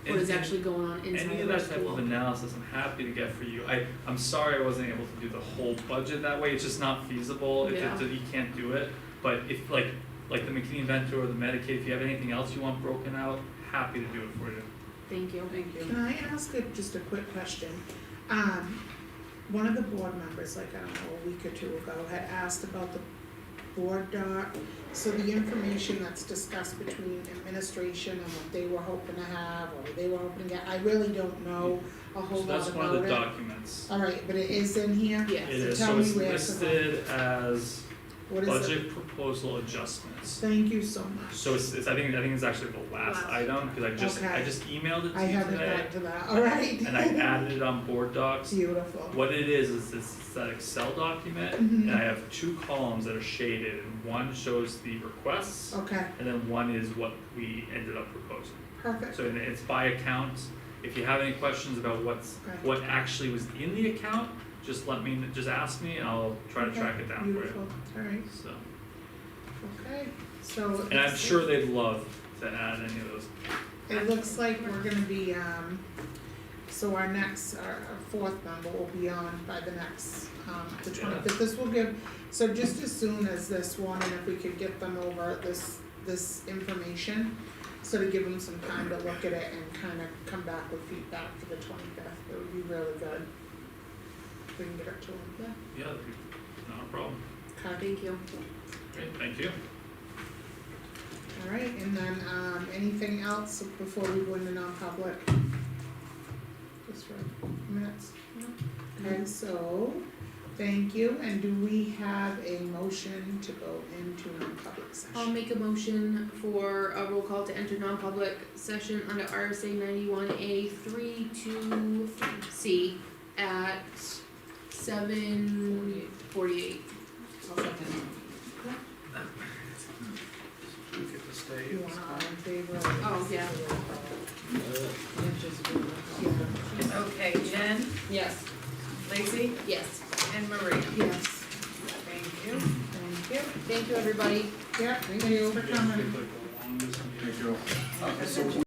what is actually going on inside any of of our that type school. of analysis I'm happy to get for you. I'm sorry I wasn't able to do the whole budget that way, it's just not feasible, you can't do it. But if like the McKinney Inventor or the Medicaid, if you have anything else you want broken out, happy to do it for you. Thank you. Can I ask just a quick question? One of the board members, a week or 2 ago, had asked about the board doc. So the information that's discussed between administration and what they were hoping to have, or they were hoping to get, I really don't know a whole So lot that's one about of the it. documents. Alright, but it is in here? Yes. It is, tell so me it's where to go. listed as What is it? budget proposal adjustments. Thank you so much. So I think it's actually the last item, cause I just Okay. emailed it to I you haven't today. gotten to that, alright. And I added it on board docs. Beautiful. What it is it's that Excel document, Mhm. and I have 2 columns that are shaded, and one shows the requests, Okay, and then one is what we ended up proposing. perfect. So it's by account. If you have any questions about Okay. what actually was in the account, just ask me, and I'll try to Okay, track it down for you. Beautiful, alright, So, okay, so. and I'm it's- sure they'd love to add any of those. It looks like we're gonna be, so our 4th member will be on by the next, the 25th. This will give, so just as soon as this one, and if we could get them over this information, so to give them some time to look at it and kind of come back with feedback for the 25th, it would be really good. If we can get it to them, Yeah, that'd be not a problem. Okay. Thank you. Great, thank you. All right, and then, anything else before we go into non-public? Just for minutes? Okay, so, thank you, and do we have a motion to go into non-public session? I'll make a motion for a roll call to enter non-public session under RSA 91A 3 C at 7:48. I'll second. You want all in favor? Oh, yeah. Okay, Jen, Yes. Lacey, Yes. and Maria. Yes. Thank you. Thank you. Thank you, everybody. Yep, thank you for coming. Typically the longest meeting. So